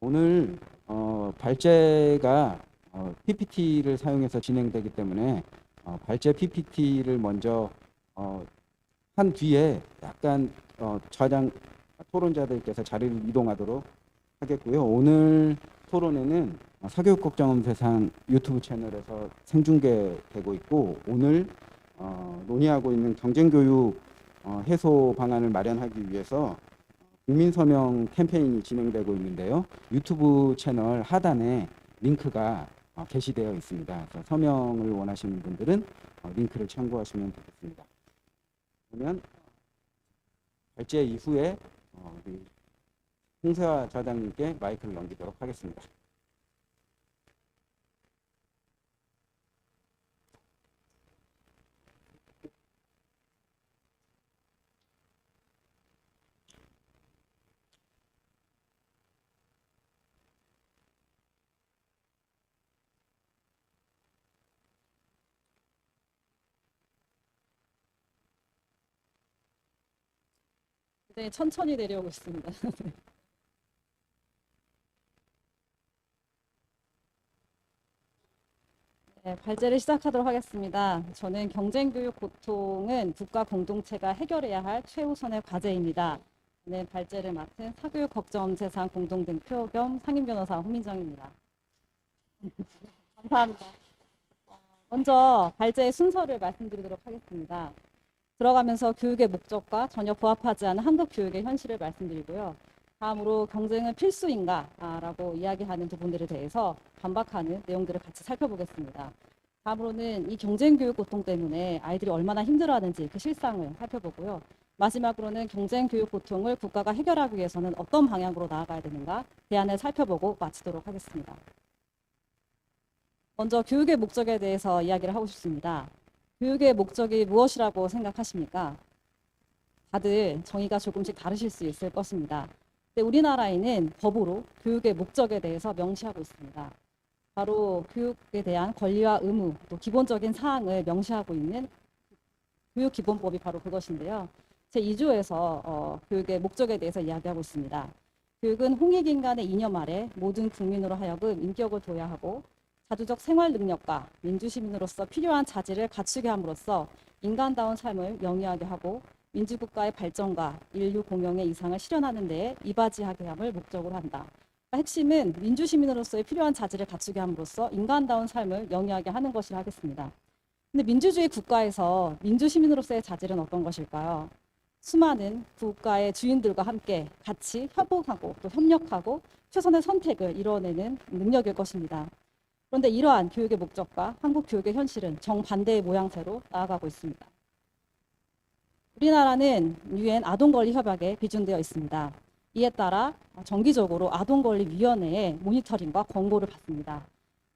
오늘 발제가 PPT를 사용해서 진행되기 때문에 발제 PPT를 먼저 한 뒤에 약간 좌장 토론자들께서 자리를 이동하도록 하겠고요. 오늘 토론회는 사교육걱정검세상 유튜브 채널에서 생중계되고 있고, 오늘 논의하고 있는 경쟁교육 해소 방안을 마련하기 위해서 국민서명 캠페인이 진행되고 있는데요. 유튜브 채널 하단에 링크가 게시되어 있습니다. 그래서 서명을 원하시는 분들은 링크를 참고하시면 되겠습니다. 그러면 발제 이후에 우리 홍세화 좌장님께 마이크를 넘기도록 하겠습니다. 네, 천천히 내려오고 있습니다. 네, 발제를 시작하도록 하겠습니다. 저는 경쟁교육 고통은 국가 공동체가 해결해야 할 최우선의 과제입니다. 저는 발제를 맡은 사교육걱정검세상 공동대표 겸 상임변호사 홍민정입니다. 감사합니다. 먼저 발제의 순서를 말씀드리도록 하겠습니다. 들어가면서 교육의 목적과 전혀 부합하지 않은 한국 교육의 현실을 말씀드리고요. 다음으로 경쟁은 필수인가라고 이야기하는 부분들에 대해서 반박하는 내용들을 같이 살펴보겠습니다. 다음으로는 이 경쟁교육 고통 때문에 아이들이 얼마나 힘들어하는지 그 실상을 살펴보고요. 마지막으로는 경쟁교육 고통을 국가가 해결하기 위해서는 어떤 방향으로 나아가야 되는가 대안을 살펴보고 마치도록 하겠습니다. 먼저 교육의 목적에 대해서 이야기를 하고 싶습니다. 교육의 목적이 무엇이라고 생각하십니까? 다들 정의가 조금씩 다르실 수 있을 것입니다. 근데 우리나라에는 법으로 교육의 목적에 대해서 명시하고 있습니다. 바로 교육에 대한 권리와 의무, 또 기본적인 사항을 명시하고 있는 교육기본법이 바로 그것인데요. 제2조에서 교육의 목적에 대해서 이야기하고 있습니다. 교육은 홍익인간의 이념 아래 모든 국민으로 하여금 인격을 도야하고 자주적 생활 능력과 민주시민으로서 필요한 자질을 갖추게 함으로써 인간다운 삶을 영위하게 하고 민주국가의 발전과 인류 공영의 이상을 실현하는 데에 이바지하게 함을 목적으로 한다. 그러니까 핵심은 민주시민으로서의 필요한 자질을 갖추게 함으로써 인간다운 삶을 영위하게 하는 것이라 하겠습니다. 근데 민주주의 국가에서 민주시민으로서의 자질은 어떤 것일까요? 수많은 국가의 주인들과 함께 같이 협업하고 또 협력하고 최선의 선택을 이뤄내는 능력일 것입니다. 그런데 이러한 교육의 목적과 한국 교육의 현실은 정반대의 모양새로 나아가고 있습니다. 우리나라는 유엔 아동권리협약에 비준되어 있습니다. 이에 따라 정기적으로 아동권리위원회의 모니터링과 권고를 받습니다.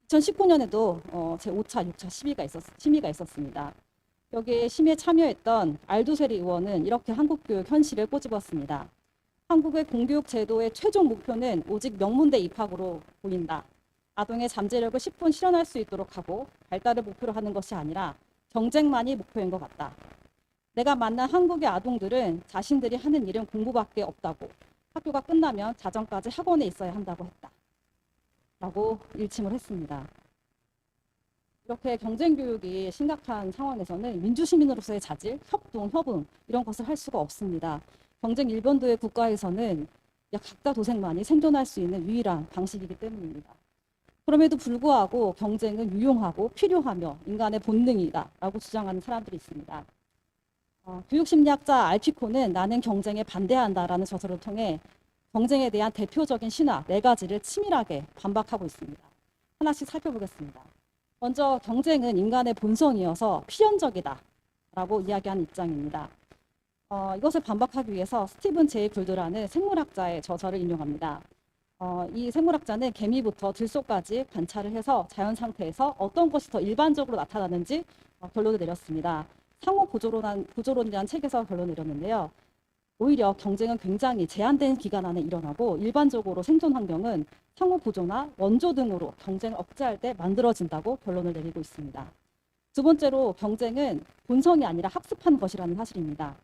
2019년에도 제5차, 6차 심의가 있었습니다. 여기에 심의에 참여했던 알두세리 의원은 이렇게 한국 교육 현실을 꼬집었습니다. 한국의 공교육 제도의 최종 목표는 오직 명문대 입학으로 보인다. 아동의 잠재력을 10분 실현할 수 있도록 하고 발달을 목표로 하는 것이 아니라 경쟁만이 목표인 것 같다. 내가 만난 한국의 아동들은 자신들이 하는 일은 공부밖에 없다고, 학교가 끝나면 자정까지 학원에 있어야 한다고 했다. 라고 일침을 했습니다. 이렇게 경쟁교육이 심각한 상황에서는 민주시민으로서의 자질, 협동, 협응 이런 것을 할 수가 없습니다. 경쟁 일본도의 국가에서는 각자 도생만이 생존할 수 있는 유일한 방식이기 때문입니다. 그럼에도 불구하고 경쟁은 유용하고 필요하며 인간의 본능이다라고 주장하는 사람들이 있습니다. 교육심리학자 알피코는 나는 경쟁에 반대한다라는 저서를 통해 경쟁에 대한 대표적인 신화 4가지를 치밀하게 반박하고 있습니다. 하나씩 살펴보겠습니다. 먼저 경쟁은 인간의 본성이어서 필연적이다라고 이야기하는 입장입니다. 이것을 반박하기 위해서 스티븐 제이 굴드라는 생물학자의 저서를 인용합니다. 이 생물학자는 개미부터 들소까지 관찰을 해서 자연 상태에서 어떤 것이 더 일반적으로 나타나는지 결론을 내렸습니다. 상호 구조론이라는 책에서 결론을 내렸는데요. 오히려 경쟁은 굉장히 제한된 기간 안에 일어나고 일반적으로 생존 환경은 상호 구조나 원조 등으로 경쟁을 억제할 때 만들어진다고 결론을 내리고 있습니다. 두 번째로 경쟁은 본성이 아니라 학습한 것이라는 사실입니다.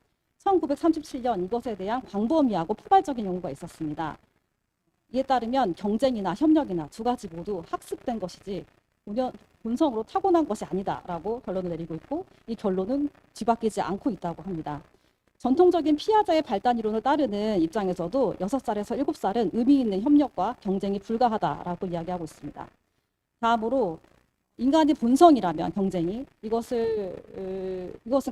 1937년 이것에 대한 광범위하고 포괄적인 연구가 있었습니다. 이에 따르면 경쟁이나 협력이나 두 가지 모두 학습된 것이지 본성으로 타고난 것이 아니다라고 결론을 내리고 있고, 이 결론은 뒤바뀌지 않고 있다고 합니다. 전통적인 피아자의 발단 이론을 따르는 입장에서도 6살에서 7살은 의미 있는 협력과 경쟁이 불가하다라고 이야기하고 있습니다. 다음으로 인간의 본성이라면 경쟁이 이것은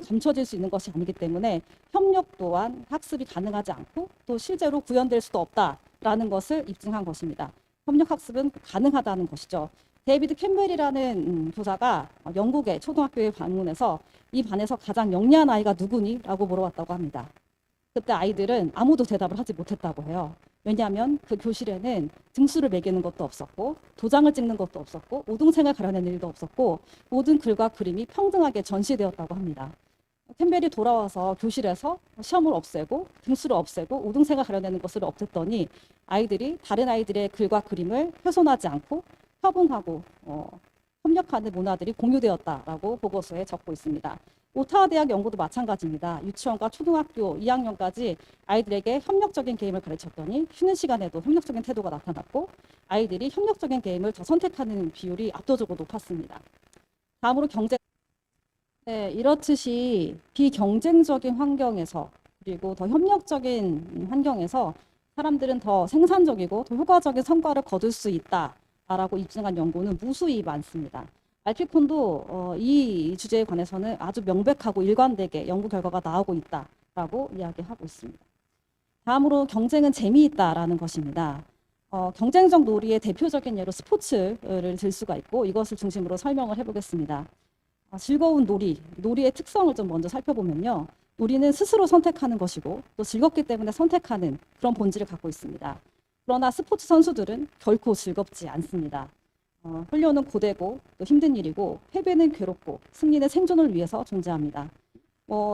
감춰질 수 있는 것이 아니기 때문에 협력 또한 학습이 가능하지 않고 또 실제로 구현될 수도 없다라는 것을 입증한 것입니다. 협력 학습은 가능하다는 것이죠. 데이비드 캠벨이라는 교사가 영국의 초등학교에 방문해서 이 반에서 가장 영리한 아이가 누구니? 라고 물어봤다고 합니다. 그때 아이들은 아무도 대답을 하지 못했다고 해요. 왜냐하면 그 교실에는 등수를 매기는 것도 없었고 도장을 찍는 것도 없었고 우등생을 가려내는 일도 없었고 모든 글과 그림이 평등하게 전시되었다고 합니다. 캠벨이 돌아와서 교실에서 시험을 없애고 등수를 없애고 우등생을 가려내는 것을 없앴더니 아이들이 다른 아이들의 글과 그림을 훼손하지 않고 협응하고 협력하는 문화들이 공유되었다라고 보고서에 적고 있습니다. 오타와 대학 연구도 마찬가지입니다. 유치원과 초등학교 2학년까지 아이들에게 협력적인 게임을 가르쳤더니 쉬는 시간에도 협력적인 태도가 나타났고 아이들이 협력적인 게임을 더 선택하는 비율이 압도적으로 높았습니다. 다음으로 경쟁. 네, 이렇듯이 비경쟁적인 환경에서 그리고 더 협력적인 환경에서 사람들은 더 생산적이고 더 효과적인 성과를 거둘 수 있다라고 입증한 연구는 무수히 많습니다. 알피콘도 이 주제에 관해서는 아주 명백하고 일관되게 연구 결과가 나오고 있다라고 이야기하고 있습니다. 다음으로 경쟁은 재미있다라는 것입니다. 경쟁적 놀이의 대표적인 예로 스포츠를 들 수가 있고 이것을 중심으로 설명을 해보겠습니다. 즐거운 놀이의 특성을 좀 먼저 살펴보면요. 놀이는 스스로 선택하는 것이고 또 즐겁기 때문에 선택하는 그런 본질을 갖고 있습니다. 그러나 스포츠 선수들은 결코 즐겁지 않습니다. 훈련은 고되고 또 힘든 일이고 패배는 괴롭고 승리는 생존을 위해서 존재합니다.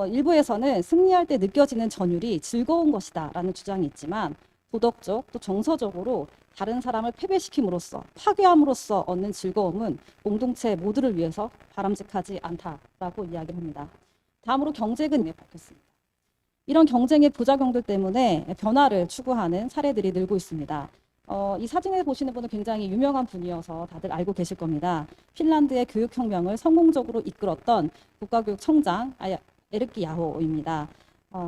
일부에서는 승리할 때 느껴지는 전율이 즐거운 것이다 라는 주장이 있지만 도덕적 또 정서적으로 다른 사람을 패배시킴으로써 파괴함으로써 얻는 즐거움은 공동체 모두를 위해서 바람직하지 않다라고 이야기를 합니다. 다음으로 경쟁은 밝혔습니다. 이런 경쟁의 부작용들 때문에 변화를 추구하는 사례들이 늘고 있습니다. 이 사진에 보시는 분은 굉장히 유명한 분이어서 다들 알고 계실 겁니다. 핀란드의 교육혁명을 성공적으로 이끌었던 국가교육청장 에르키 야호입니다.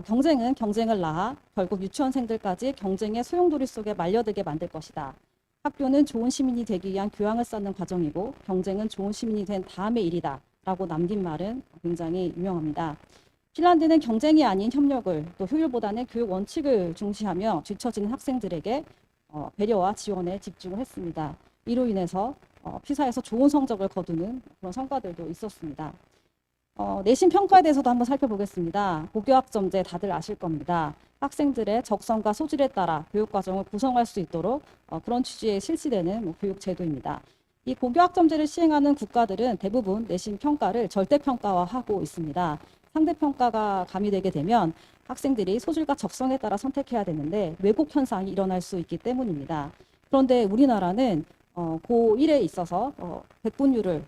경쟁은 경쟁을 낳아 결국 유치원생들까지 경쟁의 소용돌이 속에 말려들게 만들 것이다. 학교는 좋은 시민이 되기 위한 교양을 쌓는 과정이고 경쟁은 좋은 시민이 된 다음의 일이다 라고 남긴 말은 굉장히 유명합니다. 핀란드는 경쟁이 아닌 협력을 또 효율보다는 교육 원칙을 중시하며 뒤처지는 학생들에게 배려와 지원에 집중을 했습니다. 이로 인해서 피사에서 좋은 성적을 거두는 그런 성과들도 있었습니다. 내신 평가에 대해서도 한번 살펴보겠습니다. 고교학점제 다들 아실 겁니다. 학생들의 적성과 소질에 따라 교육과정을 구성할 수 있도록 그런 취지에 실시되는 교육제도입니다. 이 고교학점제를 시행하는 국가들은 대부분 내신 평가를 절대평가화하고 있습니다. 상대평가가 가미되게 되면 학생들이 소질과 적성에 따라 선택해야 되는데 왜곡 현상이 일어날 수 있기 때문입니다. 그런데 우리나라는 고1에 있어서 백분율을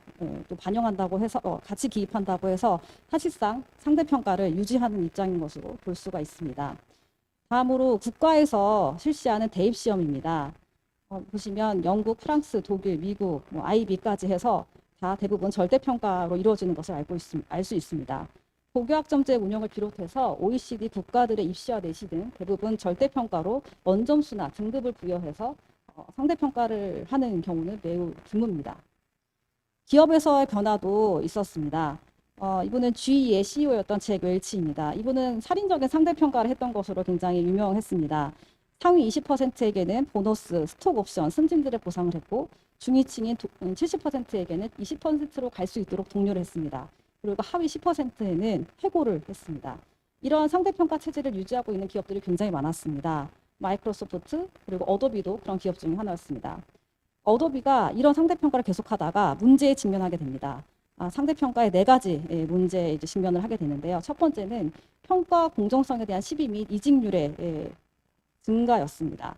또 반영한다고 해서 같이 기입한다고 해서 사실상 상대평가를 유지하는 입장인 것으로 볼 수가 있습니다. 다음으로 국가에서 실시하는 대입시험입니다. 보시면 영국, 프랑스, 독일, 미국, IB까지 해서 다 대부분 절대평가로 이루어지는 것을 알 수 있습니다. 고교학점제 운영을 비롯해서 OECD 국가들의 입시와 내시 등 대부분 절대평가로 원점수나 등급을 부여해서 상대평가를 하는 경우는 매우 드뭅니다. 기업에서의 변화도 있었습니다. 이분은 GE의 CEO였던 잭 웰치입니다. 이분은 살인적인 상대평가를 했던 것으로 굉장히 유명했습니다. 상위 20%에게는 보너스, 스톡옵션, 승진들의 보상을 했고 중위층인 70%에게는 20%로 갈 수 있도록 독려를 했습니다. 그리고 하위 10%에는 해고를 했습니다. 이러한 상대평가 체제를 유지하고 있는 기업들이 굉장히 많았습니다. 마이크로소프트 그리고 어도비도 그런 기업 중에 하나였습니다. 어도비가 이런 상대평가를 계속하다가 문제에 직면하게 됩니다. 상대평가의 4가지 문제에 직면을 하게 되는데요. 첫 번째는 평가 공정성에 대한 시비 및 이직률의 증가였습니다.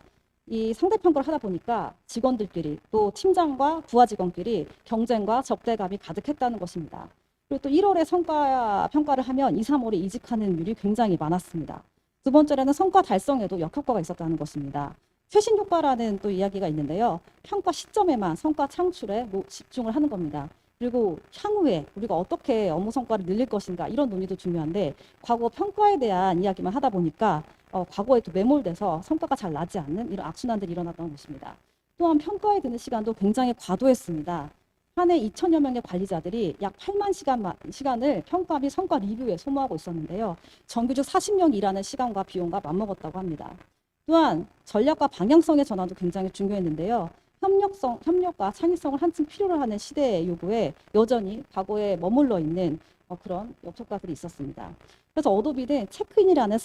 이 상대평가를 하다 보니까 직원들끼리 또 팀장과 부하 직원끼리 경쟁과 적대감이 가득했다는 것입니다. 그리고 또 1월에 성과 평가를 하면 2, 3월에 이직하는 일이 굉장히 많았습니다. 두 번째로는 성과 달성에도 역효과가 있었다는 것입니다. 최신 효과라는 또 이야기가 있는데요. 평가 시점에만 성과 창출에 집중을 하는 겁니다. 그리고 향후에 우리가 어떻게 업무 성과를 늘릴 것인가 이런 논의도 중요한데 과거 평가에 대한 이야기만 하다 보니까 과거에 또 매몰돼서 성과가 잘 나지 않는 이런 악순환들이 일어났던 것입니다. 또한 평가에 드는 시간도 굉장히 과도했습니다. 한 해 2천여 명의 관리자들이 약 8만 시간을 평가 및 성과 리뷰에 소모하고 있었는데요. 정규직 40명이 일하는 시간과 비용과 맞먹었다고 합니다. 또한 전략과 방향성의 전환도 굉장히 중요했는데요. 협력과 창의성을 한층 필요로 하는 시대의 요구에 여전히 과거에 머물러 있는 그런 역효과들이 있었습니다. 그래서 어도비는 체크인이라는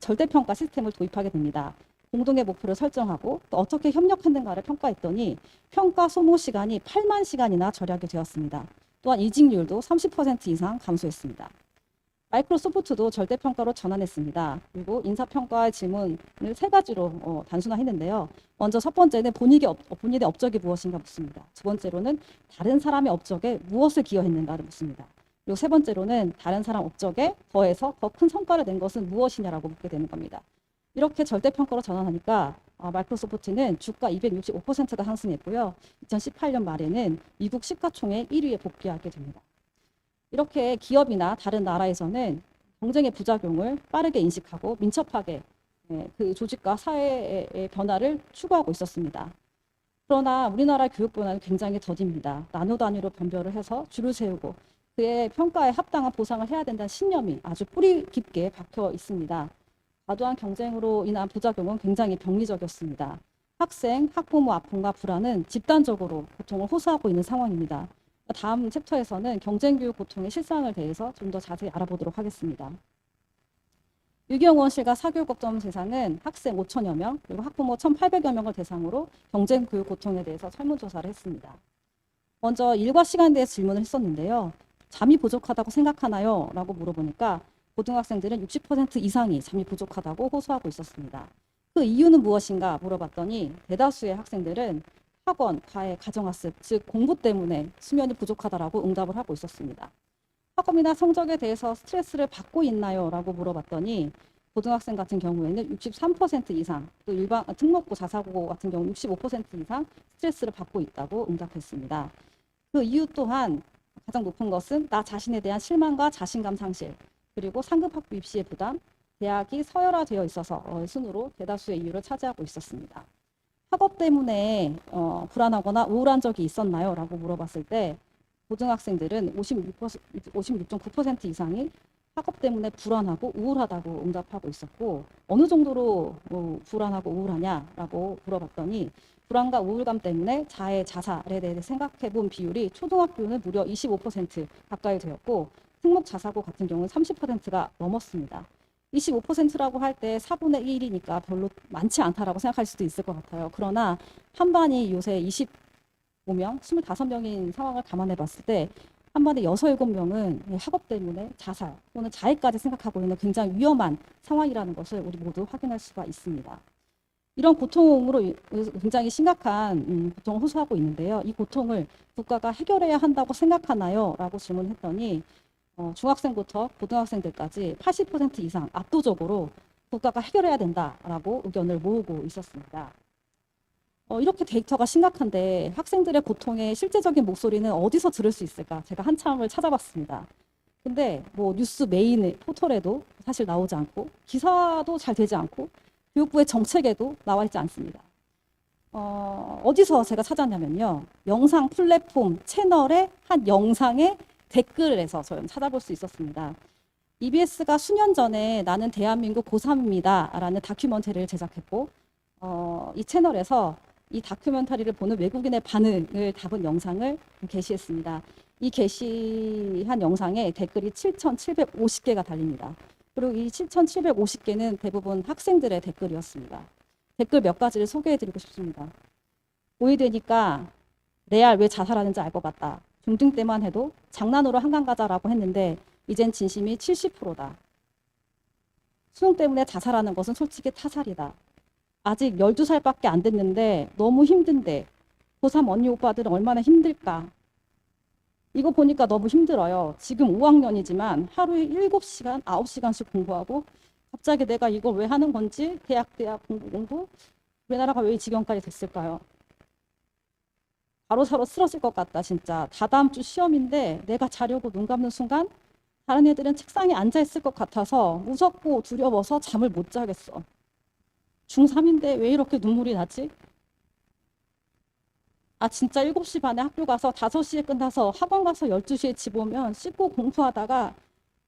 절대평가 시스템을 도입하게 됩니다. 공동의 목표를 설정하고 또 어떻게 협력했는가를 평가했더니 평가 소모 시간이 8만 시간이나 절약이 되었습니다. 또한 이직률도 30% 이상 감소했습니다. 마이크로소프트도 절대평가로 전환했습니다. 그리고 인사평가의 질문을 3가지로 단순화했는데요. 먼저 첫 번째는 본인의 업적이 무엇인가 묻습니다. 두 번째로는 다른 사람의 업적에 무엇을 기여했는가를 묻습니다. 그리고 세 번째로는 다른 사람 업적에 더해서 더 큰 성과를 낸 것은 무엇이냐라고 묻게 되는 겁니다. 이렇게 절대평가로 전환하니까 마이크로소프트는 주가 265%가 상승했고요. 2018년 말에는 미국 시가총액 1위에 복귀하게 됩니다. 이렇게 기업이나 다른 나라에서는 경쟁의 부작용을 빠르게 인식하고 민첩하게 그 조직과 사회의 변화를 추구하고 있었습니다. 그러나 우리나라 교육 변화는 굉장히 더딥니다. 나노 단위로 변별을 해서 줄을 세우고 그의 평가에 합당한 보상을 해야 된다는 신념이 아주 뿌리 깊게 박혀 있습니다. 과도한 경쟁으로 인한 부작용은 굉장히 병리적이었습니다. 학생, 학부모 아픔과 불안은 집단적으로 고통을 호소하고 있는 상황입니다. 다음 챕터에서는 경쟁교육 고통의 실상을 대해서 좀 더 자세히 알아보도록 하겠습니다. 유기영원실과 사교육걱정 대상은 학생 5천여 명, 그리고 학부모 1,800여 명을 대상으로 경쟁교육 고통에 대해서 설문조사를 했습니다. 먼저 일과 시간에 대해 질문을 했었는데요. 잠이 부족하다고 생각하나요? 라고 물어보니까 고등학생들은 60% 이상이 잠이 부족하다고 호소하고 있었습니다. 그 이유는 무엇인가 물어봤더니 대다수의 학생들은 학원, 과외, 가정학습, 즉 공부 때문에 수면이 부족하다라고 응답을 하고 있었습니다. 학업이나 성적에 대해서 스트레스를 받고 있나요? 라고 물어봤더니 고등학생 같은 경우에는 63% 이상, 또 일반 특목고 자사고 같은 경우 65% 이상 스트레스를 받고 있다고 응답했습니다. 그 이유 또한 가장 높은 것은 나 자신에 대한 실망과 자신감 상실, 그리고 상급 학부 입시의 부담, 대학이 서열화되어 있어서 순으로 대다수의 이유를 차지하고 있었습니다. 학업 때문에 불안하거나 우울한 적이 있었나요? 라고 물어봤을 때 고등학생들은 56.9% 이상이 학업 때문에 불안하고 우울하다고 응답하고 있었고 어느 정도로 불안하고 우울하냐라고 물어봤더니 불안과 우울감 때문에 자해, 자살에 대해 생각해 본 비율이 초등학교는 무려 25% 가까이 되었고 특목 자사고 같은 경우는 30%가 넘었습니다. 25%라고 할 때 4분의 1이니까 별로 많지 않다라고 생각할 수도 있을 것 같아요. 그러나 한 반이 요새 25명, 25명인 상황을 감안해 봤을 때 한 반에 6, 7명은 학업 때문에 자살 또는 자해까지 생각하고 있는 굉장히 위험한 상황이라는 것을 우리 모두 확인할 수가 있습니다. 이런 고통으로 굉장히 심각한 고통을 호소하고 있는데요. 이 고통을 국가가 해결해야 한다고 생각하나요? 라고 질문했더니 중학생부터 고등학생들까지 80% 이상 압도적으로 국가가 해결해야 된다라고 의견을 모으고 있었습니다. 이렇게 데이터가 심각한데 학생들의 고통의 실제적인 목소리는 어디서 들을 수 있을까? 제가 한참을 찾아봤습니다. 근데 뭐 뉴스 메인 포털에도 사실 나오지 않고 기사도 잘 되지 않고 교육부의 정책에도 나와 있지 않습니다. 어디서 제가 찾았냐면요. 영상 플랫폼 채널의 한 영상의 댓글에서 저는 찾아볼 수 있었습니다. EBS가 수년 전에 나는 대한민국 고3입니다 라는 다큐멘터리를 제작했고 이 채널에서 이 다큐멘터리를 보는 외국인의 반응을 담은 영상을 게시했습니다. 이 게시한 영상에 댓글이 7,750개가 달립니다. 그리고 이 7,750개는 대부분 학생들의 댓글이었습니다. 댓글 몇 가지를 소개해드리고 싶습니다. 오해되니까 레알 왜 자살하는지 알 것 같다. 중등 때만 해도 장난으로 한강 가자라고 했는데 이젠 진심이 70%다. 수능 때문에 자살하는 것은 솔직히 타살이다. 아직 12살밖에 안 됐는데 너무 힘든데 고3 언니 오빠들은 얼마나 힘들까. 이거 보니까 너무 힘들어요. 지금 5학년이지만 하루에 7시간, 9시간씩 공부하고 갑자기 내가 이걸 왜 하는 건지 대학 공부 우리나라가 왜 이 지경까지 됐을까요? 바로바로 쓰러질 것 같다, 진짜. 다다음 주 시험인데 내가 자려고 눈 감는 순간 다른 애들은 책상에 앉아 있을 것 같아서 무섭고 두려워서 잠을 못 자겠어. 중3인데 왜 이렇게 눈물이 나지? 아, 진짜 7시 반에 학교 가서 5시에 끝나서 학원 가서 12시에 집 오면 씻고 공부하다가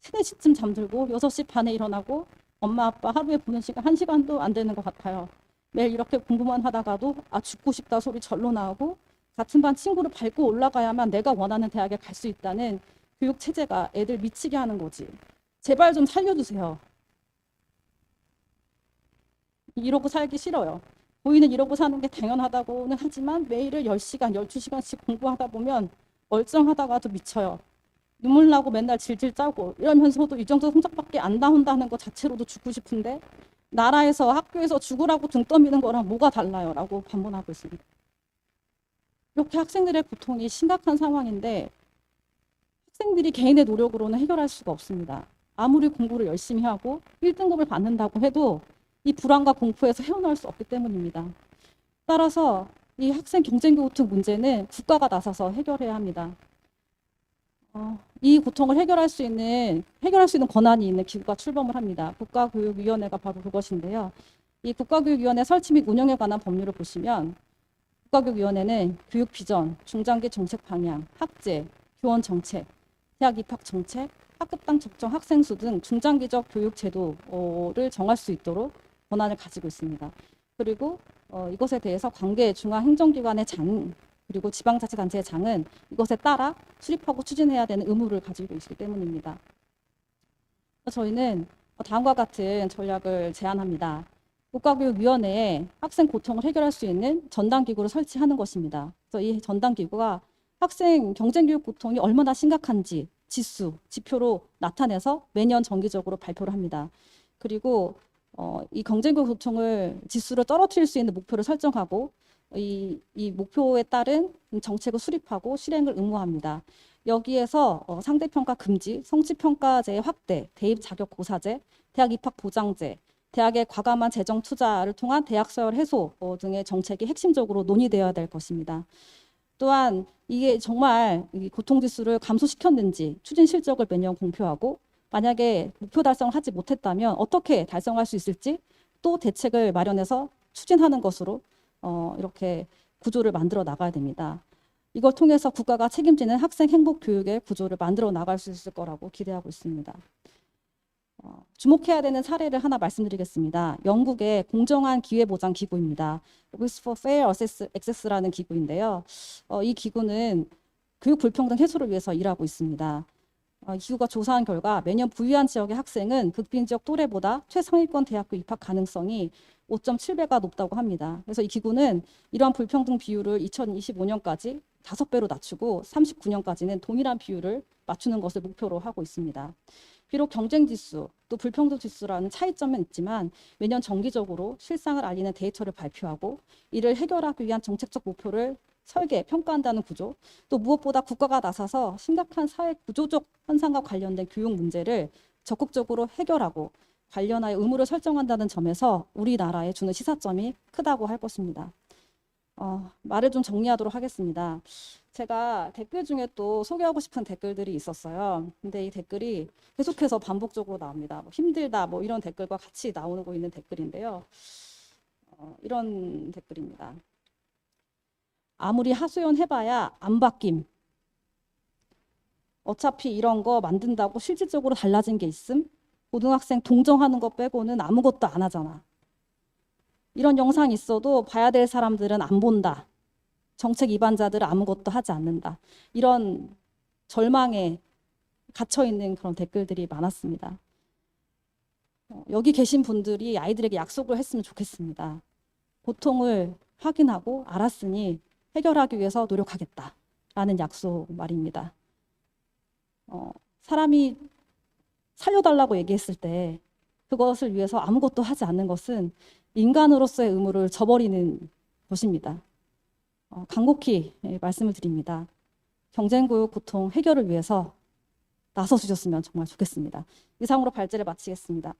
3, 4시쯤 잠들고 6시 반에 일어나고 엄마 아빠 하루에 보는 시간 1시간도 안 되는 것 같아요. 매일 이렇게 공부만 하다가도 아, 죽고 싶다 소리 절로 나오고 같은 반 친구를 밟고 올라가야만 내가 원하는 대학에 갈 수 있다는 교육 체제가 애들 미치게 하는 거지. 제발 좀 살려주세요. 이러고 살기 싫어요. 보이는 이러고 사는 게 당연하다고는 하지만 매일을 10시간, 12시간씩 공부하다 보면 멀쩡하다가도 미쳐요. 눈물 나고 맨날 질질 짜고 이러면서도 이 정도 성적밖에 안 나온다는 것 자체로도 죽고 싶은데 나라에서 학교에서 죽으라고 등 떠미는 거랑 뭐가 달라요? 라고 반문하고 있습니다. 이렇게 학생들의 고통이 심각한 상황인데 학생들이 개인의 노력으로는 해결할 수가 없습니다. 아무리 공부를 열심히 하고 1등급을 받는다고 해도 이 불안과 공포에서 헤어나올 수 없기 때문입니다. 따라서 이 학생 경쟁고통 문제는 국가가 나서서 해결해야 합니다. 이 고통을 해결할 수 있는 권한이 있는 기구가 출범을 합니다. 국가교육위원회가 바로 그것인데요. 이 국가교육위원회 설치 및 운영에 관한 법률을 보시면 국가교육위원회는 교육 비전, 중장기 정책 방향, 학제, 교원 정책, 대학 입학 정책, 학급당 적정 학생 수 등 중장기적 교육 제도를 정할 수 있도록 권한을 가지고 있습니다. 그리고 이것에 대해서 관계 중앙행정기관의 장 그리고 지방자치단체의 장은 이것에 따라 수립하고 추진해야 되는 의무를 가지고 있기 때문입니다. 저희는 다음과 같은 전략을 제안합니다. 국가교육위원회에 학생 고통을 해결할 수 있는 전담기구를 설치하는 것입니다. 그래서 이 전담기구가 학생 경쟁교육 고통이 얼마나 심각한지 지표로 나타내서 매년 정기적으로 발표를 합니다. 그리고 이 경쟁교육 고통을 지수를 떨어뜨릴 수 있는 목표를 설정하고 이 목표에 따른 정책을 수립하고 실행을 의무합니다. 여기에서 상대평가 금지, 성취평가제 확대, 대입 자격 고사제, 대학 입학 보장제, 대학의 과감한 재정 투자를 통한 대학 서열 해소 등의 정책이 핵심적으로 논의되어야 될 것입니다. 또한 이게 정말 고통 지수를 감소시켰는지 추진 실적을 매년 공표하고 만약에 목표 달성을 하지 못했다면 어떻게 달성할 수 있을지 또 대책을 마련해서 추진하는 것으로 이렇게 구조를 만들어 나가야 됩니다. 이걸 통해서 국가가 책임지는 학생 행복 교육의 구조를 만들어 나갈 수 있을 거라고 기대하고 있습니다. 주목해야 되는 사례를 하나 말씀드리겠습니다. 영국의 공정한 기회보장 기구입니다. Rules for Fair Access라는 기구인데요. 이 기구는 교육 불평등 해소를 위해서 일하고 있습니다. 이 기구가 조사한 결과 매년 부유한 지역의 학생은 극빈 지역 또래보다 최상위권 대학교 입학 가능성이 5.7배가 높다고 합니다. 그래서 이 기구는 이러한 불평등 비율을 2025년까지 5배로 낮추고 39년까지는 동일한 비율을 맞추는 것을 목표로 하고 있습니다. 비록 경쟁 지수, 또 불평등 지수라는 차이점은 있지만 매년 정기적으로 실상을 알리는 데이터를 발표하고 이를 해결하기 위한 정책적 목표를 설계, 평가한다는 구조, 또 무엇보다 국가가 나서서 심각한 사회 구조적 현상과 관련된 교육 문제를 적극적으로 해결하고 관련하여 의무를 설정한다는 점에서 우리나라에 주는 시사점이 크다고 할 것입니다. 말을 좀 정리하도록 하겠습니다. 제가 댓글 중에 또 소개하고 싶은 댓글들이 있었어요. 근데 이 댓글이 계속해서 반복적으로 나옵니다. 뭐 힘들다 뭐 이런 댓글과 같이 나오고 있는 댓글인데요. 이런 댓글입니다. 아무리 하소연 해봐야 안 바뀜. 어차피 이런 거 만든다고 실질적으로 달라진 게 있음? 고등학생 동정하는 거 빼고는 아무것도 안 하잖아. 이런 영상이 있어도 봐야 될 사람들은 안 본다. 정책 위반자들은 아무것도 하지 않는다. 이런 절망에 갇혀있는 그런 댓글들이 많았습니다. 여기 계신 분들이 아이들에게 약속을 했으면 좋겠습니다. 고통을 확인하고 알았으니 해결하기 위해서 노력하겠다라는 약속 말입니다. 사람이 살려달라고 얘기했을 때 그것을 위해서 아무것도 하지 않는 것은 인간으로서의 의무를 저버리는 것입니다. 간곡히 말씀을 드립니다. 경쟁교육 고통 해결을 위해서 나서주셨으면 정말 좋겠습니다. 이상으로 발제를 마치겠습니다.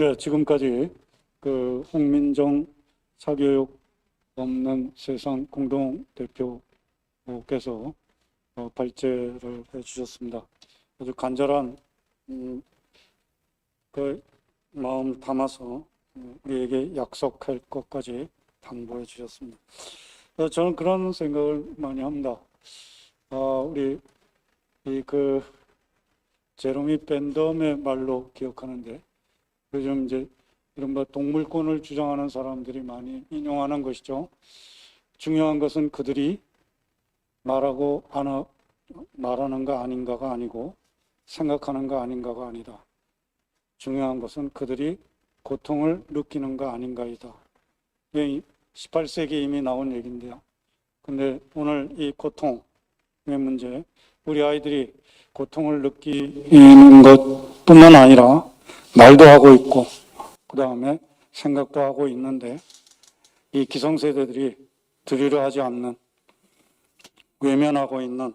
네, 지금까지 그 홍민정 사교육 없는 세상 공동 대표께서 발제를 해주셨습니다. 아주 간절한 그 마음을 담아서 우리에게 약속할 것까지 당부해 주셨습니다. 저는 그런 생각을 많이 합니다. 우리 그 제로미 벤덤의 말로 기억하는데 요즘 이제 이른바 동물권을 주장하는 사람들이 많이 인용하는 것이죠. 중요한 것은 그들이 말하는가 아닌가가 아니고 생각하는가 아닌가가 아니다. 중요한 것은 그들이 고통을 느끼는가 아닌가이다. 18세기 이미 나온 얘기인데요. 근데 오늘 이 고통의 문제, 우리 아이들이 고통을 느끼는 것뿐만 아니라 말도 하고 있고 그 다음에 생각도 하고 있는데 이 기성세대들이 들으려 하지 않는, 외면하고 있는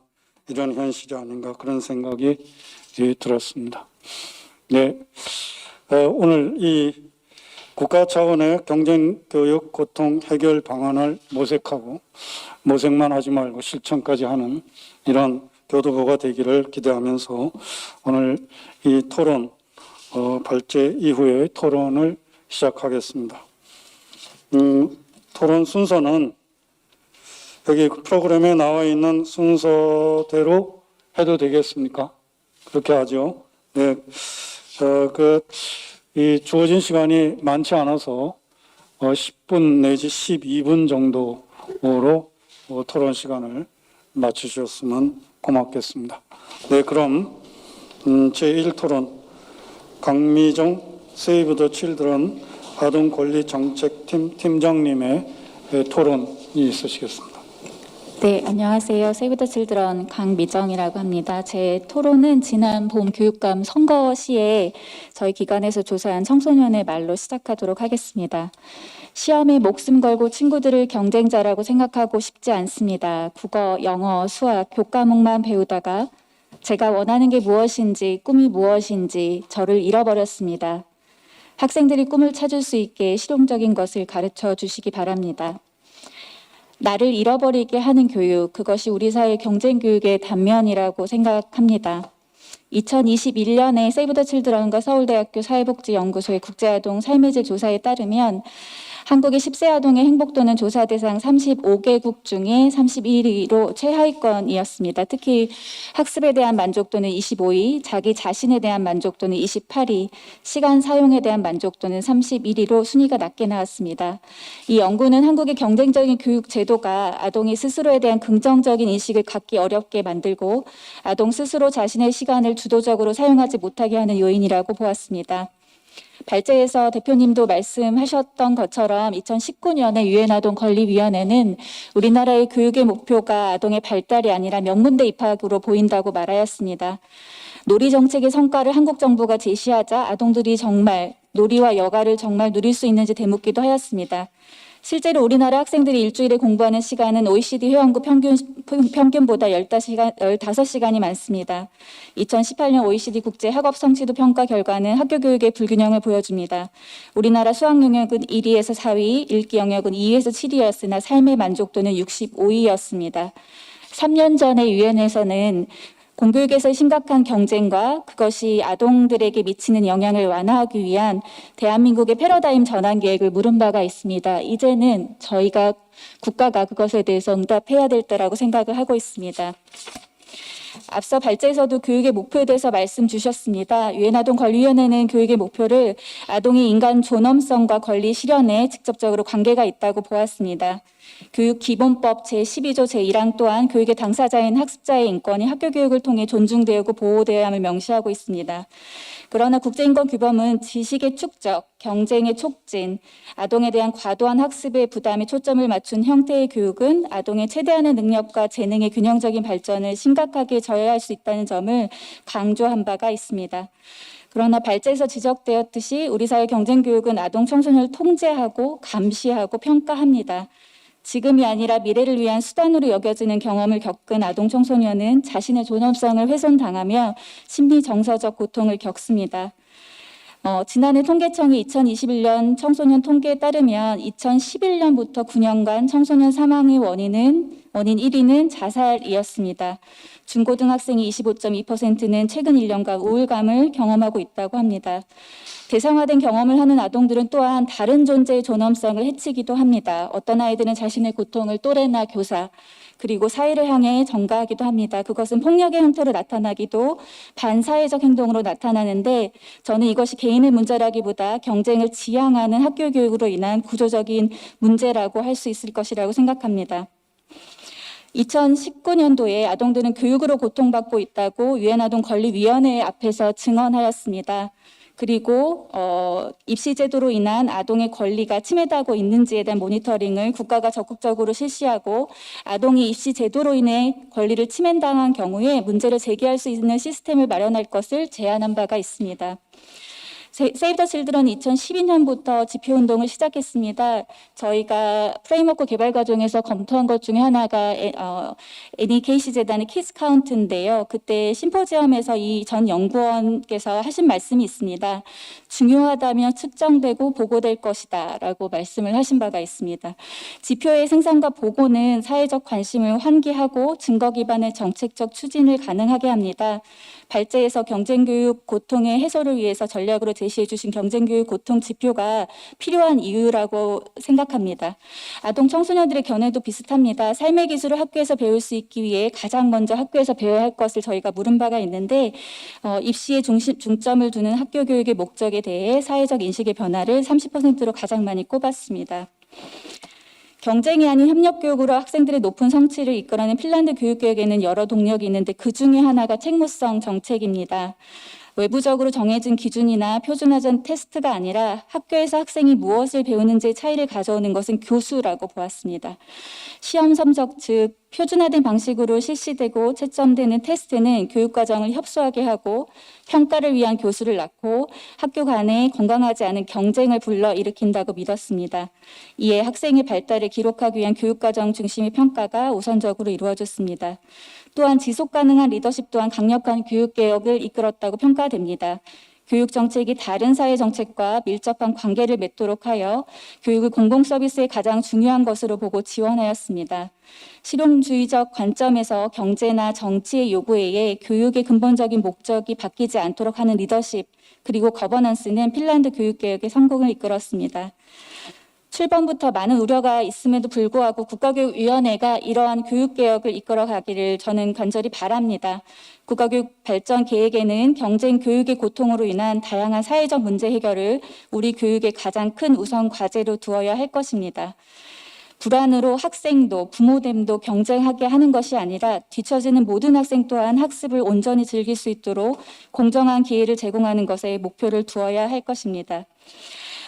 이런 현실이 아닌가 그런 생각이 들었습니다. 네, 오늘 이 국가 차원의 경쟁교육 고통 해결 방안을 모색하고 모색만 하지 말고 실천까지 하는 이런 교도부가 되기를 기대하면서 오늘 이 토론 발제 이후에 토론을 시작하겠습니다. 토론 순서는 여기 프로그램에 나와 있는 순서대로 해도 되겠습니까? 그렇게 하죠. 네, 이 주어진 시간이 많지 않아서 10분 내지 12분 정도로 토론 시간을 맞추셨으면 고맙겠습니다. 네, 그럼 제1토론 강미정 세이브 더 칠드런 아동권리정책팀 팀장님의 토론이 있으시겠습니다. 네, 안녕하세요. 세이브 더 칠드런 강미정이라고 합니다. 제 토론은 지난 봄 교육감 선거 시에 저희 기관에서 조사한 청소년의 말로 시작하도록 하겠습니다. 시험에 목숨 걸고 친구들을 경쟁자라고 생각하고 싶지 않습니다. 국어, 영어, 수학, 교과목만 배우다가 제가 원하는 게 무엇인지, 꿈이 무엇인지 저를 잃어버렸습니다. 학생들이 꿈을 찾을 수 있게 실용적인 것을 가르쳐 주시기 바랍니다. 나를 잃어버리게 하는 교육, 그것이 우리 사회 경쟁 교육의 단면이라고 생각합니다. 2021년에 세이브 더 칠드런과 서울대학교 사회복지연구소의 국제아동 삶의 질 조사에 따르면 한국의 10세 아동의 행복도는 조사 대상 35개국 중에 31위로 최하위권이었습니다. 특히 학습에 대한 만족도는 25위, 자기 자신에 대한 만족도는 28위, 시간 사용에 대한 만족도는 31위로 순위가 낮게 나왔습니다. 이 연구는 한국의 경쟁적인 교육 제도가 아동이 스스로에 대한 긍정적인 인식을 갖기 어렵게 만들고 아동 스스로 자신의 시간을 주도적으로 사용하지 못하게 하는 요인이라고 보았습니다. 발제에서 대표님도 말씀하셨던 것처럼 2019년에 유엔 아동 권리위원회는 우리나라의 교육의 목표가 아동의 발달이 아니라 명문대 입학으로 보인다고 말하였습니다. 놀이 정책의 성과를 한국 정부가 제시하자 아동들이 정말 놀이와 여가를 정말 누릴 수 있는지 되묻기도 하였습니다. 실제로 우리나라 학생들이 일주일에 공부하는 시간은 OECD 회원국 평균보다 15시간이 많습니다. 2018년 OECD 국제 학업 성취도 평가 결과는 학교 교육의 불균형을 보여줍니다. 우리나라 수학 영역은 1위에서 4위, 읽기 영역은 2위에서 7위였으나 삶의 만족도는 65위였습니다. 3년 전에 유엔에서는 공교육에서의 심각한 경쟁과 그것이 아동들에게 미치는 영향을 완화하기 위한 대한민국의 패러다임 전환 계획을 물은 바가 있습니다. 이제는 저희가 국가가 그것에 대해서 응답해야 될 때라고 생각을 하고 있습니다. 앞서 발제에서도 교육의 목표에 대해서 말씀 주셨습니다. 유엔 아동 권리위원회는 교육의 목표를 아동의 인간 존엄성과 권리 실현에 직접적으로 관계가 있다고 보았습니다. 교육기본법 제12조 제1항 또한 교육의 당사자인 학습자의 인권이 학교 교육을 통해 존중되고 보호되어야 함을 명시하고 있습니다. 그러나 국제인권규범은 지식의 축적, 경쟁의 촉진, 아동에 대한 과도한 학습의 부담에 초점을 맞춘 형태의 교육은 아동의 최대한의 능력과 재능의 균형적인 발전을 심각하게 저해할 수 있다는 점을 강조한 바가 있습니다. 그러나 발제에서 지적되었듯이 우리 사회 경쟁교육은 아동 청소년을 통제하고 감시하고 평가합니다. 지금이 아니라 미래를 위한 수단으로 여겨지는 경험을 겪은 아동 청소년은 자신의 존엄성을 훼손당하며 심리 정서적 고통을 겪습니다. 지난해 통계청이 2021년 청소년 통계에 따르면 2011년부터 9년간 청소년 사망의 원인 1위는 자살이었습니다. 중고등학생이 25.2%는 최근 1년간 우울감을 경험하고 있다고 합니다. 대상화된 경험을 하는 아동들은 또한 다른 존재의 존엄성을 해치기도 합니다. 어떤 아이들은 자신의 고통을 또래나 교사, 그리고 사회를 향해 전가하기도 합니다. 그것은 폭력의 형태로 나타나기도 반사회적 행동으로 나타나는데 저는 이것이 개인의 문제라기보다 경쟁을 지향하는 학교 교육으로 인한 구조적인 문제라고 할 수 있을 것이라고 생각합니다. 2019년도에 아동들은 교육으로 고통받고 있다고 유엔 아동권리위원회 앞에서 증언하였습니다. 그리고 입시 제도로 인한 아동의 권리가 침해되고 있는지에 대한 모니터링을 국가가 적극적으로 실시하고 아동이 입시 제도로 인해 권리를 침해당한 경우에 문제를 제기할 수 있는 시스템을 마련할 것을 제안한 바가 있습니다. 세이브 더 칠드런이 2012년부터 지표 운동을 시작했습니다. 저희가 프레임워크 개발 과정에서 검토한 것 중에 하나가 NEKC 재단의 키스 카운트인데요. 그때 심포지엄에서 이 전 연구원께서 하신 말씀이 있습니다. 중요하다면 측정되고 보고될 것이다 라고 말씀을 하신 바가 있습니다. 지표의 생산과 보고는 사회적 관심을 환기하고 증거 기반의 정책적 추진을 가능하게 합니다. 발제에서 경쟁교육 고통의 해소를 위해서 전략으로 제시해 주신 경쟁교육 고통 지표가 필요한 이유라고 생각합니다. 아동 청소년들의 견해도 비슷합니다. 삶의 기술을 학교에서 배울 수 있기 위해 가장 먼저 학교에서 배워야 할 것을 저희가 물은 바가 있는데 입시에 중점을 두는 학교 교육의 목적에 대해 사회적 인식의 변화를 30%로 가장 많이 꼽았습니다. 경쟁이 아닌 협력교육으로 학생들의 높은 성취를 이끌어낸 핀란드 교육계획에는 여러 동력이 있는데 그 중에 하나가 책무성 정책입니다. 외부적으로 정해진 기준이나 표준화된 테스트가 아니라 학교에서 학생이 무엇을 배우는지의 차이를 가져오는 것은 교수라고 보았습니다. 시험 성적 즉 표준화된 방식으로 실시되고 채점되는 테스트는 교육과정을 협소하게 하고 평가를 위한 교수를 낳고 학교 간에 건강하지 않은 경쟁을 불러일으킨다고 믿었습니다. 이에 학생의 발달을 기록하기 위한 교육과정 중심의 평가가 우선적으로 이루어졌습니다. 또한 지속가능한 리더십 또한 강력한 교육개혁을 이끌었다고 평가됩니다. 교육정책이 다른 사회정책과 밀접한 관계를 맺도록 하여 교육을 공공서비스의 가장 중요한 것으로 보고 지원하였습니다. 실용주의적 관점에서 경제나 정치의 요구에 의해 교육의 근본적인 목적이 바뀌지 않도록 하는 리더십 그리고 거버넌스는 핀란드 교육개혁의 성공을 이끌었습니다. 출범부터 많은 우려가 있음에도 불구하고 국가교육위원회가 이러한 교육개혁을 이끌어가기를 저는 간절히 바랍니다. 국가교육 발전 계획에는 경쟁 교육의 고통으로 인한 다양한 사회적 문제 해결을 우리 교육의 가장 큰 우선 과제로 두어야 할 것입니다. 불안으로 학생도 부모됨도 경쟁하게 하는 것이 아니라 뒤처지는 모든 학생 또한 학습을 온전히 즐길 수 있도록 공정한 기회를 제공하는 것에 목표를 두어야 할 것입니다.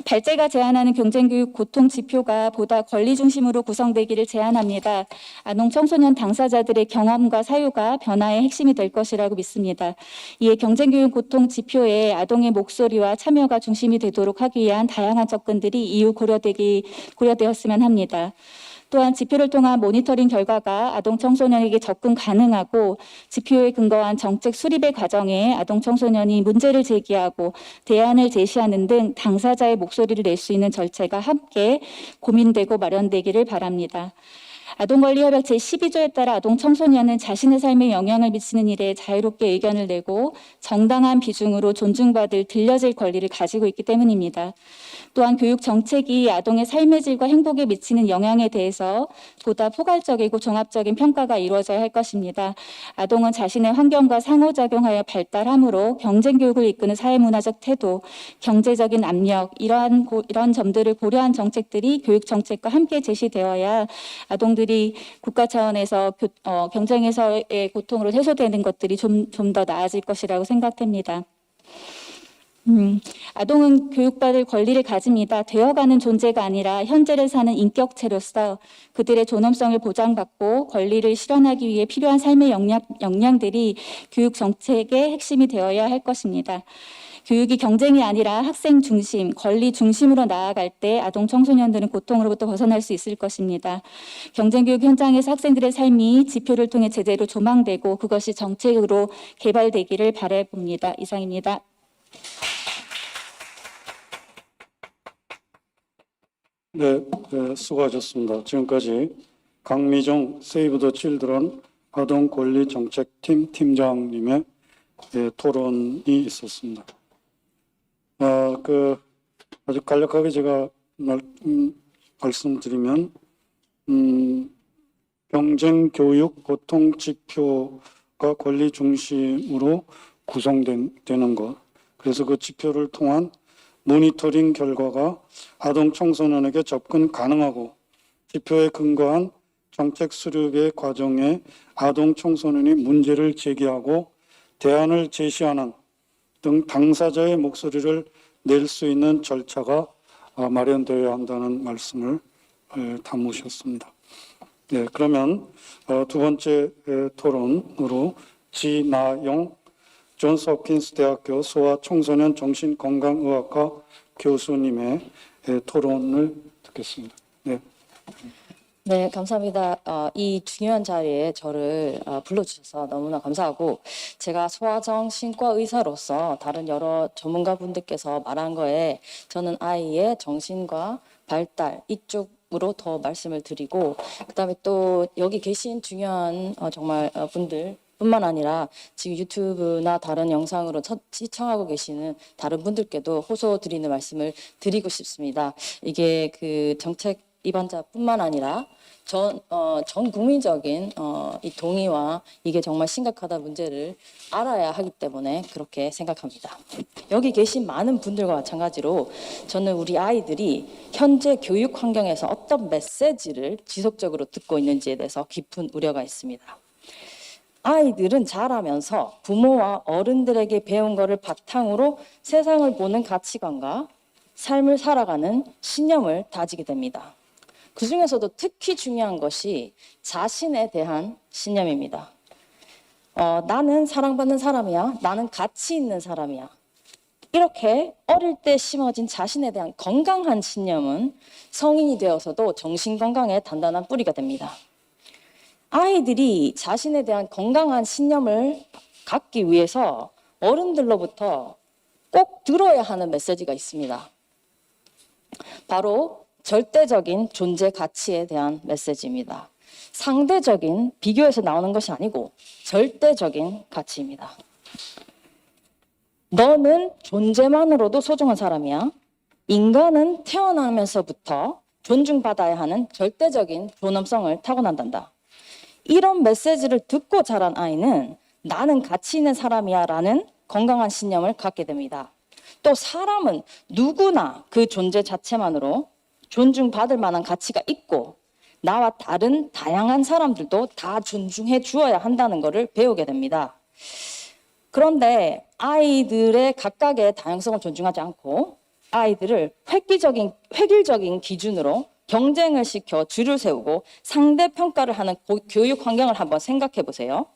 발제가 제안하는 경쟁교육 고통 지표가 보다 권리 중심으로 구성되기를 제안합니다. 아동 청소년 당사자들의 경험과 사유가 변화의 핵심이 될 것이라고 믿습니다. 이에 경쟁교육 고통 지표에 아동의 목소리와 참여가 중심이 되도록 하기 위한 다양한 접근들이 이후 고려되었으면 합니다. 또한 지표를 통한 모니터링 결과가 아동 청소년에게 접근 가능하고 지표에 근거한 정책 수립의 과정에 아동 청소년이 문제를 제기하고 대안을 제시하는 등 당사자의 목소리를 낼 수 있는 절차가 함께 고민되고 마련되기를 바랍니다. 아동권리협약 제12조에 따라 아동 청소년은 자신의 삶에 영향을 미치는 일에 자유롭게 의견을 내고 정당한 비중으로 존중받을 들려질 권리를 가지고 있기 때문입니다. 또한 교육 정책이 아동의 삶의 질과 행복에 미치는 영향에 대해서 보다 포괄적이고 종합적인 평가가 이루어져야 할 것입니다. 아동은 자신의 환경과 상호작용하여 발달하므로 경쟁교육을 이끄는 사회문화적 태도, 경제적인 압력, 이러한 점들을 고려한 정책들이 교육 정책과 함께 제시되어야 아동들이 국가 차원에서 경쟁에서의 고통으로 해소되는 것들이 좀 더 나아질 것이라고 생각됩니다. 아동은 교육받을 권리를 가집니다. 되어가는 존재가 아니라 현재를 사는 인격체로서 그들의 존엄성을 보장받고 권리를 실현하기 위해 필요한 삶의 역량들이 교육 정책의 핵심이 되어야 할 것입니다. 교육이 경쟁이 아니라 학생 중심, 권리 중심으로 나아갈 때 아동 청소년들은 고통으로부터 벗어날 수 있을 것입니다. 경쟁교육 현장에서 학생들의 삶이 지표를 통해 제대로 조망되고 그것이 정책으로 개발되기를 바라봅니다. 이상입니다. 네, 수고하셨습니다. 지금까지 강미정 세이브 더 칠드런 아동권리정책팀 팀장님의 토론이 있었습니다. 아주 간략하게 제가 말씀드리면, 경쟁 교육 고통 지표가 권리 중심으로 구성되는 것. 그래서 그 지표를 통한 모니터링 결과가 아동 청소년에게 접근 가능하고 지표에 근거한 정책 수립의 과정에 아동 청소년이 문제를 제기하고 대안을 제시하는 등 당사자의 목소리를 낼 수 있는 절차가 마련되어야 한다는 말씀을 담으셨습니다. 네, 그러면 두 번째 토론으로 지나영 존스 홉킨스 대학교 소아청소년 정신건강의학과 교수님의 토론을 듣겠습니다. 네. 네, 감사합니다. 이 중요한 자리에 저를 불러주셔서 너무나 감사하고, 제가 소아정신과 의사로서 다른 여러 전문가분들께서 말한 거에 저는 아이의 정신과 발달 이쪽으로 더 말씀을 드리고, 그다음에 또 여기 계신 중요한 정말 분들 뿐만 아니라 지금 유튜브나 다른 영상으로 시청하고 계시는 다른 분들께도 호소드리는 말씀을 드리고 싶습니다. 이게 그 정책 입안자뿐만 아니라 전 국민적인 이 동의와 이게 정말 심각하다 문제를 알아야 하기 때문에 그렇게 생각합니다. 여기 계신 많은 분들과 마찬가지로 저는 우리 아이들이 현재 교육 환경에서 어떤 메시지를 지속적으로 듣고 있는지에 대해서 깊은 우려가 있습니다. 아이들은 자라면서 부모와 어른들에게 배운 것을 바탕으로 세상을 보는 가치관과 삶을 살아가는 신념을 다지게 됩니다. 그 중에서도 특히 중요한 것이 자신에 대한 신념입니다. 나는 사랑받는 사람이야. 나는 가치 있는 사람이야. 이렇게 어릴 때 심어진 자신에 대한 건강한 신념은 성인이 되어서도 정신건강에 단단한 뿌리가 됩니다. 아이들이 자신에 대한 건강한 신념을 갖기 위해서 어른들로부터 꼭 들어야 하는 메시지가 있습니다. 바로 절대적인 존재 가치에 대한 메시지입니다. 상대적인 비교에서 나오는 것이 아니고 절대적인 가치입니다. 너는 존재만으로도 소중한 사람이야. 인간은 태어나면서부터 존중받아야 하는 절대적인 존엄성을 타고난단다. 이런 메시지를 듣고 자란 아이는 나는 가치 있는 사람이야 라는 건강한 신념을 갖게 됩니다. 또 사람은 누구나 그 존재 자체만으로 존중받을 만한 가치가 있고 나와 다른 다양한 사람들도 다 존중해 주어야 한다는 것을 배우게 됩니다. 그런데 아이들의 각각의 다양성을 존중하지 않고 아이들을 획일적인 기준으로 경쟁을 시켜 줄을 세우고 상대 평가를 하는 교육 환경을 한번 생각해 보세요.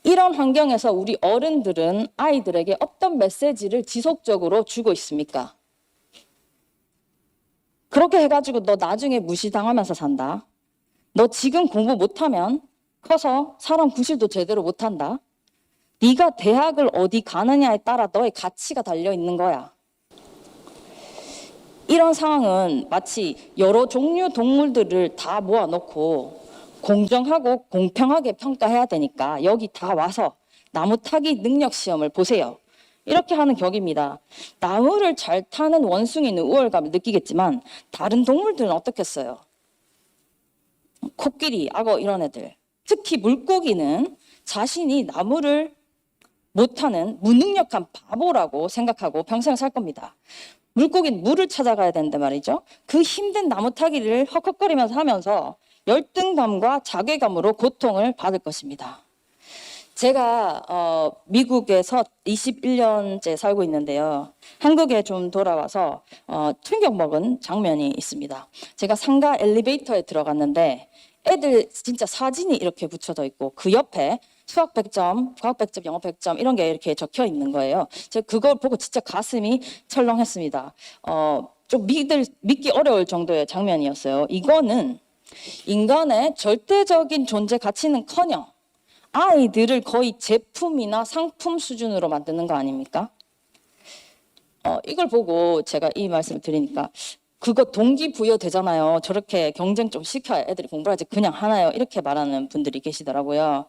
이런 환경에서 우리 어른들은 아이들에게 어떤 메시지를 지속적으로 주고 있습니까? 그렇게 해가지고 너 나중에 무시당하면서 산다. 너 지금 공부 못하면 커서 사람 구실도 제대로 못한다. 네가 대학을 어디 가느냐에 따라 너의 가치가 달려 있는 거야. 이런 상황은 마치 여러 종류 동물들을 다 모아놓고 공정하고 공평하게 평가해야 되니까 여기 다 와서 나무 타기 능력 시험을 보세요. 이렇게 하는 격입니다. 나무를 잘 타는 원숭이는 우월감을 느끼겠지만 다른 동물들은 어떻겠어요? 코끼리, 악어 이런 애들. 특히 물고기는 자신이 나무를 못하는 무능력한 바보라고 생각하고 평생을 살 겁니다. 물고기는 물을 찾아가야 되는데 말이죠. 그 힘든 나무 타기를 헉헉거리면서 하면서 열등감과 자괴감으로 고통을 받을 것입니다. 제가 미국에서 21년째 살고 있는데요. 한국에 좀 돌아와서 충격 먹은 장면이 있습니다. 제가 상가 엘리베이터에 들어갔는데 애들 진짜 사진이 이렇게 붙여져 있고 그 옆에 수학 100점, 과학 100점, 영어 100점 이런 게 이렇게 적혀 있는 거예요. 제가 그걸 보고 진짜 가슴이 철렁했습니다. 좀 믿기 어려울 정도의 장면이었어요. 이거는 인간의 절대적인 존재 가치는커녕 아이들을 거의 제품이나 상품 수준으로 만드는 거 아닙니까? 이걸 보고 제가 이 말씀을 드리니까 그거 동기부여 되잖아요. 저렇게 경쟁 좀 시켜야 애들이 공부를 하지 그냥 하나요? 이렇게 말하는 분들이 계시더라고요.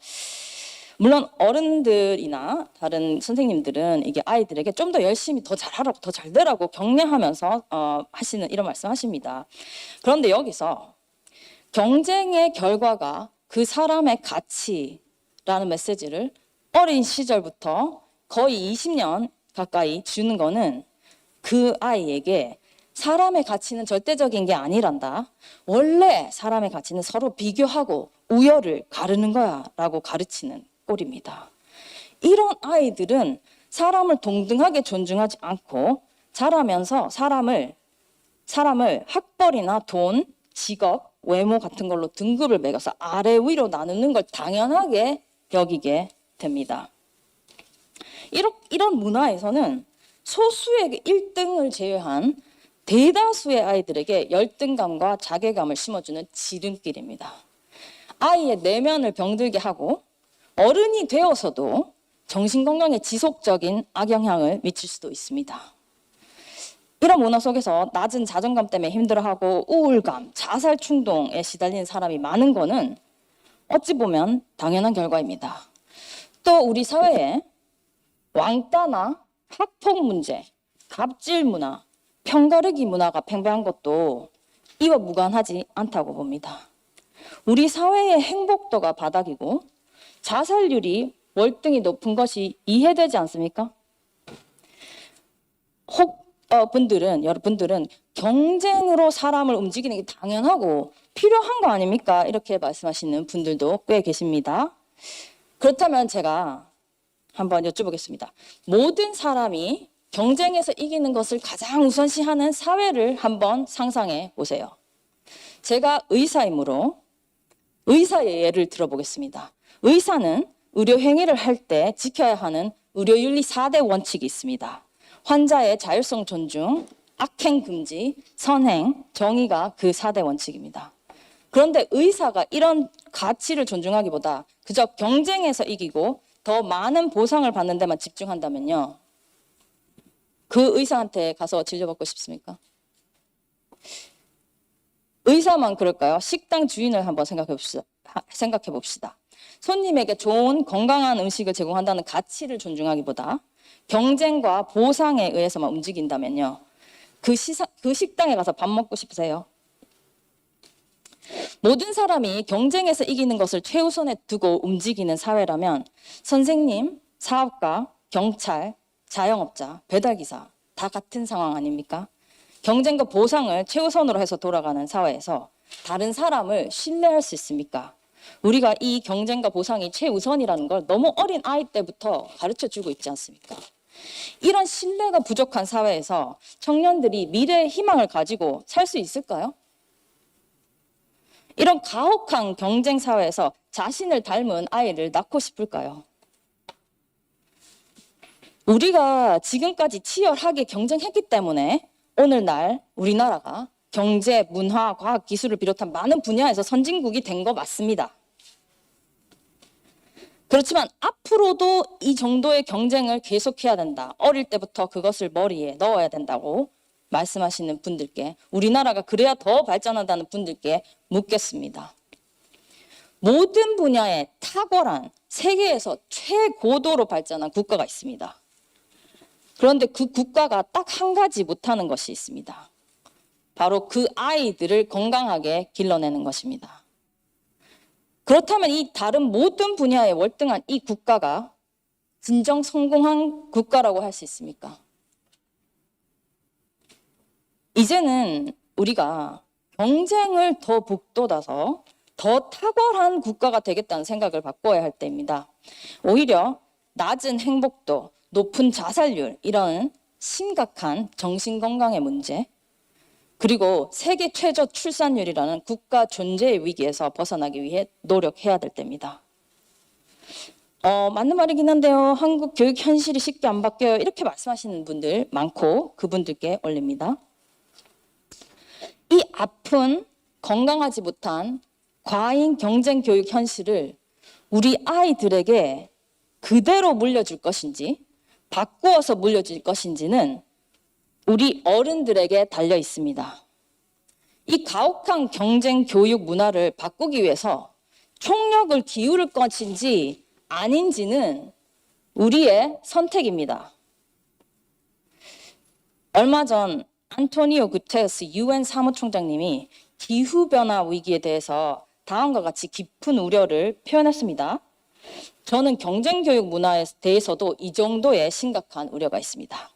물론 어른들이나 다른 선생님들은 이게 아이들에게 좀 더 열심히 더 잘하라고 더 잘되라고 격려하면서 하시는 이런 말씀하십니다. 그런데 여기서 경쟁의 결과가 그 사람의 가치라는 메시지를 어린 시절부터 거의 20년 가까이 주는 거는 그 아이에게 사람의 가치는 절대적인 게 아니란다. 원래 사람의 가치는 서로 비교하고 우열을 가르는 거야 라고 가르치는 꼴입니다. 이런 아이들은 사람을 동등하게 존중하지 않고 자라면서 사람을 학벌이나 돈, 직업, 외모 같은 걸로 등급을 매겨서 아래 위로 나누는 걸 당연하게 여기게 됩니다. 이런 문화에서는 소수의 1등을 제외한 대다수의 아이들에게 열등감과 자괴감을 심어주는 지름길입니다. 아이의 내면을 병들게 하고 어른이 되어서도 정신건강에 지속적인 악영향을 미칠 수도 있습니다. 이런 문화 속에서 낮은 자존감 때문에 힘들어하고 우울감, 자살 충동에 시달리는 사람이 많은 거는 어찌 보면 당연한 결과입니다. 또 우리 사회에 왕따나 학폭 문제, 갑질 문화, 편가르기 문화가 팽배한 것도 이와 무관하지 않다고 봅니다. 우리 사회의 행복도가 바닥이고 자살률이 월등히 높은 것이 이해되지 않습니까? 여러분들은 경쟁으로 사람을 움직이는 게 당연하고 필요한 거 아닙니까? 이렇게 말씀하시는 분들도 꽤 계십니다. 그렇다면 제가 한번 여쭤보겠습니다. 모든 사람이 경쟁에서 이기는 것을 가장 우선시하는 사회를 한번 상상해 보세요. 제가 의사이므로 의사의 예를 들어보겠습니다. 의사는 의료 행위를 할 때 지켜야 하는 의료윤리 4대 원칙이 있습니다. 환자의 자율성 존중, 악행 금지, 선행, 정의가 그 4대 원칙입니다. 그런데 의사가 이런 가치를 존중하기보다 그저 경쟁에서 이기고 더 많은 보상을 받는 데만 집중한다면요. 그 의사한테 가서 진료받고 싶습니까? 의사만 그럴까요? 식당 주인을 한번 생각해 봅시다. 손님에게 좋은 건강한 음식을 제공한다는 가치를 존중하기보다 경쟁과 보상에 의해서만 움직인다면요. 그 식당에 가서 밥 먹고 싶으세요? 모든 사람이 경쟁에서 이기는 것을 최우선에 두고 움직이는 사회라면 선생님, 사업가, 경찰, 자영업자, 배달기사 다 같은 상황 아닙니까? 경쟁과 보상을 최우선으로 해서 돌아가는 사회에서 다른 사람을 신뢰할 수 있습니까? 우리가 이 경쟁과 보상이 최우선이라는 걸 너무 어린 아이 때부터 가르쳐주고 있지 않습니까? 이런 신뢰가 부족한 사회에서 청년들이 미래의 희망을 가지고 살 수 있을까요? 이런 가혹한 경쟁 사회에서 자신을 닮은 아이를 낳고 싶을까요? 우리가 지금까지 치열하게 경쟁했기 때문에 오늘날 우리나라가 경제, 문화, 과학, 기술을 비롯한 많은 분야에서 선진국이 된 거 맞습니다. 그렇지만 앞으로도 이 정도의 경쟁을 계속해야 된다. 어릴 때부터 그것을 머리에 넣어야 된다고 말씀하시는 분들께, 우리나라가 그래야 더 발전한다는 분들께 묻겠습니다. 모든 분야에 탁월한 세계에서 최고도로 발전한 국가가 있습니다. 그런데 그 국가가 딱 한 가지 못하는 것이 있습니다. 바로 그 아이들을 건강하게 길러내는 것입니다. 그렇다면 이 다른 모든 분야에 월등한 이 국가가 진정 성공한 국가라고 할 수 있습니까? 이제는 우리가 경쟁을 더 북돋아서 더 탁월한 국가가 되겠다는 생각을 바꿔야 할 때입니다. 오히려 낮은 행복도, 높은 자살률, 이런 심각한 정신건강의 문제, 그리고 세계 최저 출산율이라는 국가 존재의 위기에서 벗어나기 위해 노력해야 될 때입니다. 맞는 말이긴 한데요. 한국 교육 현실이 쉽게 안 바뀌어요. 이렇게 말씀하시는 분들 많고 그분들께 올립니다. 이 아픈 건강하지 못한 과잉 경쟁 교육 현실을 우리 아이들에게 그대로 물려줄 것인지 바꾸어서 물려줄 것인지는 우리 어른들에게 달려 있습니다. 이 가혹한 경쟁 교육 문화를 바꾸기 위해서 총력을 기울일 것인지 아닌지는 우리의 선택입니다. 얼마 전 안토니오 구테레스 UN 사무총장님이 기후변화 위기에 대해서 다음과 같이 깊은 우려를 표현했습니다. 저는 경쟁교육 문화에 대해서도 이 정도의 심각한 우려가 있습니다.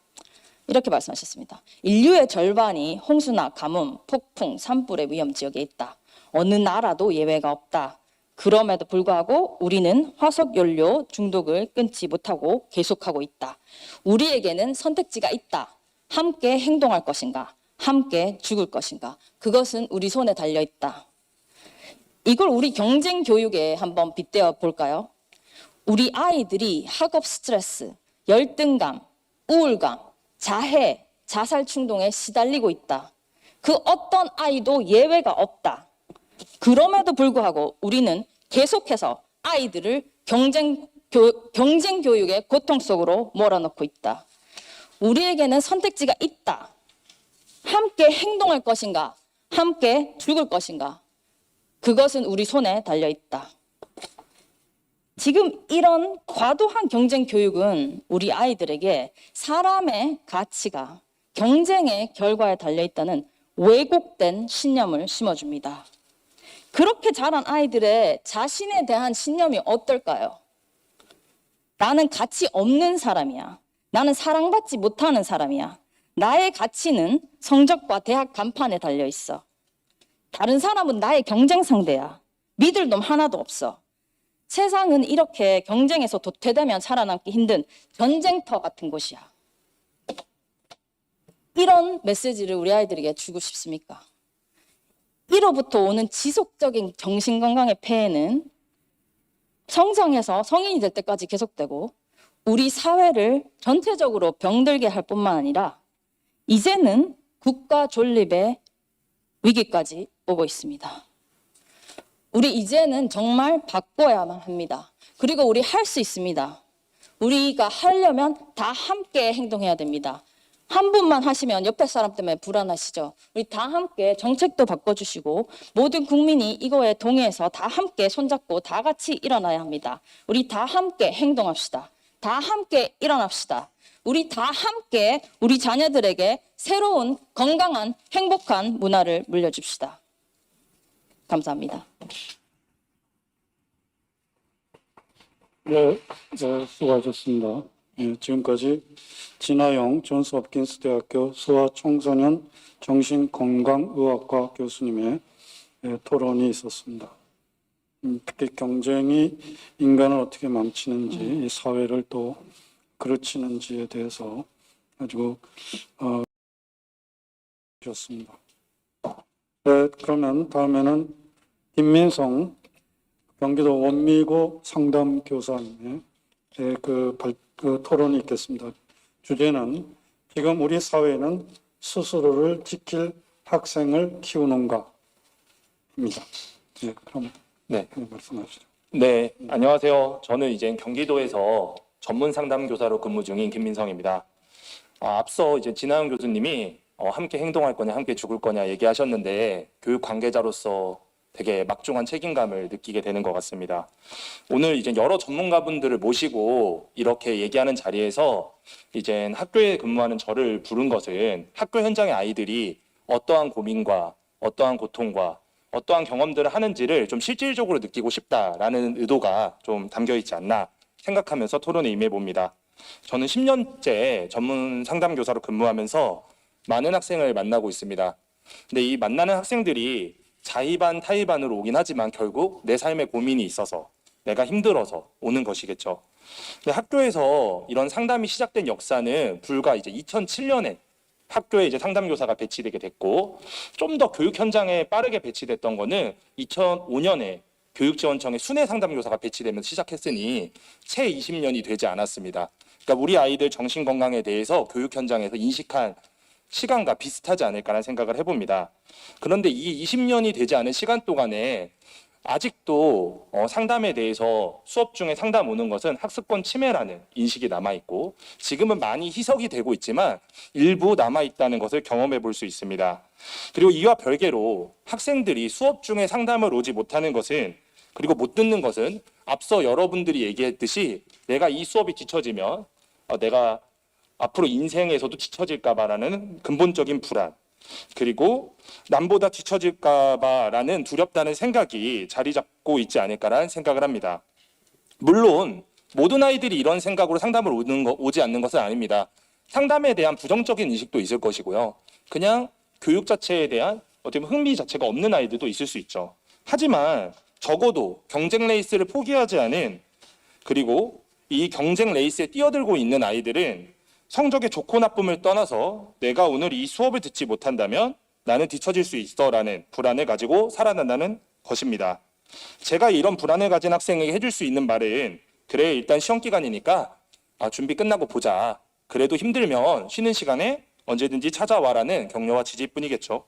이렇게 말씀하셨습니다. 인류의 절반이 홍수나 가뭄, 폭풍, 산불의 위험 지역에 있다. 어느 나라도 예외가 없다. 그럼에도 불구하고 우리는 화석연료 중독을 끊지 못하고 계속하고 있다. 우리에게는 선택지가 있다. 함께 행동할 것인가? 함께 죽을 것인가? 그것은 우리 손에 달려 있다. 이걸 우리 경쟁 교육에 한번 빗대어 볼까요? 우리 아이들이 학업 스트레스, 열등감, 우울감, 자해, 자살 충동에 시달리고 있다. 그 어떤 아이도 예외가 없다. 그럼에도 불구하고 우리는 계속해서 아이들을 경쟁 교육의 고통 속으로 몰아넣고 있다. 우리에게는 선택지가 있다. 함께 행동할 것인가? 함께 죽을 것인가? 그것은 우리 손에 달려 있다. 지금 이런 과도한 경쟁 교육은 우리 아이들에게 사람의 가치가 경쟁의 결과에 달려 있다는 왜곡된 신념을 심어줍니다. 그렇게 자란 아이들의 자신에 대한 신념이 어떨까요? 나는 가치 없는 사람이야. 나는 사랑받지 못하는 사람이야. 나의 가치는 성적과 대학 간판에 달려 있어. 다른 사람은 나의 경쟁 상대야. 믿을 놈 하나도 없어. 세상은 이렇게 경쟁에서 도태되면 살아남기 힘든 전쟁터 같은 곳이야. 이런 메시지를 우리 아이들에게 주고 싶습니까? 이로부터 오는 지속적인 정신건강의 폐해는 성장해서 성인이 될 때까지 계속되고 우리 사회를 전체적으로 병들게 할 뿐만 아니라 이제는 국가 존립의 위기까지 오고 있습니다. 우리 이제는 정말 바꿔야만 합니다. 그리고 우리 할 수 있습니다. 우리가 하려면 다 함께 행동해야 됩니다. 한 분만 하시면 옆에 사람 때문에 불안하시죠? 우리 다 함께 정책도 바꿔주시고 모든 국민이 이거에 동의해서 다 함께 손잡고 다 같이 일어나야 합니다. 우리 다 함께 행동합시다. 다 함께 일어납시다. 우리 다 함께 우리 자녀들에게 새로운 건강한 행복한 문화를 물려줍시다. 감사합니다. 네, 수고하셨습니다. 지금까지 진아영 존스홉킨스 대학교 소아청소년 정신건강의학과 교수님의 토론이 있었습니다. 특히 경쟁이 인간을 어떻게 망치는지, 이 사회를 또 그르치는지에 대해서 아주 좋습니다. 네, 그러면 다음에는 김민성 경기도 원미고 상담교사님의 그 토론이 있겠습니다. 주제는 지금 우리 사회는 스스로를 지킬 학생을 키우는가입니다. 네, 그럼 말씀하시죠. 네, 안녕하세요. 저는 이제 경기도에서 전문 상담교사로 근무 중인 김민성입니다. 앞서 이제 진아영 교수님이 함께 행동할 거냐, 함께 죽을 거냐 얘기하셨는데 교육 관계자로서 되게 막중한 책임감을 느끼게 되는 것 같습니다. 오늘 이제 여러 전문가분들을 모시고 이렇게 얘기하는 자리에서 이제 학교에 근무하는 저를 부른 것은 학교 현장의 아이들이 어떠한 고민과 어떠한 고통과 어떠한 경험들을 하는지를 좀 실질적으로 느끼고 싶다라는 의도가 좀 담겨 있지 않나 생각하면서 토론에 임해 봅니다. 저는 10년째 전문 상담교사로 근무하면서 많은 학생을 만나고 있습니다. 근데 이 만나는 학생들이 자의반 타의반으로 오긴 하지만 결국 내 삶에 고민이 있어서 내가 힘들어서 오는 것이겠죠. 근데 학교에서 이런 상담이 시작된 역사는 불과 이제 2007년에 학교에 이제 상담교사가 배치되게 됐고 좀 더 교육 현장에 빠르게 배치됐던 거는 2005년에 교육지원청에 순회 상담교사가 배치되면서 시작했으니 채 20년이 되지 않았습니다. 그러니까 우리 아이들 정신건강에 대해서 교육 현장에서 인식한 시간과 비슷하지 않을까라는 생각을 해봅니다. 그런데 이 20년이 되지 않은 시간 동안에 아직도 상담에 대해서 수업 중에 상담 오는 것은 학습권 침해라는 인식이 남아있고 지금은 많이 희석이 되고 있지만 일부 남아있다는 것을 경험해 볼 수 있습니다. 그리고 이와 별개로 학생들이 수업 중에 상담을 오지 못하는 것은 그리고 못 듣는 것은 앞서 여러분들이 얘기했듯이 내가 이 수업이 뒤처지면 내가 앞으로 인생에서도 뒤처질까봐라는 근본적인 불안 그리고 남보다 뒤처질까봐라는 두렵다는 생각이 자리 잡고 있지 않을까라는 생각을 합니다. 물론 모든 아이들이 이런 생각으로 상담을 오지 않는 것은 아닙니다. 상담에 대한 부정적인 인식도 있을 것이고요. 그냥 교육 자체에 대한 어떻게 보면 흥미 자체가 없는 아이들도 있을 수 있죠. 하지만 적어도 경쟁 레이스를 포기하지 않은 그리고 이 경쟁 레이스에 뛰어들고 있는 아이들은 성적의 좋고 나쁨을 떠나서 내가 오늘 이 수업을 듣지 못한다면 나는 뒤처질 수 있어라는 불안을 가지고 살아난다는 것입니다. 제가 이런 불안을 가진 학생에게 해줄 수 있는 말은 그래 일단 시험 기간이니까 준비 끝나고 보자. 그래도 힘들면 쉬는 시간에 언제든지 찾아와라는 격려와 지지뿐이겠죠.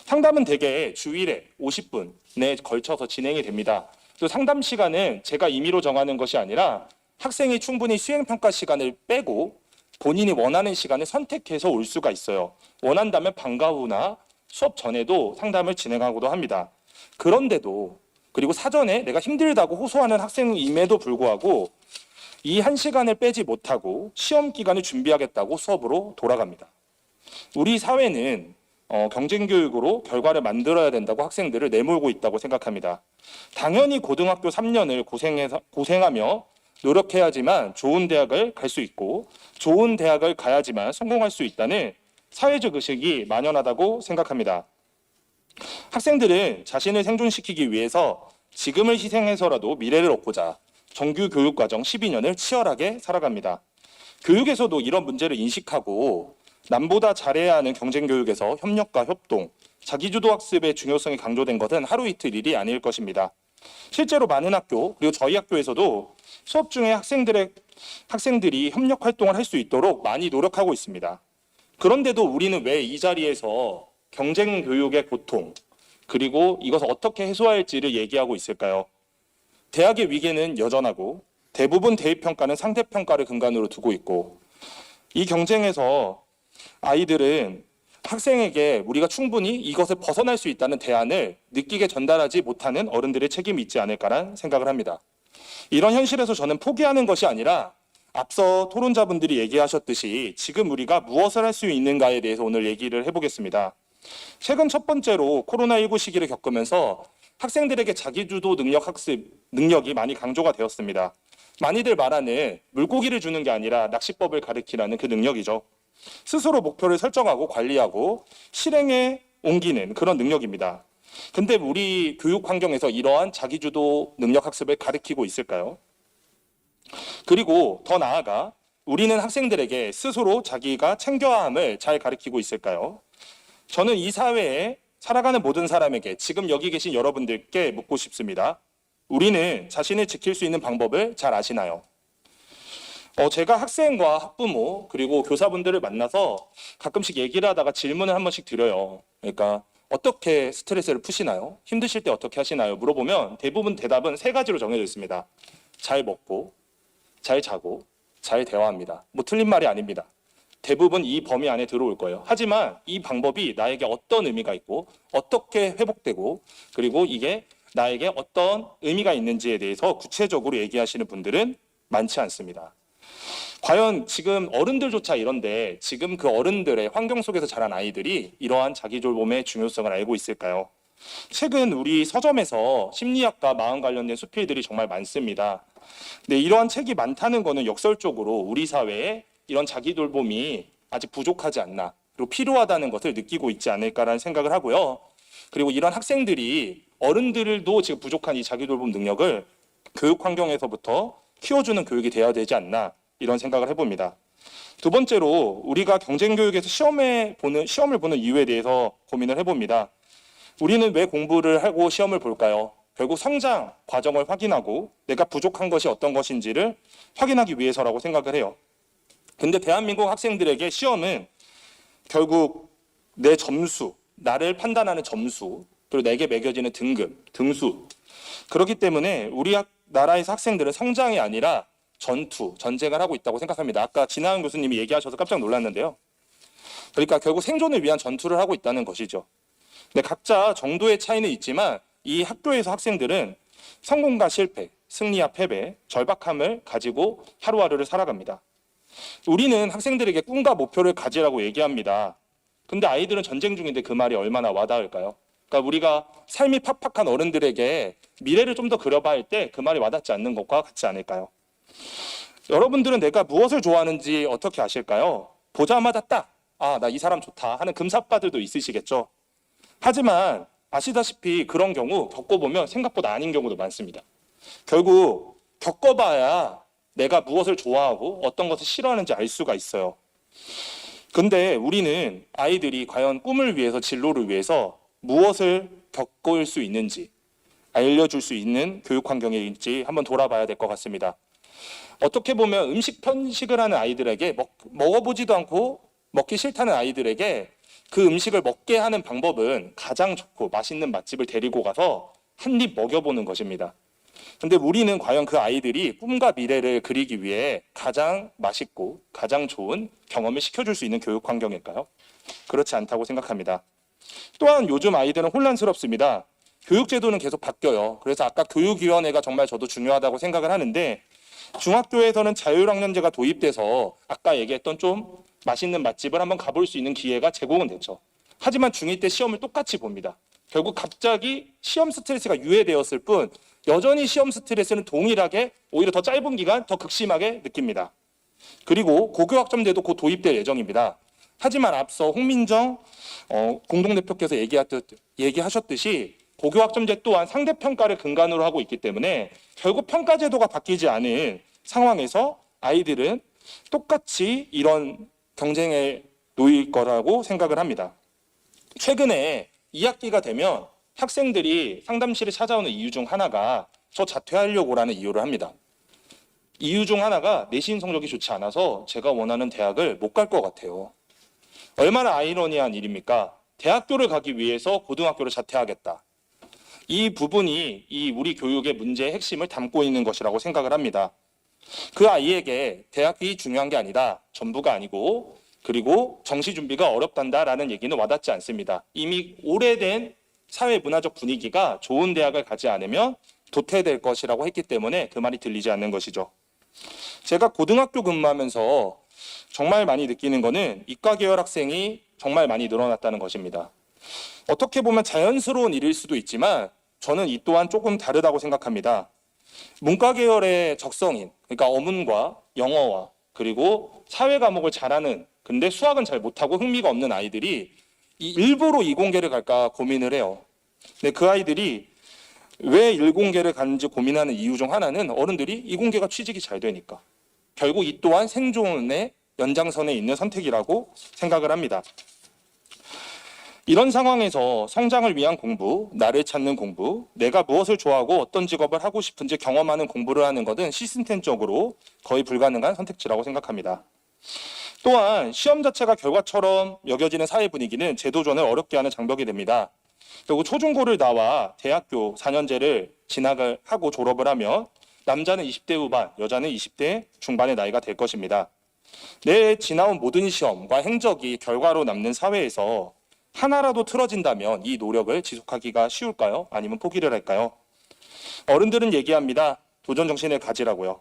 상담은 대개 주일에 50분에 걸쳐서 진행이 됩니다. 또 상담 시간은 제가 임의로 정하는 것이 아니라 학생이 충분히 수행평가 시간을 빼고 본인이 원하는 시간을 선택해서 올 수가 있어요. 원한다면 방과 후나 수업 전에도 상담을 진행하고도 합니다. 그런데도 그리고 사전에 내가 힘들다고 호소하는 학생임에도 불구하고 이 1시간을 빼지 못하고 시험 기간을 준비하겠다고 수업으로 돌아갑니다. 우리 사회는 경쟁 교육으로 결과를 만들어야 된다고 학생들을 내몰고 있다고 생각합니다. 당연히 고등학교 3년을 고생하며 노력해야지만 좋은 대학을 갈 수 있고 좋은 대학을 가야지만 성공할 수 있다는 사회적 의식이 만연하다고 생각합니다. 학생들은 자신을 생존시키기 위해서 지금을 희생해서라도 미래를 얻고자 정규 교육과정 12년을 치열하게 살아갑니다. 교육에서도 이런 문제를 인식하고 남보다 잘해야 하는 경쟁 교육에서 협력과 협동, 자기주도 학습의 중요성이 강조된 것은 하루 이틀 일이 아닐 것입니다. 실제로 많은 학교 그리고 저희 학교에서도 수업 중에 학생들이 협력 활동을 할 수 있도록 많이 노력하고 있습니다. 그런데도 우리는 왜 이 자리에서 경쟁 교육의 고통 그리고 이것을 어떻게 해소할지를 얘기하고 있을까요? 대학의 위계는 여전하고 대부분 대입평가는 상대평가를 근간으로 두고 있고 이 경쟁에서 아이들은 학생에게 우리가 충분히 이것을 벗어날 수 있다는 대안을 느끼게 전달하지 못하는 어른들의 책임이 있지 않을까라는 생각을 합니다. 이런 현실에서 저는 포기하는 것이 아니라 앞서 토론자분들이 얘기하셨듯이 지금 우리가 무엇을 할 수 있는가에 대해서 오늘 얘기를 해보겠습니다. 최근 첫 번째로 코로나19 시기를 겪으면서 학생들에게 자기주도 학습 능력이 많이 강조가 되었습니다. 많이들 말하는 물고기를 주는 게 아니라 낚시법을 가르치라는 그 능력이죠. 스스로 목표를 설정하고 관리하고 실행에 옮기는 그런 능력입니다. 근데 우리 교육 환경에서 이러한 자기주도 능력 학습을 가르치고 있을까요? 그리고 더 나아가 우리는 학생들에게 스스로 자기가 챙겨야 함을 잘 가르치고 있을까요? 저는 이 사회에 살아가는 모든 사람에게 지금 여기 계신 여러분들께 묻고 싶습니다. 우리는 자신을 지킬 수 있는 방법을 잘 아시나요? 제가 학생과 학부모 그리고 교사분들을 만나서 가끔씩 얘기를 하다가 질문을 한 번씩 드려요. 그러니까 어떻게 스트레스를 푸시나요? 힘드실 때 어떻게 하시나요? 물어보면 대부분 대답은 3가지로 정해져 있습니다. 잘 먹고, 잘 자고, 잘 대화합니다. 뭐 틀린 말이 아닙니다. 대부분 이 범위 안에 들어올 거예요. 하지만 이 방법이 나에게 어떤 의미가 있고 어떻게 회복되고 그리고 이게 나에게 어떤 의미가 있는지에 대해서 구체적으로 얘기하시는 분들은 많지 않습니다. 과연 지금 어른들조차 이런데 지금 그 어른들의 환경 속에서 자란 아이들이 이러한 자기돌봄의 중요성을 알고 있을까요? 최근 우리 서점에서 심리학과 마음 관련된 수필들이 정말 많습니다. 근데 이러한 책이 많다는 것은 역설적으로 우리 사회에 이런 자기돌봄이 아직 부족하지 않나 그리고 필요하다는 것을 느끼고 있지 않을까라는 생각을 하고요. 그리고 이런 학생들이 어른들도 지금 부족한 이 자기돌봄 능력을 교육 환경에서부터 키워주는 교육이 돼야 되지 않나 이런 생각을 해봅니다. 두 번째로 우리가 경쟁 교육에서 시험을 보는 이유에 대해서 고민을 해봅니다. 우리는 왜 공부를 하고 시험을 볼까요? 결국 성장 과정을 확인하고 내가 부족한 것이 어떤 것인지를 확인하기 위해서라고 생각을 해요. 근데 대한민국 학생들에게 시험은 결국 내 점수, 나를 판단하는 점수, 그리고 내게 매겨지는 등급, 등수, 그렇기 때문에 우리 나라에서 학생들은 성장이 아니라 전쟁을 하고 있다고 생각합니다. 아까 진하은 교수님이 얘기하셔서 깜짝 놀랐는데요. 그러니까 결국 생존을 위한 전투를 하고 있다는 것이죠. 근데 각자 정도의 차이는 있지만 이 학교에서 학생들은 성공과 실패, 승리와 패배, 절박함을 가지고 하루하루를 살아갑니다. 우리는 학생들에게 꿈과 목표를 가지라고 얘기합니다. 근데 아이들은 전쟁 중인데 그 말이 얼마나 와닿을까요? 그러니까 우리가 삶이 팍팍한 어른들에게 미래를 좀 더 그려봐 할 때 그 말이 와닿지 않는 것과 같지 않을까요? 여러분들은 내가 무엇을 좋아하는지 어떻게 아실까요? 보자마자 딱, 아, 나 이 사람 좋다 하는 금사빠들도 있으시겠죠? 하지만 아시다시피 그런 경우 겪어보면 생각보다 아닌 경우도 많습니다. 결국 겪어봐야 내가 무엇을 좋아하고 어떤 것을 싫어하는지 알 수가 있어요. 근데 우리는 아이들이 과연 꿈을 위해서, 진로를 위해서 무엇을 겪을 수 있는지 알려줄 수 있는 교육 환경인지 한번 돌아봐야 될 것 같습니다. 어떻게 보면 음식 편식을 하는 아이들에게 먹어보지도 않고 먹기 싫다는 아이들에게 그 음식을 먹게 하는 방법은 가장 좋고 맛있는 맛집을 데리고 가서 한 입 먹여보는 것입니다. 근데 우리는 과연 그 아이들이 꿈과 미래를 그리기 위해 가장 맛있고 가장 좋은 경험을 시켜줄 수 있는 교육 환경일까요? 그렇지 않다고 생각합니다. 또한 요즘 아이들은 혼란스럽습니다. 교육제도는 계속 바뀌어요. 그래서 아까 교육위원회가 정말 저도 중요하다고 생각을 하는데 중학교에서는 자율학년제가 도입돼서 아까 얘기했던 좀 맛있는 맛집을 한번 가볼 수 있는 기회가 제공은 됐죠. 하지만 중2 때 시험을 똑같이 봅니다. 결국 갑자기 시험 스트레스가 유예되었을 뿐 여전히 시험 스트레스는 동일하게 오히려 더 짧은 기간 더 극심하게 느낍니다. 그리고 고교학점제도 곧 도입될 예정입니다. 하지만 앞서 홍민정 공동대표께서 얘기하셨듯이 고교학점제 또한 상대평가를 근간으로 하고 있기 때문에 결국 평가제도가 바뀌지 않은 상황에서 아이들은 똑같이 이런 경쟁에 놓일 거라고 생각을 합니다. 최근에 2학기가 되면 학생들이 상담실에 찾아오는 이유 중 하나가 저 자퇴하려고라는 이유를 합니다. 이유 중 하나가 내신 성적이 좋지 않아서 제가 원하는 대학을 못 갈 것 같아요. 얼마나 아이러니한 일입니까? 대학교를 가기 위해서 고등학교를 자퇴하겠다. 이 부분이 이 우리 교육의 문제의 핵심을 담고 있는 것이라고 생각을 합니다. 그 아이에게 대학이 중요한 게 아니다. 전부가 아니고 그리고 정시 준비가 어렵단다라는 얘기는 와닿지 않습니다. 이미 오래된 사회 문화적 분위기가 좋은 대학을 가지 않으면 도태될 것이라고 했기 때문에 그 말이 들리지 않는 것이죠. 제가 고등학교 근무하면서 정말 많이 느끼는 거는 이과 계열 학생이 정말 많이 늘어났다는 것입니다. 어떻게 보면 자연스러운 일일 수도 있지만 저는 이 또한 조금 다르다고 생각합니다. 문과 계열의 적성인, 그러니까 어문과 영어와 그리고 사회 과목을 잘하는 근데 수학은 잘 못하고 흥미가 없는 아이들이 일부러 이공계를 갈까 고민을 해요. 근데 그 아이들이 왜 일공계를 가는지 고민하는 이유 중 하나는 어른들이 이공계가 취직이 잘 되니까. 결국 이 또한 생존의 연장선에 있는 선택이라고 생각을 합니다. 이런 상황에서 성장을 위한 공부, 나를 찾는 공부, 내가 무엇을 좋아하고 어떤 직업을 하고 싶은지 경험하는 공부를 하는 것은 시스템적으로 거의 불가능한 선택지라고 생각합니다. 또한 시험 자체가 결과처럼 여겨지는 사회 분위기는 제도전을 어렵게 하는 장벽이 됩니다. 그리고 초중고를 나와 대학교 4년제를 진학을 하고 졸업을 하면 남자는 20대 후반, 여자는 20대 중반의 나이가 될 것입니다. 내 지나온 모든 시험과 행적이 결과로 남는 사회에서 하나라도 틀어진다면 이 노력을 지속하기가 쉬울까요? 아니면 포기를 할까요? 어른들은 얘기합니다. 도전 정신을 가지라고요.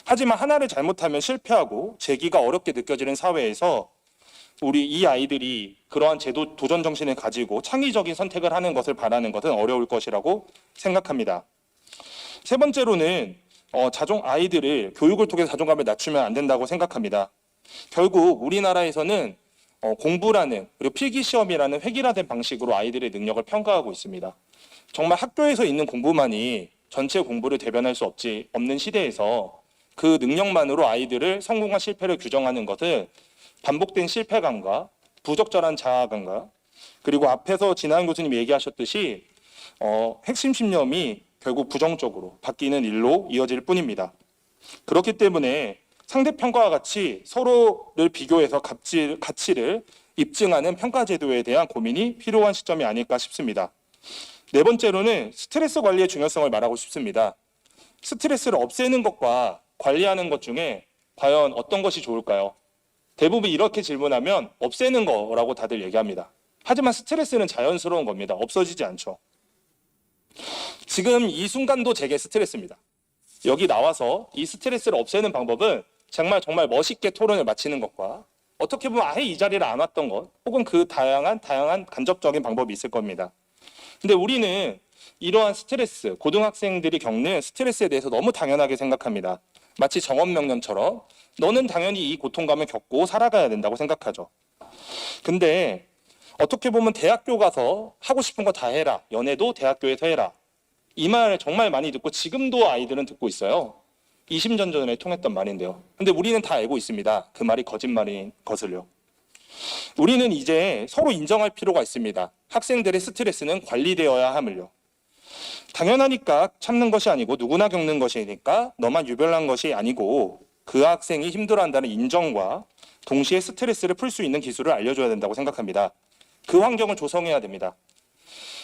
하지만 하나를 잘못하면 실패하고 재기가 어렵게 느껴지는 사회에서 우리 이 아이들이 그러한 제도 도전 정신을 가지고 창의적인 선택을 하는 것을 바라는 것은 어려울 것이라고 생각합니다. 세 번째로는 아이들을 교육을 통해서 자존감을 낮추면 안 된다고 생각합니다. 결국 우리나라에서는 공부라는 그리고 필기시험이라는 획일화된 방식으로 아이들의 능력을 평가하고 있습니다. 정말 학교에서 있는 공부만이 전체 공부를 대변할 수 없는 시대에서 그 능력만으로 아이들을 성공과 실패를 규정하는 것은 반복된 실패감과 부적절한 자아감과 그리고 앞에서 진하은 교수님이 얘기하셨듯이 핵심 신념이 결국 부정적으로 바뀌는 일로 이어질 뿐입니다. 그렇기 때문에 상대평가와 같이 서로를 비교해서 가치를 입증하는 평가제도에 대한 고민이 필요한 시점이 아닐까 싶습니다. 네 번째로는 스트레스 관리의 중요성을 말하고 싶습니다. 스트레스를 없애는 것과 관리하는 것 중에 과연 어떤 것이 좋을까요? 대부분 이렇게 질문하면 없애는 거라고 다들 얘기합니다. 하지만 스트레스는 자연스러운 겁니다. 없어지지 않죠. 지금 이 순간도 제게 스트레스입니다. 여기 나와서 이 스트레스를 없애는 방법은 정말 멋있게 토론을 마치는 것과 어떻게 보면 아예 이 자리를 안 왔던 것 혹은 그 다양한 간접적인 방법이 있을 겁니다. 근데 우리는 이러한 스트레스, 고등학생들이 겪는 스트레스에 대해서 너무 당연하게 생각합니다. 마치 정원명령처럼 너는 당연히 이 고통감을 겪고 살아가야 된다고 생각하죠. 근데 어떻게 보면 대학교 가서 하고 싶은 거 다 해라. 연애도 대학교에서 해라. 이 말 정말 많이 듣고 지금도 아이들은 듣고 있어요. 20년 전에 통했던 말인데요. 근데 우리는 다 알고 있습니다. 그 말이 거짓말인 것을요. 우리는 이제 서로 인정할 필요가 있습니다. 학생들의 스트레스는 관리되어야 함을요. 당연하니까 참는 것이 아니고 누구나 겪는 것이니까 너만 유별난 것이 아니고 그 학생이 힘들어한다는 인정과 동시에 스트레스를 풀 수 있는 기술을 알려줘야 된다고 생각합니다. 그 환경을 조성해야 됩니다.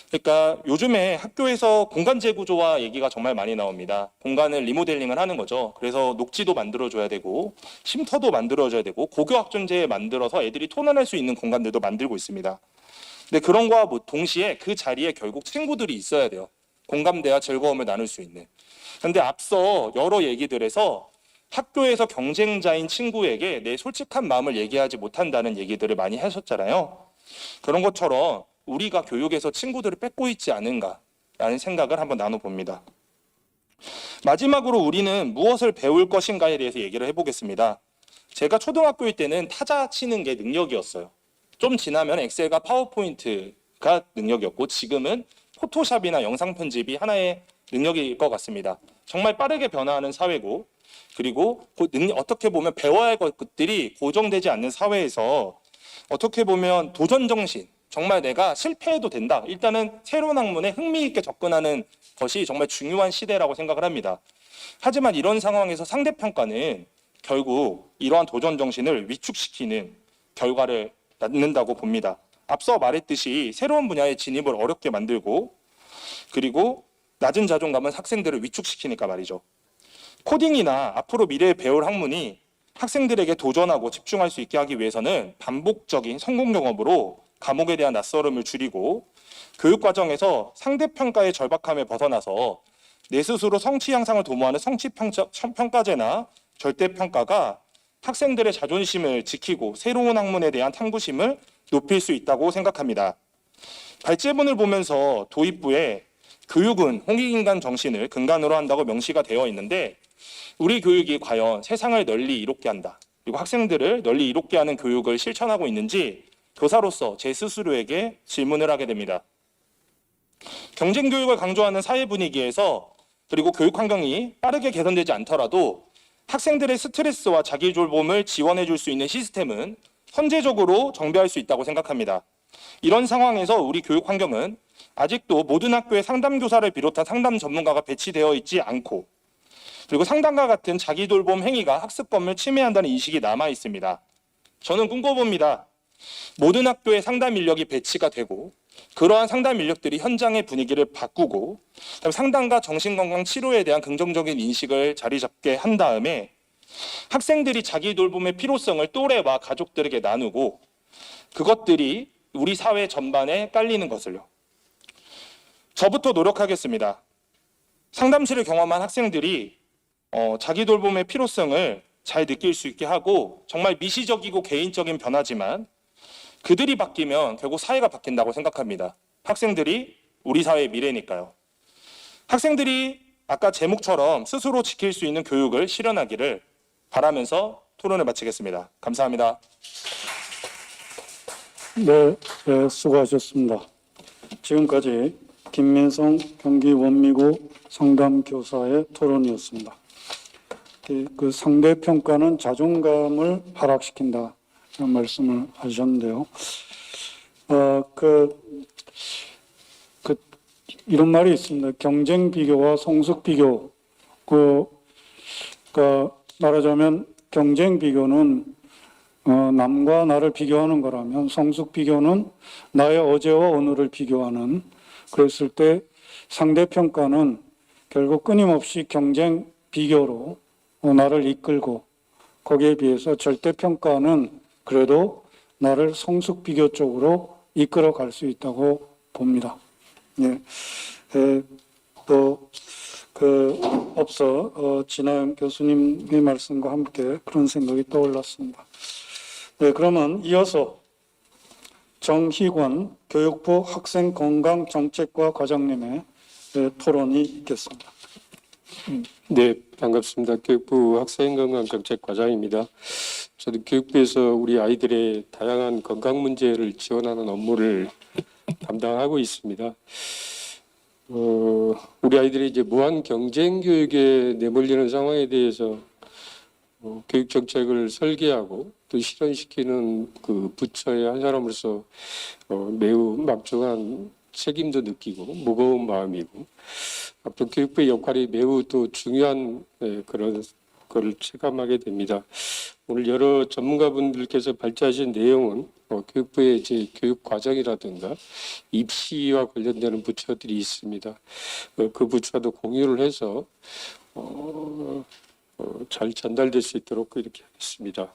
그러니까 요즘에 학교에서 공간 재구조화 얘기가 정말 많이 나옵니다. 공간을 리모델링을 하는 거죠. 그래서 녹지도 만들어줘야 되고 쉼터도 만들어줘야 되고 고교 학존제 만들어서 애들이 토론할 수 있는 공간들도 만들고 있습니다. 근데 그런 거와 동시에 그 자리에 결국 친구들이 있어야 돼요. 공감대와 즐거움을 나눌 수 있는. 그런데 앞서 여러 얘기들에서 학교에서 경쟁자인 친구에게 내 솔직한 마음을 얘기하지 못한다는 얘기들을 많이 하셨잖아요. 그런 것처럼 우리가 교육에서 친구들을 뺏고 있지 않은가라는 생각을 한번 나눠봅니다. 마지막으로 우리는 무엇을 배울 것인가에 대해서 얘기를 해보겠습니다. 제가 초등학교일 때는 타자 치는 게 능력이었어요. 좀 지나면 엑셀과 파워포인트가 능력이었고 지금은 포토샵이나 영상 편집이 하나의 능력일 것 같습니다. 정말 빠르게 변화하는 사회고 그리고 어떻게 보면 배워야 할 것들이 고정되지 않는 사회에서 어떻게 보면 도전 정신, 정말 내가 실패해도 된다. 일단은 새로운 학문에 흥미있게 접근하는 것이 정말 중요한 시대라고 생각을 합니다. 하지만 이런 상황에서 상대평가는 결국 이러한 도전 정신을 위축시키는 결과를 낳는다고 봅니다. 앞서 말했듯이 새로운 분야에 진입을 어렵게 만들고 그리고 낮은 자존감은 학생들을 위축시키니까 말이죠. 코딩이나 앞으로 미래에 배울 학문이 학생들에게 도전하고 집중할 수 있게 하기 위해서는 반복적인 성공 경험으로 과목에 대한 낯설음을 줄이고 교육 과정에서 상대평가의 절박함에 벗어나서 내 스스로 성취 향상을 도모하는 성취평가제나 절대평가가 학생들의 자존심을 지키고 새로운 학문에 대한 탐구심을 높일 수 있다고 생각합니다. 발제문을 보면서 도입부에 교육은 홍익인간 정신을 근간으로 한다고 명시가 되어 있는데 우리 교육이 과연 세상을 널리 이롭게 한다. 그리고 학생들을 널리 이롭게 하는 교육을 실천하고 있는지 교사로서 제 스스로에게 질문을 하게 됩니다. 경쟁 교육을 강조하는 사회 분위기에서 그리고 교육 환경이 빠르게 개선되지 않더라도 학생들의 스트레스와 자기 돌봄을 지원해 줄 수 있는 시스템은 선제적으로 정비할 수 있다고 생각합니다. 이런 상황에서 우리 교육 환경은 아직도 모든 학교에 상담교사를 비롯한 상담 전문가가 배치되어 있지 않고 그리고 상담과 같은 자기 돌봄 행위가 학습권을 침해한다는 인식이 남아 있습니다. 저는 꿈꿔봅니다. 모든 학교에 상담 인력이 배치가 되고 그러한 상담 인력들이 현장의 분위기를 바꾸고 상담과 정신건강 치료에 대한 긍정적인 인식을 자리 잡게 한 다음에 학생들이 자기 돌봄의 필요성을 또래와 가족들에게 나누고 그것들이 우리 사회 전반에 깔리는 것을요. 저부터 노력하겠습니다. 상담실을 경험한 학생들이 자기 돌봄의 필요성을 잘 느낄 수 있게 하고 정말 미시적이고 개인적인 변화지만 그들이 바뀌면 결국 사회가 바뀐다고 생각합니다. 학생들이 우리 사회의 미래니까요. 학생들이 아까 제목처럼 스스로 지킬 수 있는 교육을 실현하기를 바라면서 토론을 마치겠습니다. 감사합니다. 네, 수고하셨습니다. 지금까지 김민성 경기 원미고 상담교사의 토론이었습니다. 그 상대평가는 자존감을 하락시킨다 이런 말씀을 하셨는데요. 이런 말이 있습니다. 경쟁 비교와 성숙 비교. 말하자면 경쟁 비교는 남과 나를 비교하는 거라면 성숙 비교는 나의 어제와 오늘을 비교하는 그랬을 때 상대평가는 결국 끊임없이 경쟁 비교로 나를 이끌고, 거기에 비해서 절대평가는 그래도 나를 성숙 비교 쪽으로 이끌어 갈 수 있다고 봅니다. 예. 또 앞서 진아영 교수님의 말씀과 함께 그런 생각이 떠올랐습니다. 네, 그러면 이어서 정희권 교육부 학생건강정책과 과장님의 토론이 있겠습니다. 네, 반갑습니다. 교육부 학생건강정책과장입니다. 저도 교육부에서 우리 아이들의 다양한 건강 문제를 지원하는 업무를 담당하고 있습니다. 우리 아이들이 이제 무한 경쟁 교육에 내몰리는 상황에 대해서 교육 정책을 설계하고 또 실현시키는 그 부처의 한 사람으로서 매우 막중한 책임도 느끼고 무거운 마음이고, 앞으로 교육부의 역할이 매우 또 중요한 그런 걸 체감하게 됩니다. 오늘 여러 전문가분들께서 발제하신 내용은 교육부의 이제 교육 과정이라든가 입시와 관련되는 부처들이 있습니다. 그 부처도 공유를 해서 잘 전달될 수 있도록 이렇게 하겠습니다.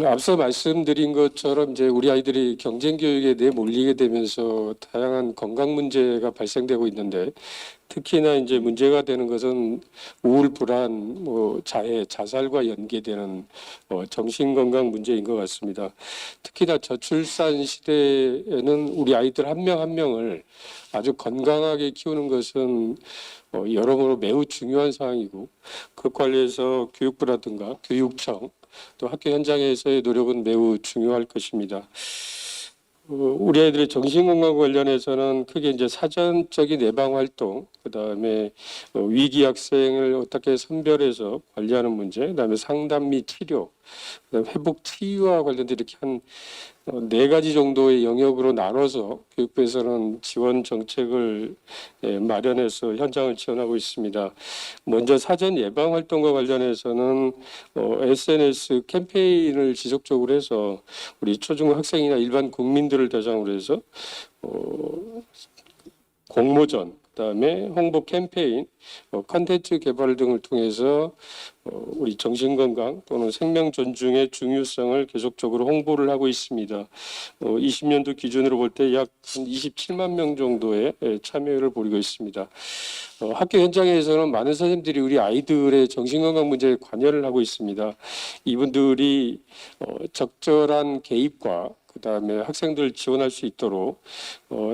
앞서 말씀드린 것처럼 이제 우리 아이들이 경쟁 교육에 내몰리게 되면서 다양한 건강 문제가 발생되고 있는데, 특히나 이제 문제가 되는 것은 우울, 불안, 자해, 자살과 연계되는 정신 건강 문제인 것 같습니다. 특히나 저출산 시대에는 우리 아이들 한 명 한 명을 아주 건강하게 키우는 것은 여러모로 매우 중요한 사항이고, 그 관련해서 교육부라든가 교육청 또 학교 현장에서의 노력은 매우 중요할 것입니다. 우리 아이들의 정신건강 관련해서는 크게 이제 사전적인 예방 활동, 그다음에 위기 학생을 어떻게 선별해서 관리하는 문제, 그다음에 상담 및 치료, 그다음에 회복 치유와 관련된 이렇게 한 4가지 정도의 영역으로 나눠서 교육부에서는 지원 정책을 마련해서 현장을 지원하고 있습니다. 먼저 사전 예방 활동과 관련해서는 SNS 캠페인을 지속적으로 해서 우리 초중고 학생이나 일반 국민들을 대상으로 해서 공모전, 그다음에 홍보 캠페인, 콘텐츠 개발 등을 통해서 우리 정신건강 또는 생명 존중의 중요성을 계속적으로 홍보를 하고 있습니다. 20년도 기준으로 볼 때 약 27만 명 정도의 참여를 보이고 있습니다. 학교 현장에서는 많은 선생님들이 우리 아이들의 정신건강 문제에 관여를 하고 있습니다. 이분들이 적절한 개입과 그다음에 학생들 지원할 수 있도록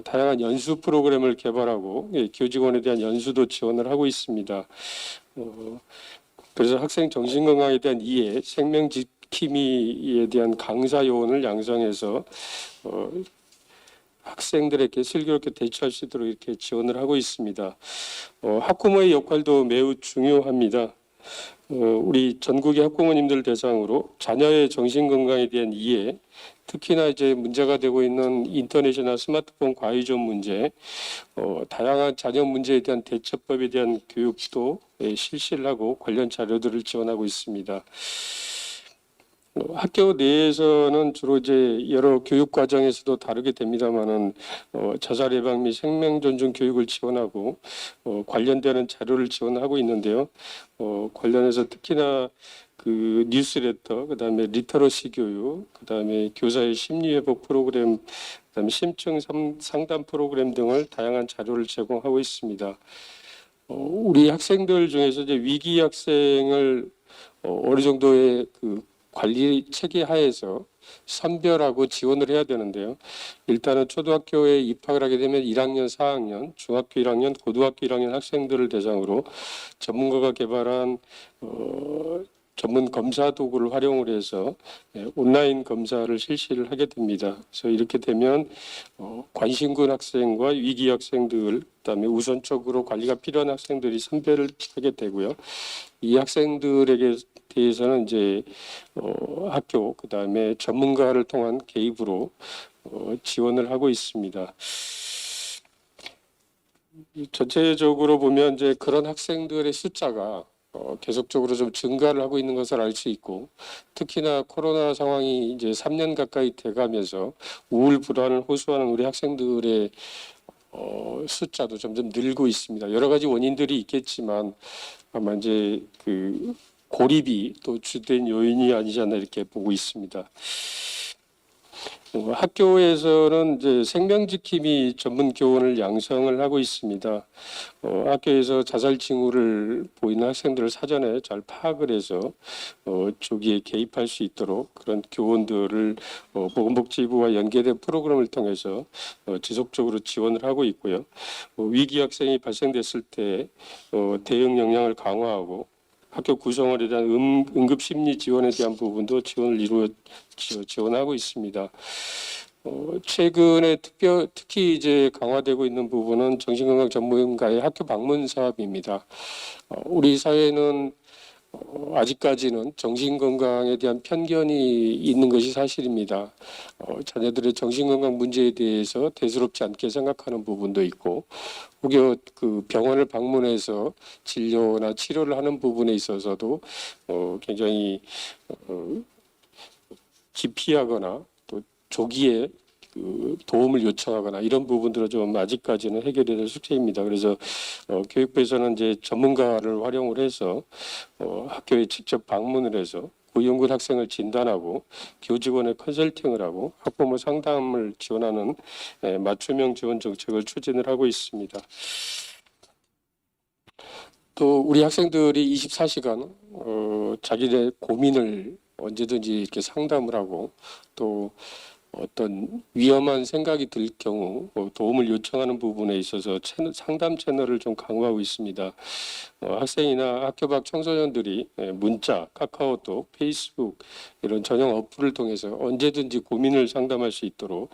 다양한 연수 프로그램을 개발하고 교직원에 대한 연수도 지원을 하고 있습니다. 그래서 학생 정신건강에 대한 이해, 생명지킴이에 대한 강사 요원을 양성해서 학생들에게 슬기롭게 대처할 수 있도록 이렇게 지원을 하고 있습니다. 학부모의 역할도 매우 중요합니다. 우리 전국의 학부모님들 대상으로 자녀의 정신건강에 대한 이해, 특히나 이제 문제가 되고 있는 인터넷이나 스마트폰 과의존 문제, 다양한 자녀 문제에 대한 대처법에 대한 교육도 실시를 하고 관련 자료들을 지원하고 있습니다. 학교 내에서는 주로 이제 여러 교육 과정에서도 다르게 됩니다만은 자살 예방 및 생명 존중 교육을 지원하고 관련되는 자료를 지원하고 있는데요. 관련해서 특히나 그 뉴스레터, 그다음에 리터러시 교육, 그다음에 교사의 심리 회복 프로그램, 그다음에 심층 상담 프로그램 등을 다양한 자료를 제공하고 있습니다. 우리 학생들 중에서 이제 위기 학생을 어느 정도의 그 관리 체계 하에서 선별하고 지원을 해야 되는데요. 일단은 초등학교에 입학을 하게 되면 1학년, 4학년, 중학교 1학년, 고등학교 1학년 학생들을 대상으로 전문가가 개발한 전문 검사 도구를 활용을 해서 온라인 검사를 실시를 하게 됩니다. 그래서 이렇게 되면 관심군 학생과 위기 학생들, 그다음에 우선적으로 관리가 필요한 학생들이 선별을 하게 되고요. 이 학생들에게 대해서는 이제 학교, 그다음에 전문가를 통한 개입으로 지원을 하고 있습니다. 전체적으로 보면 이제 그런 학생들의 숫자가 계속적으로 좀 증가를 하고 있는 것을 알 수 있고, 특히나 코로나 상황이 이제 3년 가까이 돼가면서 우울 불안을 호소하는 우리 학생들의 숫자도 점점 늘고 있습니다. 여러 가지 원인들이 있겠지만 아마 이제 그 고립이 또 주된 요인이 아니지 않나 이렇게 보고 있습니다. 학교에서는 이제 생명지킴이 전문 교원을 양성을 하고 있습니다. 학교에서 자살 징후를 보이는 학생들을 사전에 잘 파악을 해서 조기에 개입할 수 있도록 그런 교원들을 보건복지부와 연계된 프로그램을 통해서 지속적으로 지원을 하고 있고요. 위기 학생이 발생됐을 때 대응 역량을 강화하고 학교 구성원에 대한 응급 심리 지원에 대한 부분도 지원하고 있습니다. 최근에 특히 이제 강화되고 있는 부분은 정신건강 전문가의 학교 방문 사업입니다. 우리 사회는 아직까지는 정신건강에 대한 편견이 있는 것이 사실입니다. 자녀들의 정신건강 문제에 대해서 대수롭지 않게 생각하는 부분도 있고, 혹여 그 병원을 방문해서 진료나 치료를 하는 부분에 있어서도 굉장히 기피하거나 또 조기에 그 도움을 요청하거나 이런 부분들은 좀 아직까지는 해결이 될 숙제입니다. 그래서 교육부에서는 이제 전문가를 활용을 해서 학교에 직접 방문을 해서 고위험군 학생을 진단하고 교직원의 컨설팅을 하고 학부모 상담을 지원하는 맞춤형 지원 정책을 추진을 하고 있습니다. 또 우리 학생들이 24시간 자기의 고민을 언제든지 이렇게 상담을 하고 또 어떤 위험한 생각이 들 경우 도움을 요청하는 부분에 있어서 상담 채널을 좀 강화하고 있습니다. 학생이나 학교 밖 청소년들이 문자, 카카오톡, 페이스북 이런 전용 어플을 통해서 언제든지 고민을 상담할 수 있도록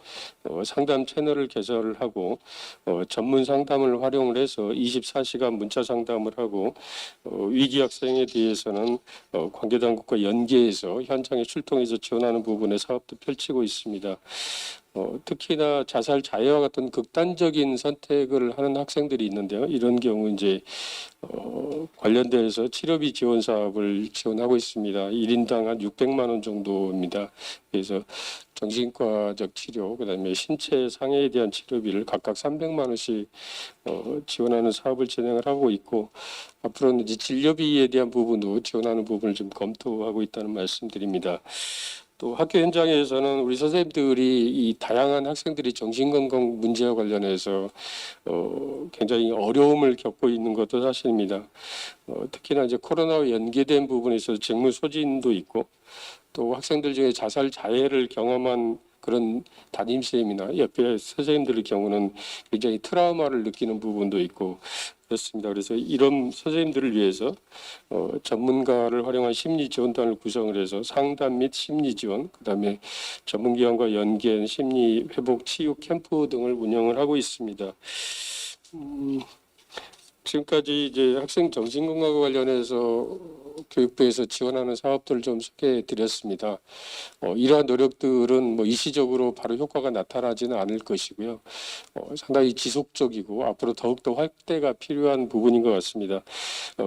상담 채널을 개설을 하고 전문 상담을 활용을 해서 24시간 문자 상담을 하고 위기 학생에 대해서는 관계당국과 연계해서 현장에 출동해서 지원하는 부분의 사업도 펼치고 있습니다. 특히나 자살 자해와 같은 극단적인 선택을 하는 학생들이 있는데요. 이런 경우 이제 관련돼서 치료비 지원 사업을 지원하고 있습니다. 1인당 한 600만 원 정도입니다. 그래서 정신과적 치료, 그다음에 신체 상해에 대한 치료비를 각각 300만 원씩 지원하는 사업을 진행을 하고 있고 앞으로는 이제 진료비에 대한 부분도 지원하는 부분을 좀 검토하고 있다는 말씀드립니다. 또 학교 현장에서는 우리 선생님들이 이 다양한 학생들이 정신건강 문제와 관련해서 굉장히 어려움을 겪고 있는 것도 사실입니다. 특히나 이제 코로나와 연계된 부분에 있어서 직무 소진도 있고 또 학생들 중에 자살 자해를 경험한 그런 담임쌤이나 옆에 선생님들의 경우는 굉장히 트라우마를 느끼는 부분도 있고 그렇습니다. 그래서 이런 선생님들을 위해서 전문가를 활용한 심리 지원단을 구성을 해서 상담 및 심리 지원, 그다음에 전문기관과 연계한 심리 회복 치유 캠프 등을 운영을 하고 있습니다. 지금까지 이제 학생 정신건강과 관련해서 교육부에서 지원하는 사업들을 좀 소개해 드렸습니다. 이러한 노력들은 뭐 일시적으로 바로 효과가 나타나지는 않을 것이고요. 상당히 지속적이고 앞으로 더욱더 확대가 필요한 부분인 것 같습니다.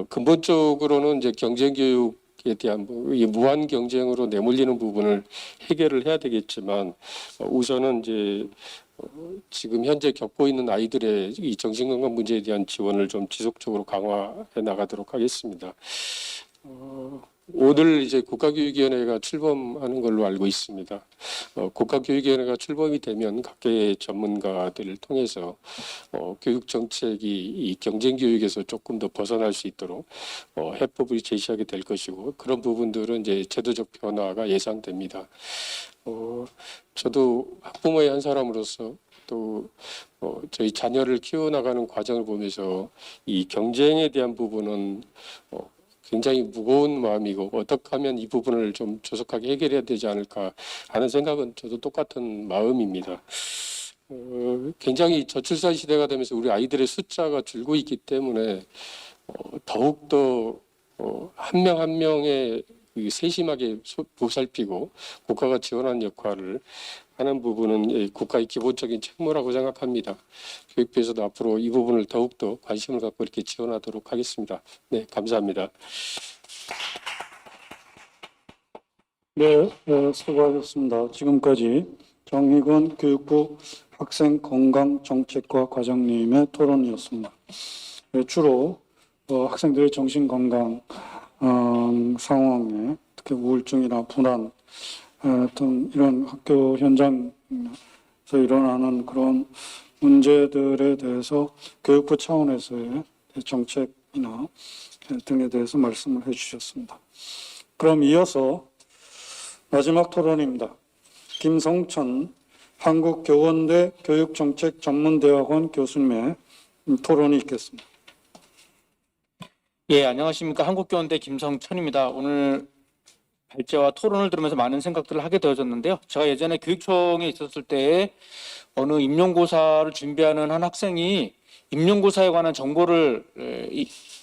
근본적으로는 이제 경쟁교육 에 대한 이 무한 경쟁으로 내몰리는 부분을 해결을 해야 되겠지만 우선은 이제 지금 현재 겪고 있는 아이들의 이 정신건강 문제에 대한 지원을 좀 지속적으로 강화해 나가도록 하겠습니다. 오늘 이제 국가교육위원회가 출범하는 걸로 알고 있습니다. 국가교육위원회가 출범이 되면 각계의 전문가들을 통해서 교육 정책이 이 경쟁 교육에서 조금 더 벗어날 수 있도록 해법을 제시하게 될 것이고 그런 부분들은 이제 제도적 변화가 예상됩니다. 저도 학부모의 한 사람으로서 또 저희 자녀를 키워나가는 과정을 보면서 이 경쟁에 대한 부분은 굉장히 무거운 마음이고 어떻게 하면 이 부분을 좀 조속하게 해결해야 되지 않을까 하는 생각은 저도 똑같은 마음입니다. 굉장히 저출산 시대가 되면서 우리 아이들의 숫자가 줄고 있기 때문에 더욱더 한 명 한 명의 세심하게 보살피고 국가가 지원하는 역할을 하는 부분은 국가의 기본적인 책무라고 생각합니다. 교육부에서도 앞으로 이 부분을 더욱더 관심을 갖고 이렇게 지원하도록 하겠습니다. 네, 감사합니다. 네, 수고하셨습니다. 지금까지 정희건 교육부 학생건강정책과 과장님의 토론이었습니다. 주로 학생들의 정신건강 상황에 특히 우울증이나 불안 등 이런 학교 현장에서 일어나는 그런 문제들에 대해서 교육부 차원에서의 정책이나 등에 대해서 말씀을 해주셨습니다. 그럼 이어서 마지막 토론입니다. 김성천 한국교원대 교육정책전문대학원 교수님의 토론이 있겠습니다. 예, 안녕하십니까. 한국교원대 김성천입니다. 오늘 발제와 토론을 들으면서 많은 생각들을 하게 되어졌는데요. 제가 예전에 교육청에 있었을 때 어느 임용고사를 준비하는 한 학생이 임용고사에 관한 정보를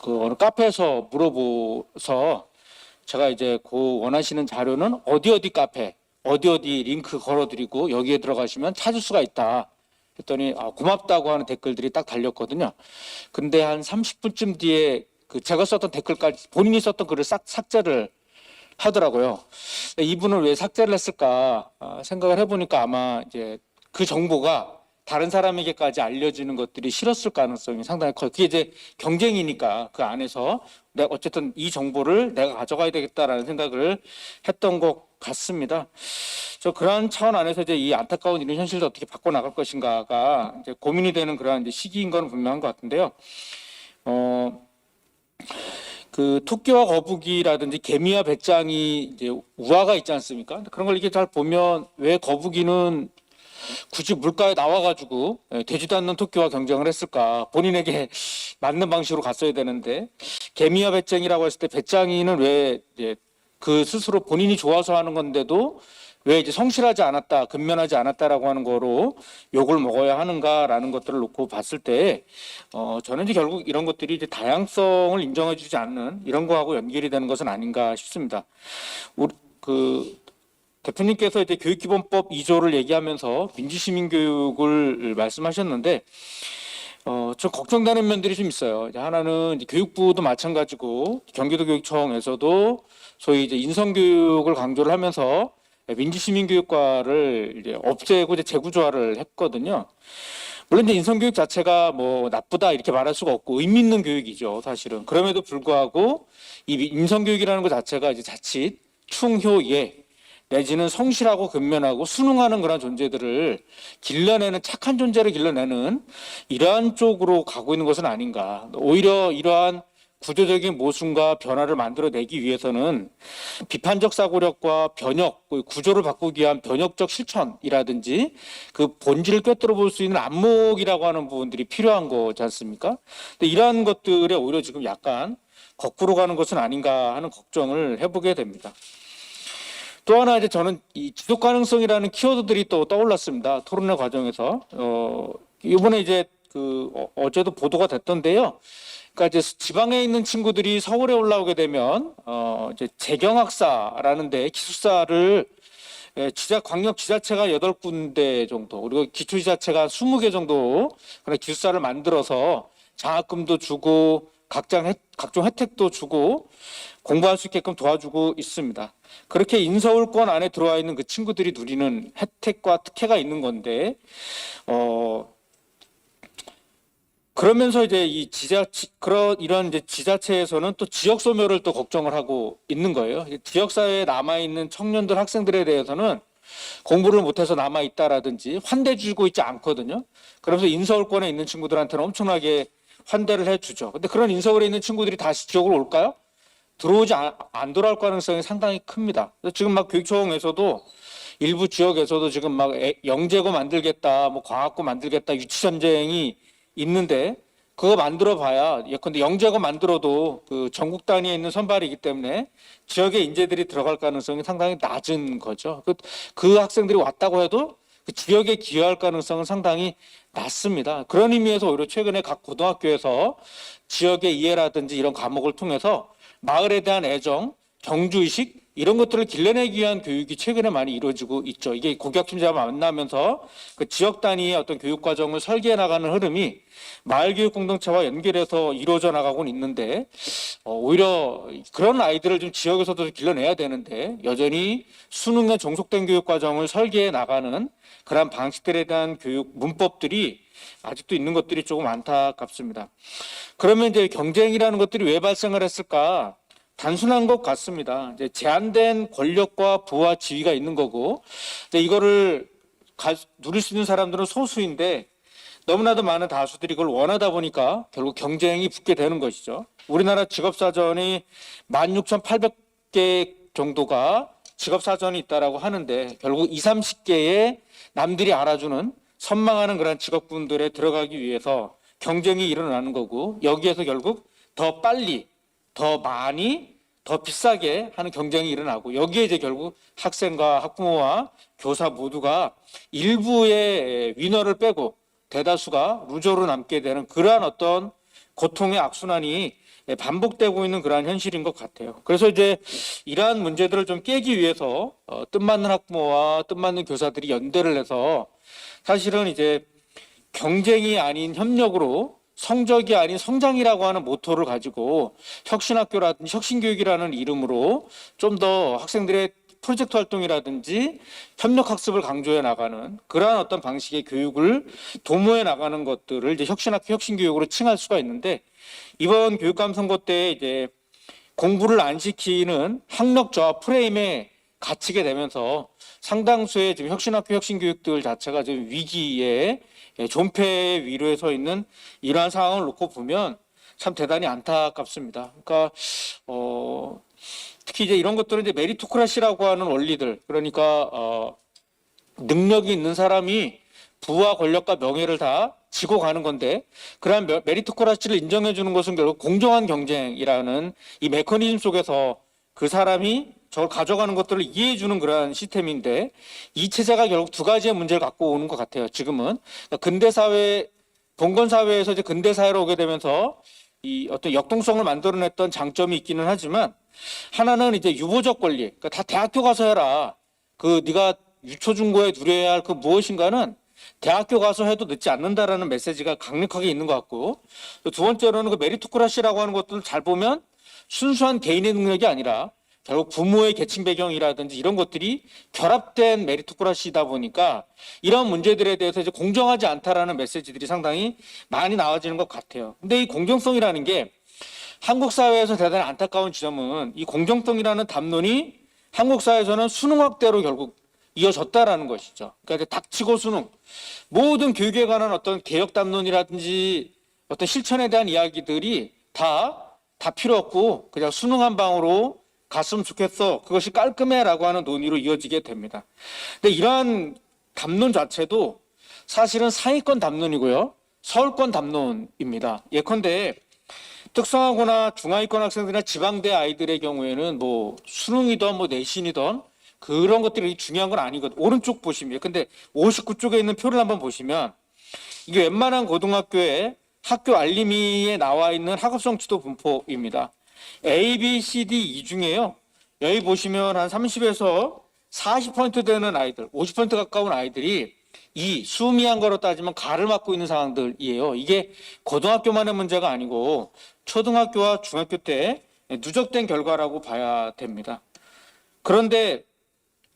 그 어느 카페에서 물어보서 제가 이제 그 원하시는 자료는 어디 카페, 어디 링크 걸어드리고 여기에 들어가시면 찾을 수가 있다. 했더니 고맙다고 하는 댓글들이 딱 달렸거든요. 근데 한 30분쯤 뒤에 그 제가 썼던 댓글까지 본인이 썼던 글을 삭제를 하더라고요. 이분은 왜 삭제를 했을까 생각을 해보니까 아마 이제 그 정보가 다른 사람에게까지 알려지는 것들이 싫었을 가능성이 상당히 커요. 그게 이제 경쟁이니까 그 안에서 내가 어쨌든 이 정보를 내가 가져가야 되겠다라는 생각을 했던 것 같습니다. 저 그러한 차원 안에서 이제 이 안타까운 이런 현실을 어떻게 바꿔나갈 것인가가 이제 고민이 되는 그러한 이제 시기인 건 분명한 것 같은데요. 그 토끼와 거북이라든지 개미와 배짱이 이제 우화가 있지 않습니까? 그런 걸 이렇게 잘 보면 왜 거북이는 굳이 물가에 나와가지고 되지도 않는 토끼와 경쟁을 했을까? 본인에게 맞는 방식으로 갔어야 되는데 개미와 배짱이라고 했을 때 배짱이는 왜 이제 그 스스로 본인이 좋아서 하는 건데도 왜 이제 성실하지 않았다, 근면하지 않았다라고 하는 거로 욕을 먹어야 하는가라는 것들을 놓고 봤을 때 저는 이제 결국 이런 것들이 이제 다양성을 인정해주지 않는 이런 거하고 연결이 되는 것은 아닌가 싶습니다. 우리 그 대표님께서 이제 교육기본법 2조를 얘기하면서 민주시민교육을 말씀하셨는데 좀 걱정되는 면들이 좀 있어요. 하나는 이제 교육부도 마찬가지고 경기도교육청에서도 소위 이제 인성교육을 강조를 하면서 민주시민교육과를 이제 없애고 이제 재구조화를 했거든요. 물론 이제 인성교육 자체가 뭐 나쁘다 이렇게 말할 수가 없고 의미 있는 교육이죠, 사실은. 그럼에도 불구하고 이 인성교육이라는 것 자체가 이제 자칫 충효예 내지는 성실하고 근면하고 순응하는 그런 존재들을 길러내는 착한 존재를 길러내는 이러한 쪽으로 가고 있는 것은 아닌가. 오히려 이러한 구조적인 모순과 변화를 만들어내기 위해서는 비판적 사고력과 변혁, 구조를 바꾸기 위한 변혁적 실천이라든지 그 본질을 꿰뚫어 볼 수 있는 안목이라고 하는 부분들이 필요한 거지 않습니까? 근데 이러한 것들에 오히려 지금 약간 거꾸로 가는 것은 아닌가 하는 걱정을 해보게 됩니다. 또 하나 이제 저는 이 지속 가능성이라는 키워드들이 또 떠올랐습니다. 토론회 과정에서 이번에 이제 그 어제도 보도가 됐던데요. 그러니까 이제 지방에 있는 친구들이 서울에 올라오게 되면 이제 재경학사라는 데 기숙사를 광역 지자체가 8군데 정도 그리고 기초지자체가 20개 정도 그런 기숙사를 만들어서 장학금도 주고 각종 혜택도 주고 공부할 수 있게끔 도와주고 있습니다. 그렇게 인서울권 안에 들어와 있는 그 친구들이 누리는 혜택과 특혜가 있는 건데 그러면서 이제 이런 이제 지자체에서는 또 지역 소멸을 또 걱정을 하고 있는 거예요. 지역 사회에 남아 있는 청년들, 학생들에 대해서는 공부를 못해서 남아 있다라든지 환대 주고 있지 않거든요. 그러면서 인서울권에 있는 친구들한테는 엄청나게 환대를 해주죠. 근데 그런 인서울에 있는 친구들이 다시 지역으로 올까요? 안 돌아올 가능성이 상당히 큽니다. 지금 막 교육청에서도 일부 지역에서도 지금 막 영재고 만들겠다, 뭐 과학고 만들겠다, 유치전쟁이 있는데 그거 만들어 봐야 예컨대 영재고 만들어도 그 전국 단위에 있는 선발이기 때문에 지역의 인재들이 들어갈 가능성이 상당히 낮은 거죠. 그 학생들이 왔다고 해도 그 지역에 기여할 가능성은 상당히 낮습니다. 그런 의미에서 오히려 최근에 각 고등학교에서 지역의 이해라든지 이런 과목을 통해서 마을에 대한 애정, 경주의식 이런 것들을 길러내기 위한 교육이 최근에 많이 이루어지고 있죠. 이게 고교학심자와 만나면서 그 지역 단위의 어떤 교육 과정을 설계해 나가는 흐름이 마을 교육 공동체와 연결해서 이루어져 나가고는 있는데 오히려 그런 아이들을 좀 지역에서도 길러내야 되는데 여전히 수능에 종속된 교육 과정을 설계해 나가는 그런 방식들에 대한 교육 문법들이 아직도 있는 것들이 조금 안타깝습니다. 그러면 이제 경쟁이라는 것들이 왜 발생을 했을까? 단순한 것 같습니다. 이제 제한된 권력과 부와 지위가 있는 거고, 근데 이거를 누릴 수 있는 사람들은 소수인데 너무나도 많은 다수들이 그걸 원하다 보니까 결국 경쟁이 붙게 되는 것이죠. 우리나라 직업사전이 16,800개 정도가 직업사전이 있다라고 하는데 결국 20, 30개의 남들이 알아주는 선망하는 그런 직업군들에 들어가기 위해서 경쟁이 일어나는 거고 여기에서 결국 더 빨리 더 많이 더 비싸게 하는 경쟁이 일어나고 여기에 이제 결국 학생과 학부모와 교사 모두가 일부의 위너를 빼고 대다수가 루저로 남게 되는 그러한 어떤 고통의 악순환이 반복되고 있는 그러한 현실인 것 같아요. 그래서 이제 이러한 문제들을 좀 깨기 위해서 뜻맞는 학부모와 뜻맞는 교사들이 연대를 해서 사실은 이제 경쟁이 아닌 협력으로 성적이 아닌 성장이라고 하는 모토를 가지고 혁신학교라든지 혁신교육이라는 이름으로 좀 더 학생들의 프로젝트 활동이라든지 협력학습을 강조해 나가는 그러한 어떤 방식의 교육을 도모해 나가는 것들을 이제 혁신학교 혁신교육으로 칭할 수가 있는데 이번 교육감 선거 때 이제 공부를 안 시키는 학력 저하 프레임에 갇히게 되면서 상당수의 지금 혁신학교 혁신교육들 자체가 지금 위기에 존폐 위로에 서 있는 이러한 상황을 놓고 보면 참 대단히 안타깝습니다. 그러니까 특히 이제 이런 것들은 이제 메리토크라시라고 하는 원리들, 그러니까 능력이 있는 사람이 부와 권력과 명예를 다 지고 가는 건데 그러한 메리토크라시를 인정해 주는 것은 결국 공정한 경쟁이라는 이 메커니즘 속에서 그 사람이 저걸 가져가는 것들을 이해해 주는 그러한 시스템인데 이 체제가 결국 두 가지의 문제를 갖고 오는 것 같아요. 지금은 그러니까 근대 사회, 봉건 사회에서 이제 근대 사회로 오게 되면서 이 어떤 역동성을 만들어냈던 장점이 있기는 하지만 하나는 이제 유보적 권리, 그러니까 다 대학교 가서 해라. 그 네가 유초중고에 누려야 할 그 무엇인가는 대학교 가서 해도 늦지 않는다라는 메시지가 강력하게 있는 것 같고 두 번째로는 그 메리토크라시라고 하는 것들을 잘 보면 순수한 개인의 능력이 아니라 결국 부모의 계층 배경이라든지 이런 것들이 결합된 메리토크라시다 보니까 이런 문제들에 대해서 이제 공정하지 않다라는 메시지들이 상당히 많이 나와지는 것 같아요. 근데 이 공정성이라는 게 한국 사회에서 대단히 안타까운 지점은 이 공정성이라는 담론이 한국 사회에서는 수능학대로 결국 이어졌다라는 것이죠. 그러니까 이제 닥치고 수능, 모든 교육에 관한 어떤 개혁 담론이라든지 어떤 실천에 대한 이야기들이 다 필요 없고 그냥 수능 한 방으로 갔으면 좋겠어. 그것이 깔끔해라고 하는 논의로 이어지게 됩니다. 근데 이러한 담론 자체도 사실은 상위권 담론이고요. 서울권 담론입니다. 예컨대 특성화고나 중하위권 학생들이나 지방대 아이들의 경우에는 뭐 수능이든 뭐 내신이든 그런 것들이 중요한 건 아니거든요. 오른쪽 보시면 근데 59쪽에 있는 표를 한번 보시면 이게 웬만한 고등학교에 학교 알림이에 나와 있는 학업성 지도 분포입니다. A, B, C, D 이 중에요. 여기 보시면 한 30에서 40% 되는 아이들, 50% 가까운 아이들이 이 수미한 거로 따지면 가를 맡고 있는 상황들이에요. 이게 고등학교만의 문제가 아니고 초등학교와 중학교 때 누적된 결과라고 봐야 됩니다. 그런데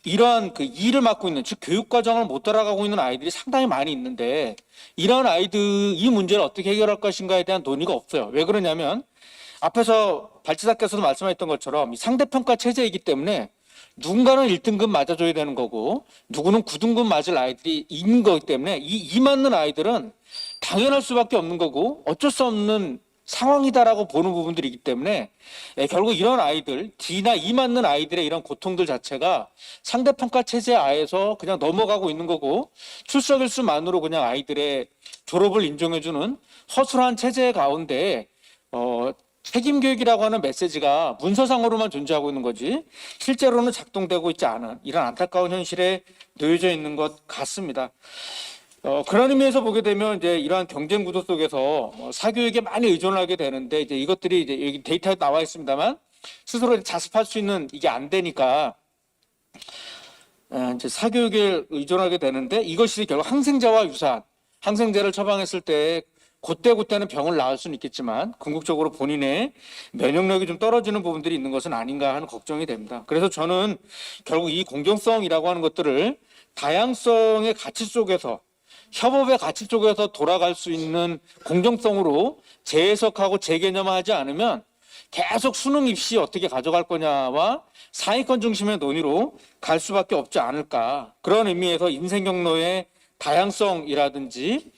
이러한 그 일을 맡고 있는, 즉 교육과정을 못 따라가고 있는 아이들이 상당히 많이 있는데 이런 아이들 이 문제를 어떻게 해결할 것인가에 대한 논의가 없어요. 왜 그러냐면 앞에서 발치사께서도 말씀하셨던 것처럼 상대평가 체제이기 때문에 누군가는 1등급 맞아줘야 되는 거고 누구는 9등급 맞을 아이들이 있는 거기 때문에 이 맞는 아이들은 당연할 수밖에 없는 거고 어쩔 수 없는 상황이다라고 보는 부분들이기 때문에 결국 이런 아이들, D나 E 맞는 아이들의 이런 고통들 자체가 상대평가 체제 아에서 그냥 넘어가고 있는 거고 출석 일수만으로 그냥 아이들의 졸업을 인정해주는 허술한 체제 가운데 책임교육이라고 하는 메시지가 문서상으로만 존재하고 있는 거지 실제로는 작동되고 있지 않은 이런 안타까운 현실에 놓여져 있는 것 같습니다. 그런 의미에서 보게 되면 이제 이러한 경쟁 구도 속에서 사교육에 많이 의존하게 되는데 이제 이것들이 이제 여기 데이터에 나와 있습니다만 스스로 자습할 수 있는 이게 안 되니까 이제 사교육에 의존하게 되는데 이것이 결국 항생제와 유사한 항생제를 처방했을 때 그때는 병을 낳을 수는 있겠지만 궁극적으로 본인의 면역력이 좀 떨어지는 부분들이 있는 것은 아닌가 하는 걱정이 됩니다. 그래서 저는 결국 이 공정성이라고 하는 것들을 다양성의 가치 속에서 협업의 가치 쪽에서 돌아갈 수 있는 공정성으로 재해석하고 재개념화하지 않으면 계속 수능 입시 어떻게 가져갈 거냐와 상위권 중심의 논의로 갈 수밖에 없지 않을까. 그런 의미에서 인생 경로의 다양성이라든지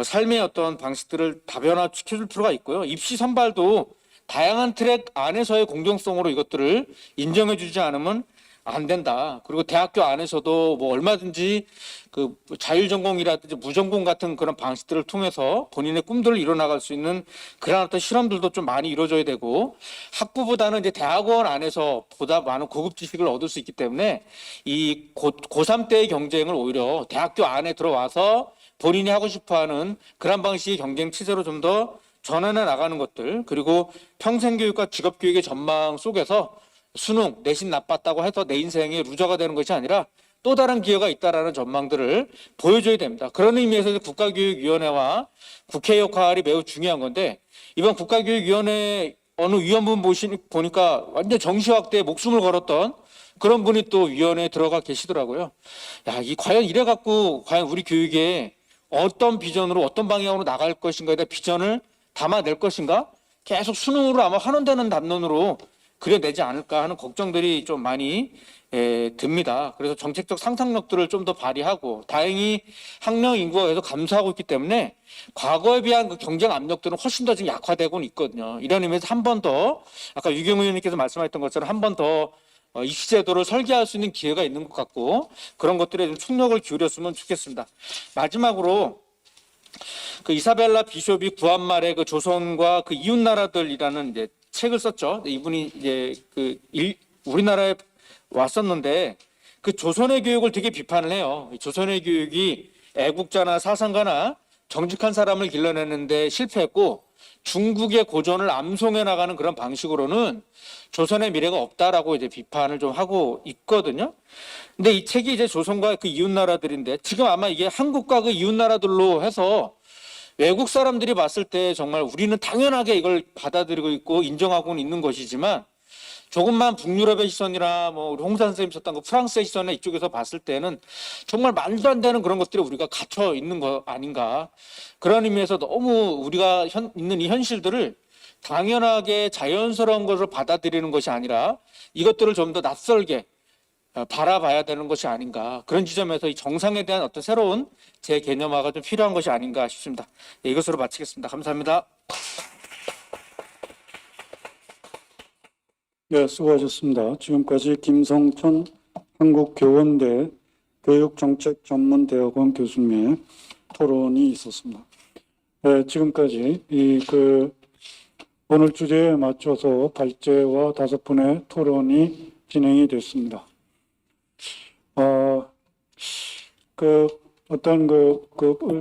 삶의 어떤 방식들을 다변화시켜줄 필요가 있고요. 입시 선발도 다양한 트랙 안에서의 공정성으로 이것들을 인정해주지 않으면 안 된다. 그리고 대학교 안에서도 뭐 얼마든지 그 자율전공이라든지 무전공 같은 그런 방식들을 통해서 본인의 꿈들을 이뤄나갈 수 있는 그런 어떤 실험들도 좀 많이 이루어져야 되고 학부보다는 이제 대학원 안에서 보다 많은 고급 지식을 얻을 수 있기 때문에 이 고3 때의 경쟁을 오히려 대학교 안에 들어와서 본인이 하고 싶어하는 그런 방식의 경쟁 체제로 좀 더 전환해 나가는 것들 그리고 평생교육과 직업교육의 전망 속에서 수능, 내신 나빴다고 해서 내 인생의 루저가 되는 것이 아니라 또 다른 기회가 있다라는 전망들을 보여줘야 됩니다. 그런 의미에서 국가교육위원회와 국회 역할이 매우 중요한 건데 이번 국가교육위원회 어느 위원분 보니까 완전 정시 확대에 목숨을 걸었던 그런 분이 또 위원회에 들어가 계시더라고요. 야, 과연 이래 갖고 과연 우리 교육에 어떤 비전으로 어떤 방향으로 나갈 것인가에 대한 비전을 담아낼 것인가? 계속 수능으로 아마 환원되는 담론으로 그려내지 않을까 하는 걱정들이 좀 많이 듭니다. 그래서 정책적 상상력들을 좀 더 발휘하고 다행히 학령 인구가 계속 감소하고 있기 때문에 과거에 비한 그 경쟁 압력들은 훨씬 더 지금 약화되고는 있거든요. 이런 의미에서 한 번 더 아까 유경 의원님께서 말씀하셨던 것처럼 한 번 더 입시 제도를 설계할 수 있는 기회가 있는 것 같고 그런 것들에 좀 총력을 기울였으면 좋겠습니다. 마지막으로 그 이사벨라 비숍이 구한말의 그 조선과 그 이웃 나라들이라는 이제 책을 썼죠. 이분이 이제 우리나라에 왔었는데 그 조선의 교육을 되게 비판을 해요. 조선의 교육이 애국자나 사상가나 정직한 사람을 길러내는데 실패했고 중국의 고전을 암송해 나가는 그런 방식으로는 조선의 미래가 없다라고 이제 비판을 좀 하고 있거든요. 근데 이 책이 이제 조선과 그 이웃 나라들인데 지금 아마 이게 한국과 그 이웃 나라들로 해서 외국 사람들이 봤을 때 정말 우리는 당연하게 이걸 받아들이고 있고 인정하고는 있는 것이지만 조금만 북유럽의 시선이나 뭐 우리 홍산 선생님 썼던 그 프랑스의 시선이나 이쪽에서 봤을 때는 정말 말도 안 되는 그런 것들이 우리가 갇혀 있는 거 아닌가. 그런 의미에서 너무 우리가 있는 이 현실들을 당연하게 자연스러운 것을 받아들이는 것이 아니라 이것들을 좀 더 낯설게 바라봐야 되는 것이 아닌가. 그런 지점에서 이 정상에 대한 어떤 새로운 재개념화가 좀 필요한 것이 아닌가 싶습니다. 네, 이것으로 마치겠습니다. 감사합니다. 네, 수고하셨습니다. 지금까지 김성천 한국교원대 교육정책전문대학원 교수님의 토론이 있었습니다. 네, 지금까지 오늘 주제에 맞춰서 발제와 5분의 토론이 진행이 됐습니다.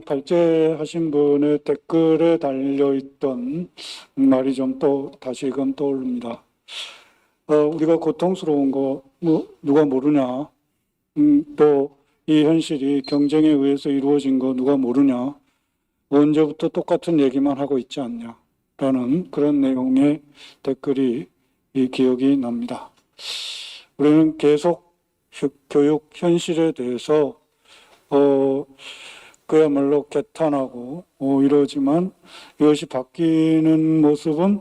발제하신 분의 댓글에 달려있던 말이 좀 다시금 떠오릅니다. 우리가 고통스러운 거, 누가 모르냐? 또 이 현실이 경쟁에 의해서 이루어진 거 누가 모르냐? 언제부터 똑같은 얘기만 하고 있지 않냐? 라는 그런 내용의 댓글이 기억이 납니다. 우리는 계속 교육 현실에 대해서 그야말로 개탄하고 이러지만 이것이 바뀌는 모습은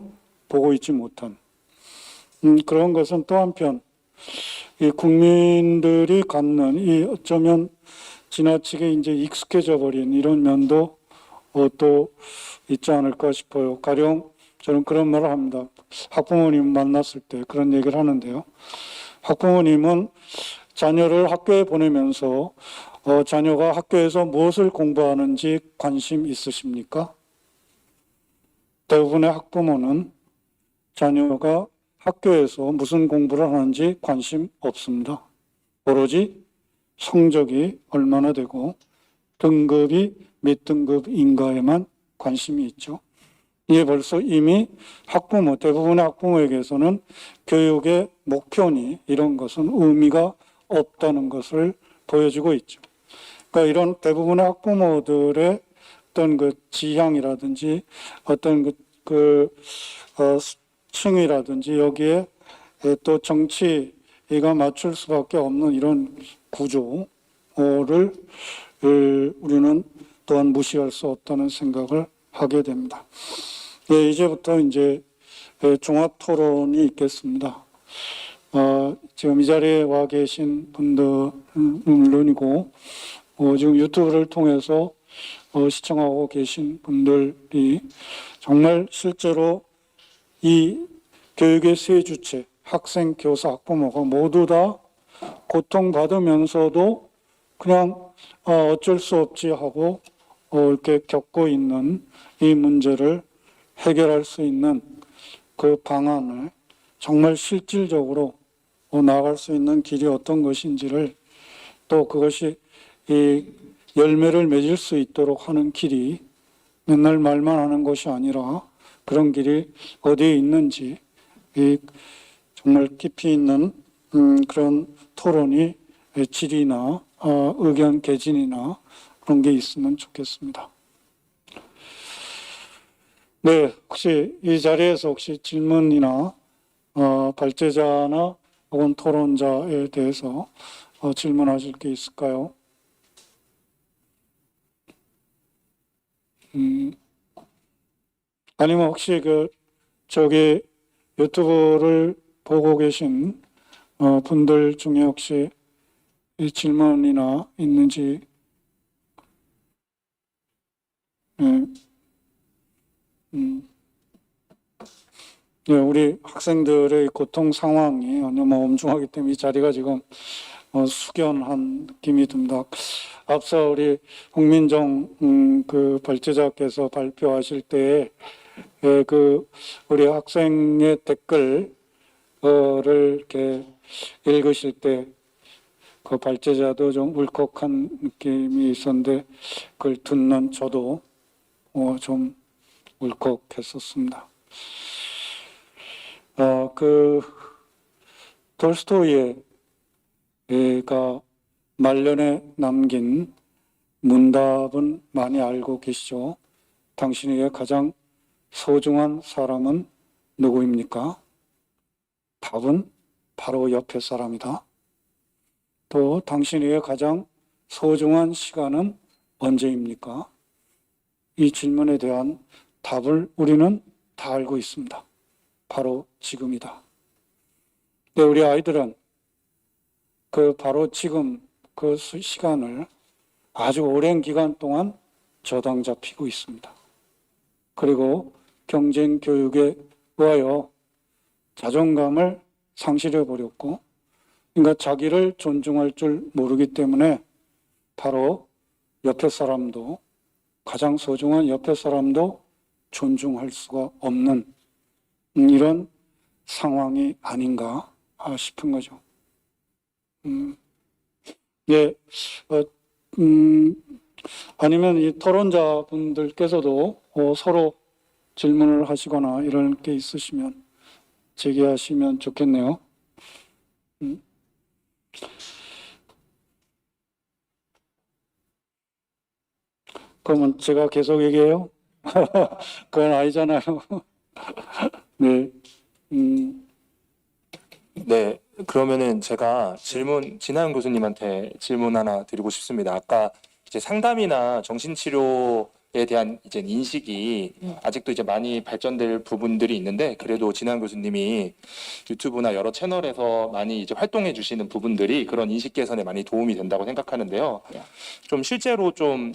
보고 있지 못한 그런 것은 또 한편 이 국민들이 갖는 이 어쩌면 지나치게 이제 익숙해져 버린 이런 면도 또 있지 않을까 싶어요. 가령 저는 그런 말을 합니다. 학부모님 만났을 때 그런 얘기를 하는데요. 학부모님은 자녀를 학교에 보내면서 자녀가 학교에서 무엇을 공부하는지 관심 있으십니까? 대부분의 학부모는 자녀가 학교에서 무슨 공부를 하는지 관심 없습니다. 오로지 성적이 얼마나 되고 등급이 몇 등급인가에만 관심이 있죠. 이게 벌써 이미 학부모, 대부분의 학부모에게서는 교육의 목표니 이런 것은 의미가 없다는 것을 보여주고 있죠. 그러니까 이런 대부분의 학부모들의 어떤 그 지향이라든지 어떤 층이라든지 여기에 또 정치가 맞출 수밖에 없는 이런 구조를 우리는 또한 무시할 수 없다는 생각을 하게 됩니다. 예, 이제부터 이제 종합 토론이 있겠습니다. 지금 이 자리에 와 계신 분들은 물론이고, 지금 유튜브를 통해서 시청하고 계신 분들이 정말 실제로 이 교육의 세 주체, 학생, 교사, 학부모가 모두 다 고통받으면서도 그냥 어쩔 수 없지 하고 이렇게 겪고 있는 이 문제를 해결할 수 있는 그 방안을 정말 실질적으로 나아갈 수 있는 길이 어떤 것인지를, 또 그것이 이 열매를 맺을 수 있도록 하는 길이 맨날 말만 하는 것이 아니라 그런 길이 어디에 있는지 이 정말 깊이 있는 그런 토론이 질이나 의견 개진이나 그런 게 있으면 좋겠습니다. 네, 혹시 이 자리에서 혹시 질문이나 발제자나 혹은 토론자에 대해서 질문하실 게 있을까요? 아니면 혹시 저기 유튜브를 보고 계신 분들 중에 혹시 이 질문이나 있는지. 네, 우리 학생들의 고통 상황이 너무 엄중하기 때문에 이 자리가 지금 숙연한 느낌이 듭니다. 앞서 우리 홍민정 그 발제자께서 발표하실 때에 우리 학생의 댓글을 이렇게 읽으실 때 그 발제자도 좀 울컥한 느낌이 있었는데 그걸 듣는 저도 좀 울컥했었습니다. 돌스토이가 말년에 남긴 문답은 많이 알고 계시죠? 당신에게 가장 소중한 사람은 누구입니까? 답은 바로 옆에 사람이다. 또 당신에게 가장 소중한 시간은 언제입니까? 이 질문에 대한 답을 우리는 다 알고 있습니다. 바로 지금이다. 근데 우리 아이들은 바로 지금 그 시간을 아주 오랜 기간 동안 저당 잡히고 있습니다. 그리고 경쟁 교육에 의하여 자존감을 상실해 버렸고, 그러니까 자기를 존중할 줄 모르기 때문에 바로 옆에 사람도, 가장 소중한 옆에 사람도 존중할 수가 없는 이런 상황이 아닌가 싶은 거죠. 예, 아니면 이 토론자 분들께서도 서로 질문을 하시거나 이런 게 있으시면 제기하시면 좋겠네요. 그러면 제가 계속 얘기해요? 그건 아니잖아요. 네. 네, 그러면은 제가 진하영 교수님한테 질문 하나 드리고 싶습니다. 아까 이제 상담이나 정신치료에 대한 이제 인식이 아직도 이제 많이 발전될 부분들이 있는데, 그래도 진하영 교수님이 유튜브나 여러 채널에서 많이 이제 활동해 주시는 부분들이 그런 인식 개선에 많이 도움이 된다고 생각하는데요. 좀 실제로 좀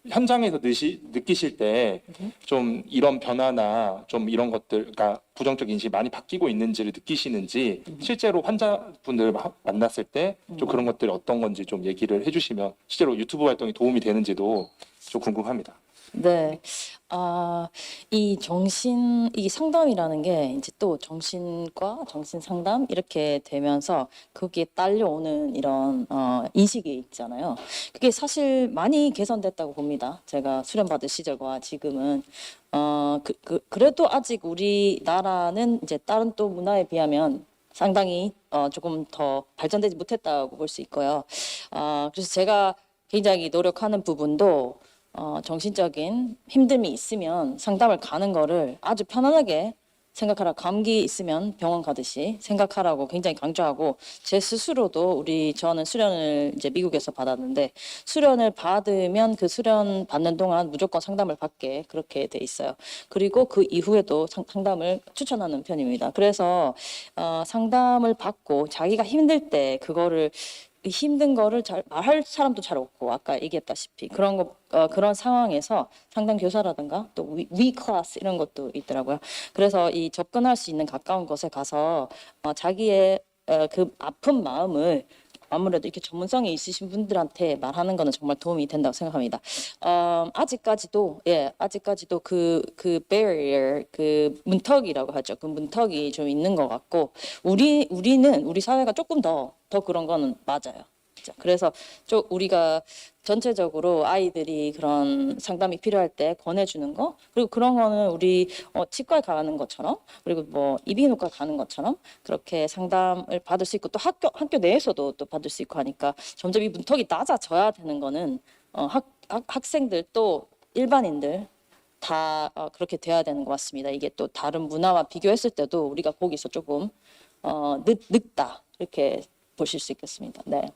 현장에서 느끼실 때 좀 이런 변화나 좀 이런 것들, 그러니까 부정적 인식이 많이 바뀌고 있는지를 느끼시는지, 실제로 환자분들 만났을 때 좀 그런 것들이 어떤 건지 좀 얘기를 해주시면 실제로 유튜브 활동이 도움이 되는지도 좀 궁금합니다. 네. 이 상담이라는 게 이제 또 정신과 정신 상담 이렇게 되면서 거기에 딸려오는 이런 인식이 있잖아요. 그게 사실 많이 개선됐다고 봅니다. 제가 수련받을 시절과 지금은 그래도 아직 우리나라는 이제 다른 또 문화에 비하면 상당히 조금 더 발전되지 못했다고 볼 수 있고요. 그래서 제가 굉장히 노력하는 부분도 정신적인 힘듦이 있으면 상담을 가는 거를 아주 편안하게 생각하라. 감기 있으면 병원 가듯이 생각하라고 굉장히 강조하고, 제 스스로도 저는 수련을 이제 미국에서 받았는데, 수련을 받으면 그 수련 받는 동안 무조건 상담을 받게 그렇게 돼 있어요. 그리고 그 이후에도 상담을 추천하는 편입니다. 그래서 상담을 받고 자기가 힘들 때 그거를 힘든 거를 잘 말할 사람도 잘 없고, 아까 얘기했다시피 그런 상황에서 상담 교사라든가 또 위 클래스 이런 것도 있더라고요. 그래서 이 접근할 수 있는 가까운 곳에 가서 자기의 그 아픈 마음을 아무래도 이렇게 전문성이 있으신 분들한테 말하는 거는 정말 도움이 된다고 생각합니다. 아직까지도 그 barrier, 그 문턱이라고 하죠. 그 문턱이 좀 있는 것 같고, 우리 사회가 조금 더 그런 거는 맞아요. 그래서 우리가 전체적으로 아이들이 그런 상담이 필요할 때 권해주는 거, 그리고 그런 거는 우리 치과에 가는 것처럼, 그리고 뭐 이비인후과 가는 것처럼 그렇게 상담을 받을 수 있고, 또 학교 내에서도 또 받을 수 있고 하니까 점점 이 문턱이 낮아져야 되는 거는 학생들 또 일반인들 다 그렇게 돼야 되는 것 같습니다. 이게 또 다른 문화와 비교했을 때도 우리가 거기서 조금 늦다 이렇게 보실 수 있겠습니다. 네.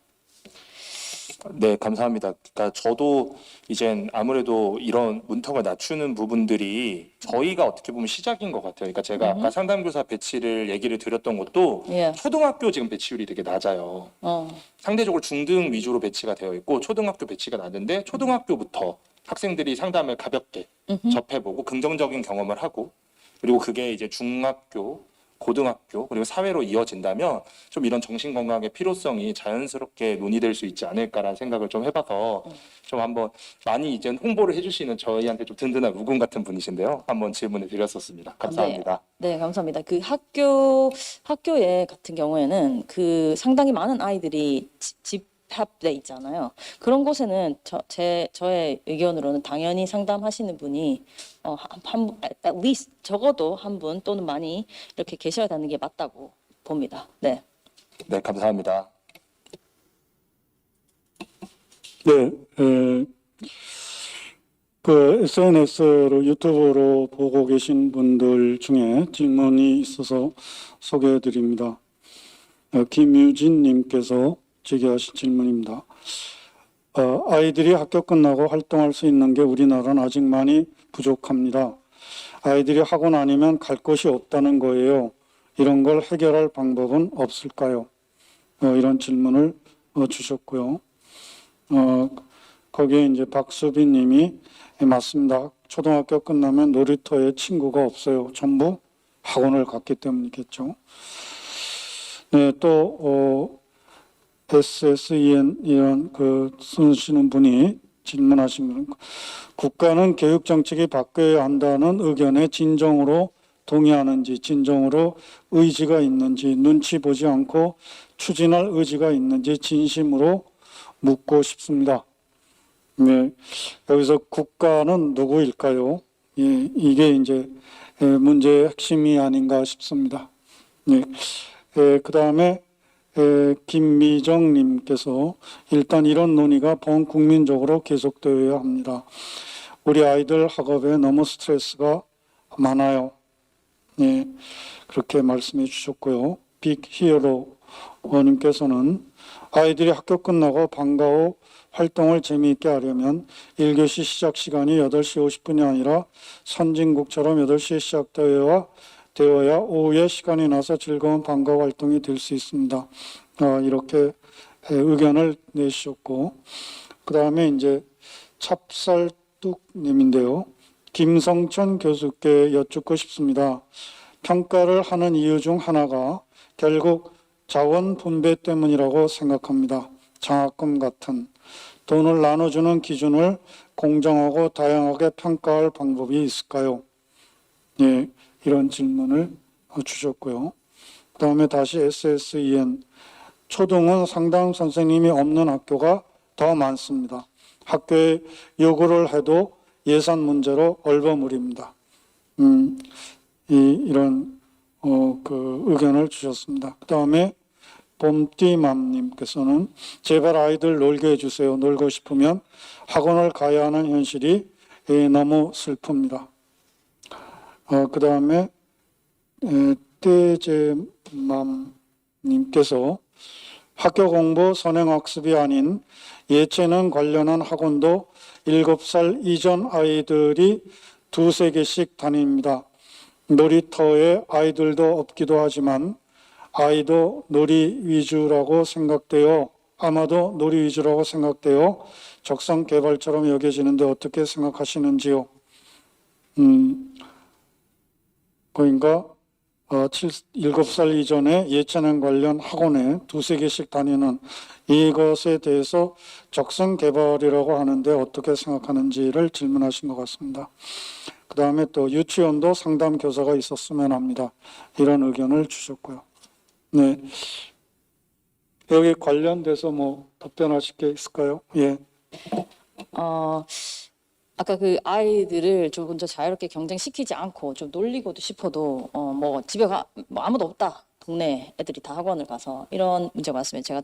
네, 감사합니다. 그러니까 저도 이젠 아무래도 이런 문턱을 낮추는 부분들이 저희가 어떻게 보면 시작인 것 같아요. 그러니까 제가 아까 상담교사 배치를 얘기를 드렸던 것도 예. 초등학교 지금 배치율이 되게 낮아요. 상대적으로 중등 위주로 배치가 되어 있고 초등학교 배치가 낮은데, 초등학교부터 학생들이 상담을 가볍게 접해보고 긍정적인 경험을 하고, 그리고 그게 이제 중학교, 고등학교, 그리고 사회로 이어진다면 좀 이런 정신건강의 필요성이 자연스럽게 논의될 수 있지 않을까라는 생각을 좀 해봐서 좀 한번, 많이 이제 홍보를 해주시는 저희한테 좀 든든한 우군 같은 분이신데요. 한번 질문을 드렸었습니다. 감사합니다. 네, 감사합니다. 그 학교에 같은 경우에는 그 상당히 많은 아이들이 집합돼 있잖아요. 그런 곳에는 저의 의견으로는 당연히 상담하시는 분이 at least 적어도 한 분 또는 많이 이렇게 계셔야 되는 게 맞다고 봅니다. 네. 네, 감사합니다. 네, 그 SNS로 유튜브로 보고 계신 분들 중에 질문이 있어서 소개해 드립니다. 김유진 님께서 제기하신 질문입니다. 아이들이 학교 끝나고 활동할 수 있는 게 우리나라는 아직 많이 부족합니다. 아이들이 학원 아니면 갈 곳이 없다는 거예요. 이런 걸 해결할 방법은 없을까요? 이런 질문을 주셨고요. 거기에 이제 박수빈 님이 맞습니다. 초등학교 끝나면 놀이터에 친구가 없어요. 전부 학원을 갔기 때문이겠죠. 네, 또 SSEN 이런 쓰시는 분이 질문하신 분, 국가는 교육 정책이 바뀌어야 한다는 의견에 진정으로 동의하는지, 진정으로 의지가 있는지, 눈치 보지 않고 추진할 의지가 있는지 진심으로 묻고 싶습니다. 네, 여기서 국가는 누구일까요? 예, 이게 이제 문제의 핵심이 아닌가 싶습니다. 네, 그 다음에 김미정님께서 일단 이런 논의가 본 국민적으로 계속되어야 합니다. 우리 아이들 학업에 너무 스트레스가 많아요. 네, 그렇게 말씀해 주셨고요. 빅히어로 님께서는 아이들이 학교 끝나고 방과 후 활동을 재미있게 하려면 1교시 시작 시간이 8시 50분이 아니라 선진국처럼 8시에 시작되어야 오후에 시간이 나서 즐거운 방과 활동이 될 수 있습니다. 이렇게 의견을 내주셨고, 그 다음에 이제 찹쌀뚝님인데요. 김성천 교수께 여쭙고 싶습니다. 평가를 하는 이유 중 하나가 결국 자원 분배 때문이라고 생각합니다. 장학금 같은 돈을 나눠주는 기준을 공정하고 다양하게 평가할 방법이 있을까요? 예, 이런 질문을 주셨고요. 그 다음에 다시 SSEN. 초등은 상담 선생님이 없는 학교가 더 많습니다. 학교에 요구를 해도 예산 문제로 얼버무립니다. 이런 그 의견을 주셨습니다. 그 다음에 봄띠맘님께서는 제발 아이들 놀게 해주세요. 놀고 싶으면 학원을 가야 하는 현실이 너무 슬픕니다. 그 다음에 떼제맘님께서 학교 공부 선행학습이 아닌 예체능 관련한 학원도 7살 이전 아이들이 2-3개씩 다닙니다. 놀이터에 아이들도 없기도 하지만 아이도 놀이 위주라고 생각되어 아마도 놀이 위주라고 생각되어 적성 개발처럼 여겨지는데 어떻게 생각하시는지요? 그러니까 7살 이전에 예체능 관련 학원에 2-3개씩 다니는 이것에 대해서 적성 개발이라고 하는데 어떻게 생각하는지를 질문하신 것 같습니다. 그 다음에 또 유치원도 상담 교사가 있었으면 합니다. 이런 의견을 주셨고요. 네. 여기 관련돼서 뭐 답변하실 게 있을까요? 예. 아까 그 아이들을 조금 더 자유롭게 경쟁시키지 않고 좀 놀리고도 싶어도 뭐 집에 뭐 아무도 없다. 동네 애들이 다 학원을 가서 이런 문제가 많으면 제가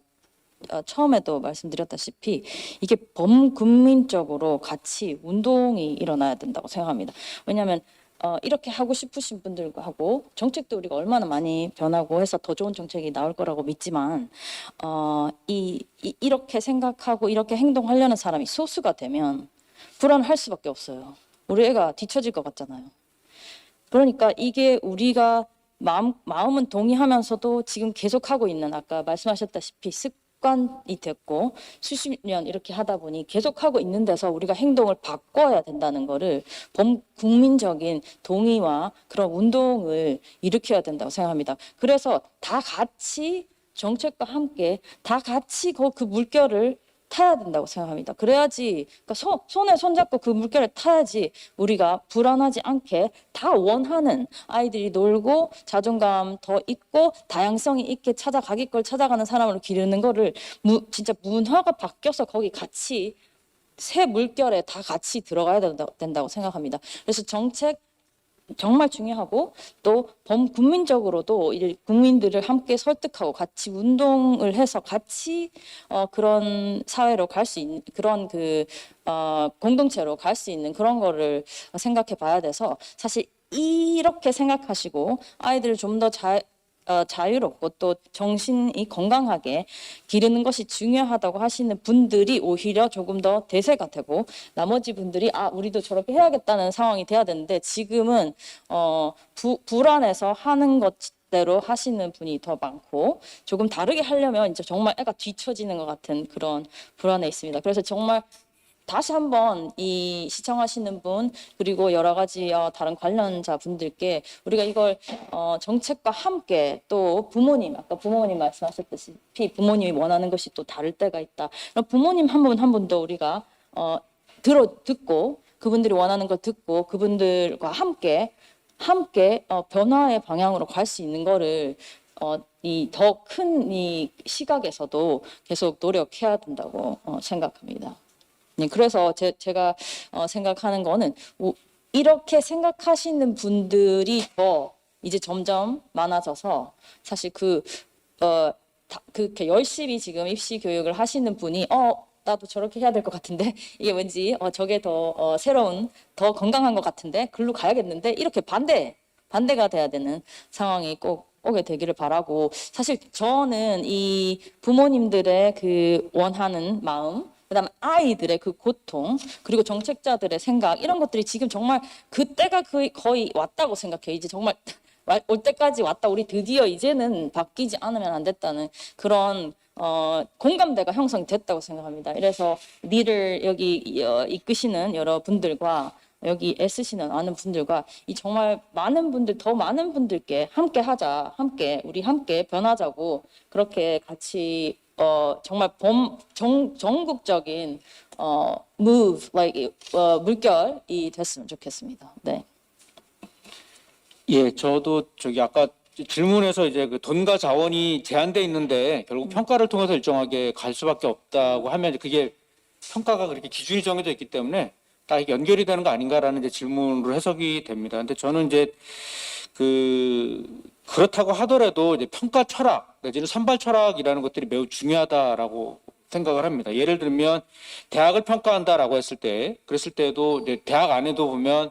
처음에도 말씀드렸다시피 이게 범국민적으로 같이 운동이 일어나야 된다고 생각합니다. 왜냐하면 이렇게 하고 싶으신 분들과 하고 정책도 우리가 얼마나 많이 변하고 해서 더 좋은 정책이 나올 거라고 믿지만 이렇게 생각하고 이렇게 행동하려는 사람이 소수가 되면 불안할 수밖에 없어요. 우리 애가 뒤처질 것 같잖아요. 그러니까 이게 우리가 마음은 동의하면서도 지금 계속하고 있는 아까 말씀하셨다시피 습관이 됐고 수십 년 이렇게 하다 보니 계속하고 있는 데서 우리가 행동을 바꿔야 된다는 거를 국민적인 동의와 그런 운동을 일으켜야 된다고 생각합니다. 그래서 다 같이 정책과 함께 다 같이 그 물결을 타야 된다고 생각합니다. 그래야지 그러니까 손에 손잡고 그 물결을 타야지 우리가 불안하지 않게 다 원하는 아이들이 놀고 자존감 더 있고 다양성이 있게 자기 걸 찾아가는 사람으로 기르는 거를 진짜 문화가 바뀌어서 거기 같이 새 물결에 다 같이 들어가야 된다고 생각합니다. 그래서 정책 정말 중요하고 또 범국민적으로도 국민들을 함께 설득하고 같이 운동을 해서 같이 그런 사회로 갈 수 있는 그런 공동체로 갈 수 있는 그런 거를 생각해 봐야 돼서 사실 이렇게 생각하시고 아이들을 좀 더 자유롭고 또 정신이 건강하게 기르는 것이 중요하다고 하시는 분들이 오히려 조금 더 대세가 되고 나머지 분들이 우리도 저렇게 해야겠다는 상황이 돼야 되는데 지금은 불안해서 하는 것대로 하시는 분이 더 많고 조금 다르게 하려면 이제 정말 애가 뒤처지는 것 같은 그런 불안에 있습니다. 그래서 정말 다시 한번 이 시청하시는 분 그리고 여러 가지 다른 관련자 분들께 우리가 이걸 정책과 함께 또 부모님 아까 부모님 말씀하셨듯이 부모님이 원하는 것이 또 다를 때가 있다. 부모님 한 분 한 분도 우리가 듣고 그분들이 원하는 걸 듣고 그분들과 함께 변화의 방향으로 갈 수 있는 거를 이 더 큰 이 시각에서도 계속 노력해야 된다고 생각합니다. 네, 그래서 제가 생각하는 거는 이렇게 생각하시는 분들이 더 이제 점점 많아져서 사실 그렇게 열심히 지금 입시 교육을 하시는 분이 나도 저렇게 해야 될 것 같은데 이게 왠지 저게 더 새로운 더 건강한 것 같은데 글로 가야겠는데 이렇게 반대가 돼야 되는 상황이 꼭 오게 되기를 바라고 사실 저는 이 부모님들의 그 원하는 마음 그다음에 아이들의 그 고통 그리고 정책자들의 생각 이런 것들이 지금 정말 그때가 거의 왔다고 생각해요. 이제 정말 올 때까지 왔다. 우리 드디어 이제는 바뀌지 않으면 안 됐다는 그런 공감대가 형성이 됐다고 생각합니다. 그래서 리를 여기 이끄시는 여러 분들과 여기 애쓰시는 많은 분들과 이 정말 많은 분들 더 많은 분들께 함께 하자. 우리 함께 변하자고 그렇게 같이 정말 전국적인 move, 물결이 됐으면 좋겠습니다. 네. 예, 저도 저기 아까 질문에서 이제 그 돈과 자원이 제한돼 있는데 결국 평가를 통해서 일정하게 갈 수밖에 없다고 하면 이제 그게 평가가 그렇게 기준이 정해져 있기 때문에 다 이게 연결이 되는 거 아닌가라는 이제 질문으로 해석이 됩니다. 근데 저는 이제 그렇다고 하더라도 이제 평가 철학 내지는 선발 철학이라는 것들이 매우 중요하다라고 생각을 합니다. 예를 들면 대학을 평가한다라고 했을 때 그랬을 때도 이제 대학 안에도 보면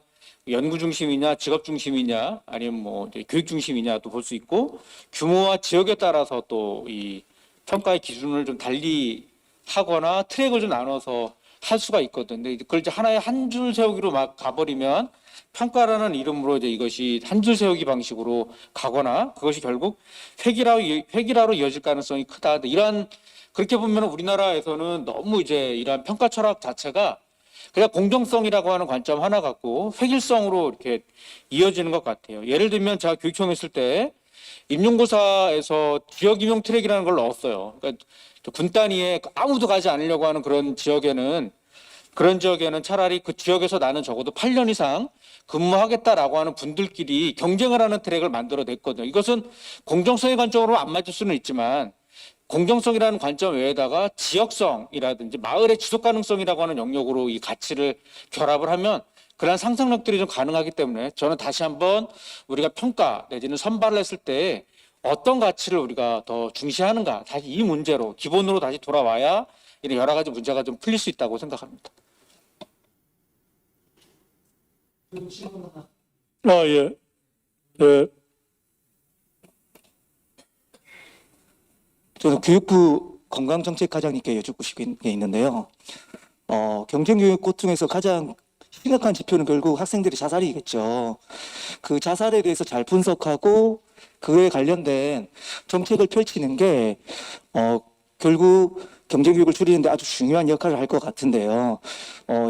연구 중심이냐 직업 중심이냐 아니면 뭐 이제 교육 중심이냐도 볼 수 있고 규모와 지역에 따라서 또 이 평가의 기준을 좀 달리 하거나 트랙을 좀 나눠서 할 수가 있거든요. 근데 그걸 이제 하나의 한 줄 세우기로 막 가버리면 평가라는 이름으로 이제 이것이 한 줄 세우기 방식으로 가거나 그것이 결국 회기라로 이어질 가능성이 크다. 이러한 그렇게 보면 우리나라에서는 너무 이제 이러한 평가 철학 자체가 그냥 공정성이라고 하는 관점 하나 갖고 획일성으로 이렇게 이어지는 것 같아요. 예를 들면 제가 교육청 했을 때 임용고사에서 지역 임용 트랙이라는 걸 넣었어요. 그러니까 군 단위에 아무도 가지 않으려고 하는 그런 지역에는 차라리 그 지역에서 나는 적어도 8년 이상 근무하겠다라고 하는 분들끼리 경쟁을 하는 트랙을 만들어냈거든요. 이것은 공정성의 관점으로 안 맞을 수는 있지만 공정성이라는 관점 외에다가 지역성이라든지 마을의 지속 가능성이라고 하는 영역으로 이 가치를 결합을 하면 그런 상상력들이 좀 가능하기 때문에 저는 다시 한번 우리가 평가 내지는 선발을 했을 때 어떤 가치를 우리가 더 중시하는가 다시 이 문제로 기본으로 다시 돌아와야 이런 여러 가지 문제가 좀 풀릴 수 있다고 생각합니다. 예. 예. 저는 교육부 건강정책과장님께 여쭙고 싶은 게 있는데요. 경쟁교육고 중에서 가장 심각한 지표는 결국 학생들의 자살이겠죠. 그 자살에 대해서 잘 분석하고 그에 관련된 정책을 펼치는 게 결국 경쟁교육을 줄이는데 아주 중요한 역할을 할 것 같은데요.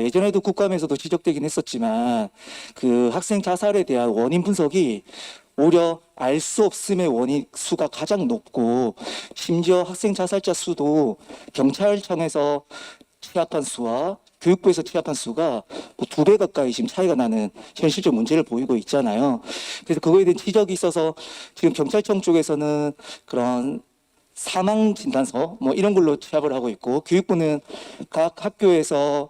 예전에도 국감에서도 지적되긴 했었지만 그 학생 자살에 대한 원인 분석이 오히려 알 수 없음의 원인 수가 가장 높고 심지어 학생 자살자 수도 경찰청에서 취합한 수와 교육부에서 취합한 수가 뭐 2배 가까이 지금 차이가 나는 현실적 문제를 보이고 있잖아요. 그래서 그거에 대한 지적이 있어서 지금 경찰청 쪽에서는 그런 사망 진단서 뭐 이런 걸로 취합을 하고 있고 교육부는 각 학교에서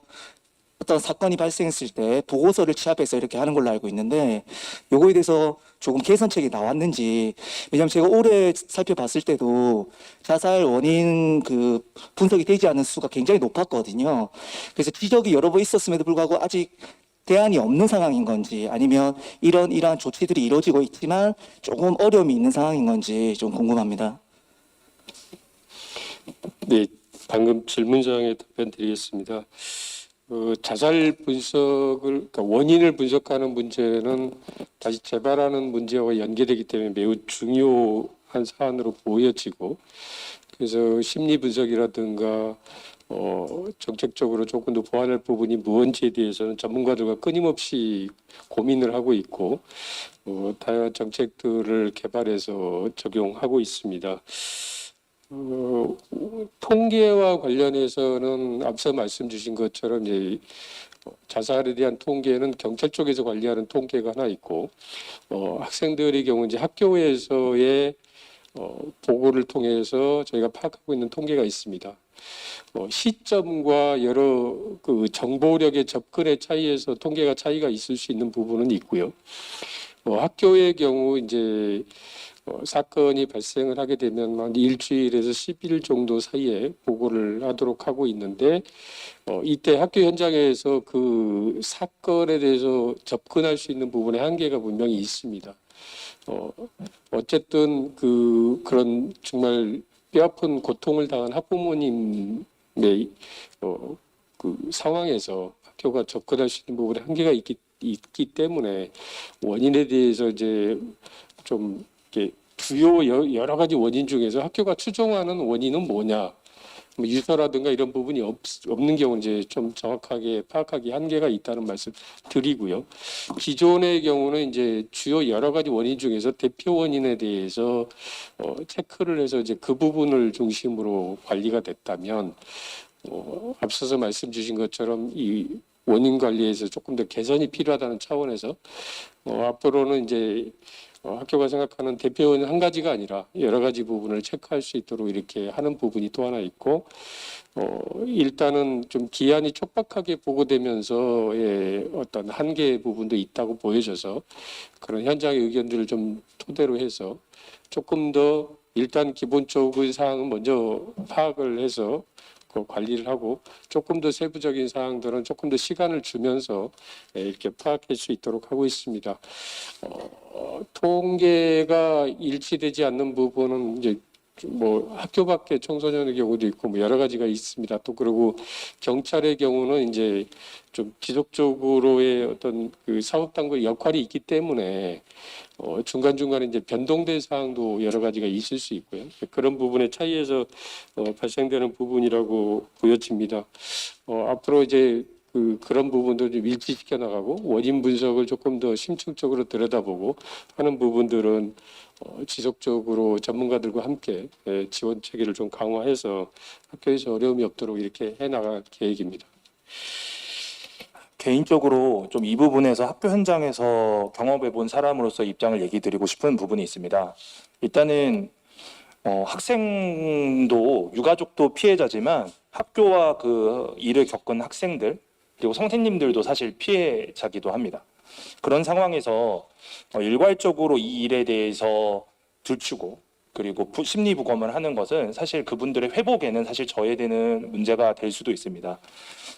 어떤 사건이 발생했을 때 보고서를 취합해서 이렇게 하는 걸로 알고 있는데 요거에 대해서 조금 개선책이 나왔는지 왜냐하면 제가 올해 살펴봤을 때도 자살 원인 그 분석이 되지 않은 수가 굉장히 높았거든요. 그래서 지적이 여러 번 있었음에도 불구하고 아직 대안이 없는 상황인 건지 아니면 이러한 조치들이 이루어지고 있지만 조금 어려움이 있는 상황인 건지 좀 궁금합니다. 네, 방금 질문사항에 답변 드리겠습니다. 자살 분석을, 그러니까 원인을 분석하는 문제는 다시 재발하는 문제와 연계되기 때문에 매우 중요한 사안으로 보여지고, 그래서 심리 분석이라든가 정책적으로 조금 더 보완할 부분이 무언지에 대해서는 전문가들과 끊임없이 고민을 하고 있고 다양한 정책들을 개발해서 적용하고 있습니다. 통계와 관련해서는 앞서 말씀 주신 것처럼 이제 자살에 대한 통계는 경찰 쪽에서 관리하는 통계가 하나 있고 학생들의 경우 이제 학교에서의 보고를 통해서 저희가 파악하고 있는 통계가 있습니다. 시점과 여러 그 정보력의 접근의 차이에서 통계가 차이가 있을 수 있는 부분은 있고요. 학교의 경우 이제 사건이 발생을 하게 되면 한 일주일에서 10일 정도 사이에 보고를 하도록 하고 있는데 이때 학교 현장에서 그 사건에 대해서 접근할 수 있는 부분의 한계가 분명히 있습니다. 어쨌든 그런 정말 뼈아픈 고통을 당한 학부모님의 그 상황에서 학교가 접근할 수 있는 부분에 한계가 있기 때문에 원인에 대해서 이제 좀 이렇게 주요 여러 가지 원인 중에서 학교가 추정하는 원인은 뭐냐 뭐 유서라든가 이런 부분이 없는 경우는 이제 좀 정확하게 파악하기 한계가 있다는 말씀 드리고요. 기존의 경우는 이제 주요 여러 가지 원인 중에서 대표 원인에 대해서 체크를 해서 이제 그 부분을 중심으로 관리가 됐다면 앞서서 말씀 주신 것처럼 이 원인 관리에서 조금 더 개선이 필요하다는 차원에서 앞으로는 이제 학교가 생각하는 대표 원인 한 가지가 아니라 여러 가지 부분을 체크할 수 있도록 이렇게 하는 부분이 또 하나 있고 일단은 좀 기한이 촉박하게 보고되면서의 어떤 한계 부분도 있다고 보여져서 그런 현장의 의견들을 좀 토대로 해서 조금 더 일단 기본적인 사항은 먼저 파악을 해서 그 관리를 하고 조금 더 세부적인 사항들은 조금 더 시간을 주면서 이렇게 파악할 수 있도록 하고 있습니다. 통계가 일치되지 않는 부분은 이제 뭐 학교 밖에 청소년의 경우도 있고 뭐 여러 가지가 있습니다. 또 그리고 경찰의 경우는 이제 좀 지속적으로의 어떤 그 사업 당국의 역할이 있기 때문에 중간중간에 이제 변동된 사항도 여러 가지가 있을 수 있고요. 그런 부분의 차이에서 발생되는 부분이라고 보여집니다. 앞으로 이제 그런 부분도 좀 일치시켜 나가고 원인 분석을 조금 더 심층적으로 들여다보고 하는 부분들은 지속적으로 전문가들과 함께 지원 체계를 좀 강화해서 학교에서 어려움이 없도록 이렇게 해나갈 계획입니다. 개인적으로 좀 이 부분에서 학교 현장에서 경험해 본 사람으로서 입장을 얘기 드리고 싶은 부분이 있습니다. 일단은 학생도 유가족도 피해자지만 학교와 그 일을 겪은 학생들 그리고 선생님들도 사실 피해자기도 합니다. 그런 상황에서 일괄적으로 이 일에 대해서 들추고 그리고 심리부검을 하는 것은 사실 그분들의 회복에는 사실 저해되는 문제가 될 수도 있습니다.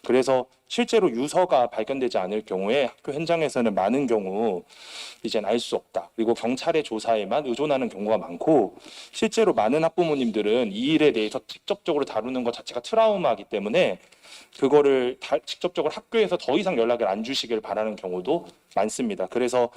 그래서 실제로 유서가 발견되지 않을 경우에 학교 현장에서는 많은 경우 이젠 알 수 없다. 그리고 경찰의 조사에만 의존하는 경우가 많고 실제로 많은 학부모님들은 이 일에 대해서 직접적으로 다루는 것 자체가 트라우마이기 때문에 그거를 직접적으로 학교에서 더 이상 연락을 안 주시길 바라는 경우도 많습니다. 그래서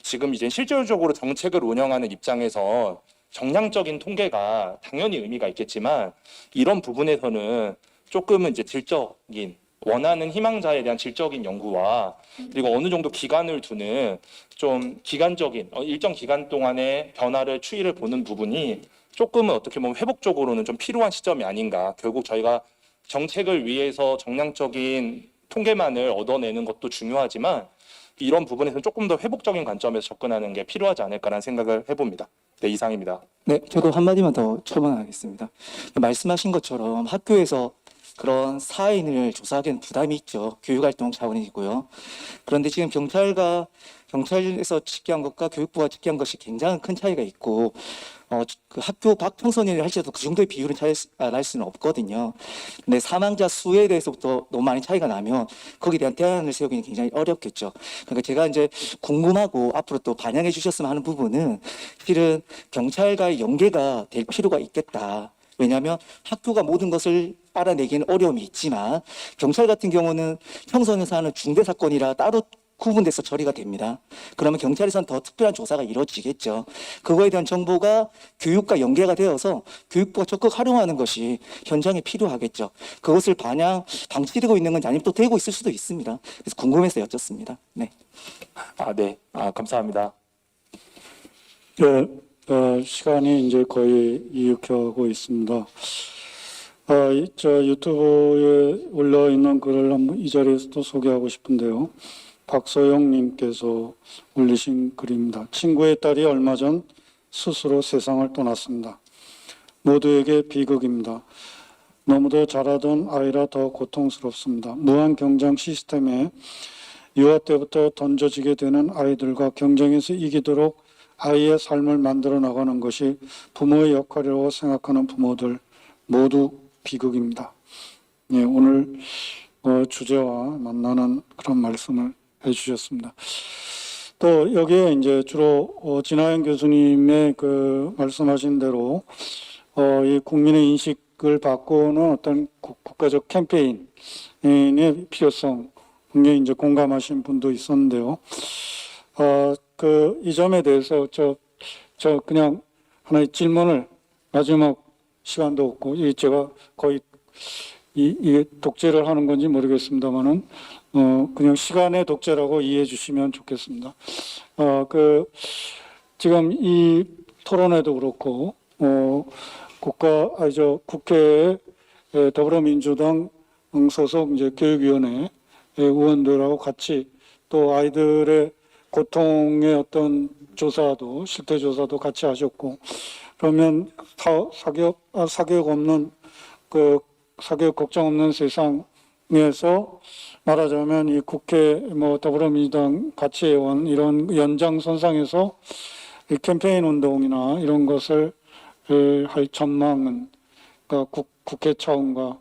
지금 이제 실질적으로 정책을 운영하는 입장에서 정량적인 통계가 당연히 의미가 있겠지만 이런 부분에서는 조금은 이제 질적인 원하는 희망자에 대한 질적인 연구와 그리고 어느 정도 기간을 두는 좀 기간적인 일정 기간 동안의 변화를 추이를 보는 부분이 조금은 어떻게 보면 회복적으로는 좀 필요한 시점이 아닌가. 결국 저희가 정책을 위해서 정량적인 통계만을 얻어내는 것도 중요하지만 이런 부분에서는 조금 더 회복적인 관점에서 접근하는 게 필요하지 않을까라는 생각을 해봅니다. 네, 이상입니다. 네, 저도 한마디만 더 첨언하겠습니다. 말씀하신 것처럼 학교에서 그런 사인을 조사하기에는 부담이 있죠. 교육활동 차원이고요. 그런데 지금 경찰에서 집계한 것과 교육부가 집계한 것이 굉장히 큰 차이가 있고 그 학교 밖 청소년을 할 때도 그 정도의 비율은 날 수는 없거든요. 근데 사망자 수에 대해서부터 너무 많이 차이가 나면 거기에 대한 대안을 세우기는 굉장히 어렵겠죠. 그러니까 제가 이제 궁금하고 앞으로 또 반영해 주셨으면 하는 부분은 실은 경찰과의 연계가 될 필요가 있겠다. 왜냐하면 학교가 모든 것을 알아내기는 어려움이 있지만 경찰 같은 경우는 청소년 사안은 중대 사건이라 따로 구분돼서 처리가 됩니다. 그러면 경찰에서는 더 특별한 조사가 이루어지겠죠. 그거에 대한 정보가 교육과 연계가 되어서 교육부가 적극 활용하는 것이 현장에 필요하겠죠. 그것을 방치되고 있는 건지 아니면 또 되고 있을 수도 있습니다. 그래서 궁금해서 여쭙습니다. 네. 네. 감사합니다. 네, 시간이 이제 거의 이윽혀가고 있습니다. 저 유튜브에 올라 있는 글을 한번 이 자리에서 또 소개하고 싶은데요. 박소영님께서 올리신 글입니다. 친구의 딸이 얼마 전 스스로 세상을 떠났습니다. 모두에게 비극입니다. 너무도 잘하던 아이라 더 고통스럽습니다. 무한 경쟁 시스템에 유아 때부터 던져지게 되는 아이들과 경쟁에서 이기도록 아이의 삶을 만들어 나가는 것이 부모의 역할이라고 생각하는 부모들 모두 비극입니다. 예, 오늘 주제와 만나는 그런 말씀을 해주셨습니다. 또 여기에 이제 주로 진하영 교수님의 그 말씀하신 대로 이 국민의 인식을 바꾸는 어떤 국가적 캠페인의 필요성 굉장히 이제 공감하신 분도 있었는데요. 이 점에 대해서 저 그냥 하나의 질문을 마지막 시간도 없고 제가 거의 이게 독재를 하는 건지 모르겠습니다만은 그냥 시간의 독재라고 이해해 주시면 좋겠습니다. 지금 이 토론회도 그렇고 국회에 더불어민주당 소속 이제 교육위원회 의원들하고 같이 또 아이들의 고통의 어떤 조사도 실태 조사도 같이 하셨고, 그러면 사교육 없는 사교육 걱정 없는 세상에서 말하자면 이 국회 더불어민주당 같이 해온 이런 연장선상에서 이 캠페인 운동이나 이런 것을 할 전망은 그러니까 국회 차원과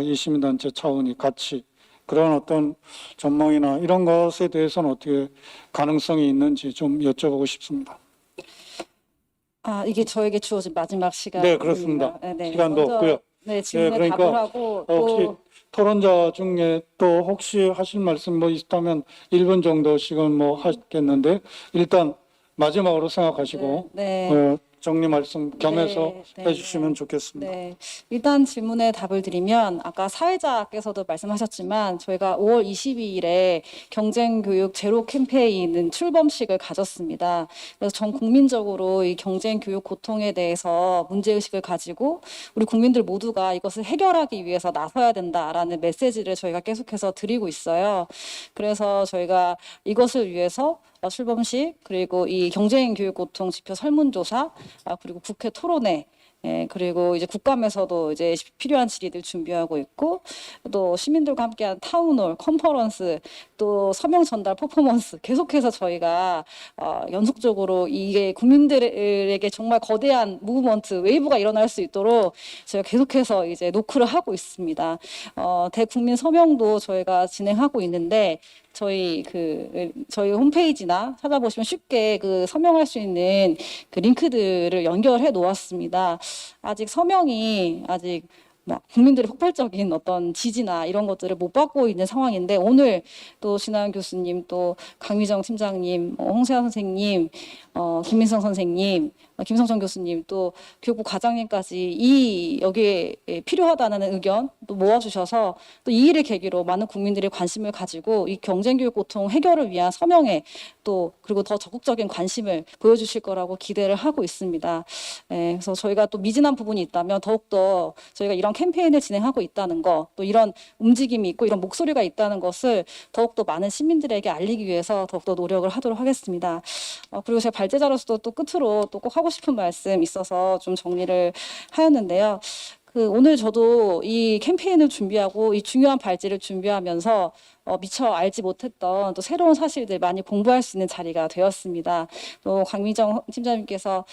이 시민단체 차원이 같이 그런 어떤 전망이나 이런 것에 대해서는 어떻게 가능성이 있는지 좀 여쭤보고 싶습니다. 이게 저에게 주어진 마지막 시간. 네, 그렇습니다. 네, 시간도 먼저, 없고요. 네, 질문에 그러니까 답을 하고 혹시 또 토론자 중에 또 혹시 하실 말씀 있다면 1분 정도씩은 하겠는데 일단 마지막으로 생각하시고 네. 정리 말씀 겸해서 네, 해주시면 네. 좋겠습니다. 네, 일단 질문에 답을 드리면 아까 사회자께서도 말씀하셨지만 저희가 5월 22일에 경쟁교육 제로 캠페인은 출범식을 가졌습니다. 그래서 전 국민적으로 이 경쟁교육 고통에 대해서 문제의식을 가지고 우리 국민들 모두가 이것을 해결하기 위해서 나서야 된다라는 메시지를 저희가 계속해서 드리고 있어요. 그래서 저희가 이것을 위해서 출범식 그리고 이 경쟁교육 고통 지표 설문조사 그리고 국회 토론회 그리고 이제 국감에서도 이제 필요한 질의들 준비하고 있고 또 시민들과 함께한 타운홀, 컨퍼런스, 또 서명 전달 퍼포먼스 계속해서 저희가 연속적으로 이게 국민들에게 정말 거대한 무브먼트, 웨이브가 일어날 수 있도록 저희가 계속해서 이제 노크를 하고 있습니다. 대국민 서명도 저희가 진행하고 있는데 저희 홈페이지나 찾아보시면 쉽게 서명할 수 있는 링크들을 연결해 놓았습니다. 아직 서명이 국민들의 폭발적인 어떤 지지나 이런 것들을 못 받고 있는 상황인데 오늘 또 신하연 교수님, 또 강미정 팀장님, 홍세아 선생님, 김민성 선생님, 김성천 교수님, 또 교육부 과장님까지 여기에 필요하다는 의견 또 모아주셔서 또 이 일을 계기로 많은 국민들이 관심을 가지고 이 경쟁교육 고통 해결을 위한 서명에 또 그리고 더 적극적인 관심을 보여주실 거라고 기대를 하고 있습니다. 그래서 저희가 또 미진한 부분이 있다면 더욱더 저희가 이런 캠페인을 진행하고 있다는 거, 또 이런 움직임이 있고 이런 목소리가 있다는 것을 더욱더 많은 시민들에게 알리기 위해서 더욱더 노력을 하도록 하겠습니다. 그리고 제가 발제자로서도 또 끝으로 또 꼭 하고 싶은 말씀 있어서 좀 정리를 하였는데요. 오늘 저도 이 캠페인을 준비하고 이 중요한 발제를 준비하면서 미처 알지 못했던 또 새로운 사실들 많이 공부할 수 있는 자리가 되었습니다. 또 강미정 팀장님께서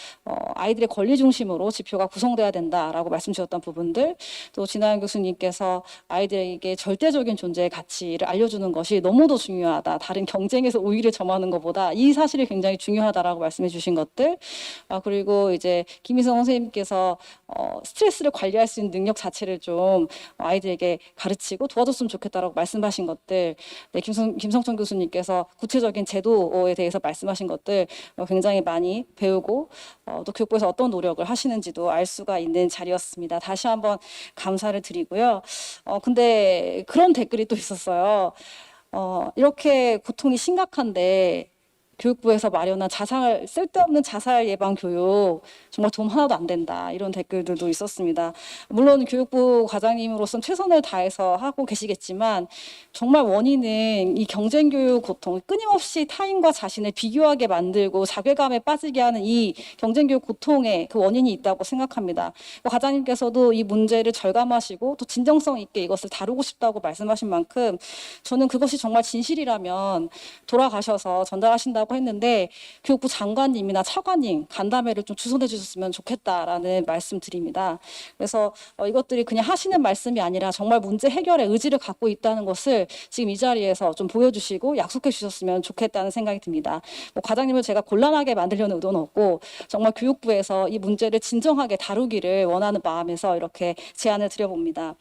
아이들의 권리 중심으로 지표가 구성돼야 된다라고 말씀 주셨던 부분들, 또 진하연 교수님께서 아이들에게 절대적인 존재의 가치를 알려주는 것이 너무도 중요하다. 다른 경쟁에서 우위를 점하는 것보다 이 사실이 굉장히 중요하다라고 말씀해 주신 것들, 그리고 이제 김희성 선생님께서 스트레스를 관리할 수 있는 능력 자체를 좀 아이들에게 가르치고 도와줬으면 좋겠다라고 말씀하신 것들, 네, 김성천 교수님께서 구체적인 제도에 대해서 말씀하신 것들 굉장히 많이 배우고 또 교육부에서 어떤 노력을 하시는지도 알 수가 있는 자리였습니다. 다시 한번 감사를 드리고요. 근데 그런 댓글이 또 있었어요. 이렇게 고통이 심각한데 교육부에서 마련한 쓸데없는 자살 예방 교육 정말 도움 하나도 안 된다, 이런 댓글들도 있었습니다. 물론 교육부 과장님으로서는 최선을 다해서 하고 계시겠지만 정말 원인은 이 경쟁교육 고통, 끊임없이 타인과 자신을 비교하게 만들고 자괴감에 빠지게 하는 이 경쟁교육 고통의 그 원인이 있다고 생각합니다. 과장님께서도 이 문제를 절감하시고 또 진정성 있게 이것을 다루고 싶다고 말씀하신 만큼 저는 그것이 정말 진실이라면 돌아가셔서 전달하신다고 했는데 교육부 장관님이나 차관님 간담회를 좀 주선해 주셨으면 좋겠다라는 말씀 드립니다. 그래서 이것들이 그냥 하시는 말씀이 아니라 정말 문제 해결의 의지를 갖고 있다는 것을 지금 이 자리에서 좀 보여주시고 약속해 주셨으면 좋겠다는 생각이 듭니다. 과장님을 제가 곤란하게 만들려는 의도는 없고 정말 교육부에서 이 문제를 진정하게 다루기를 원하는 마음에서 이렇게 제안을 드려봅니다.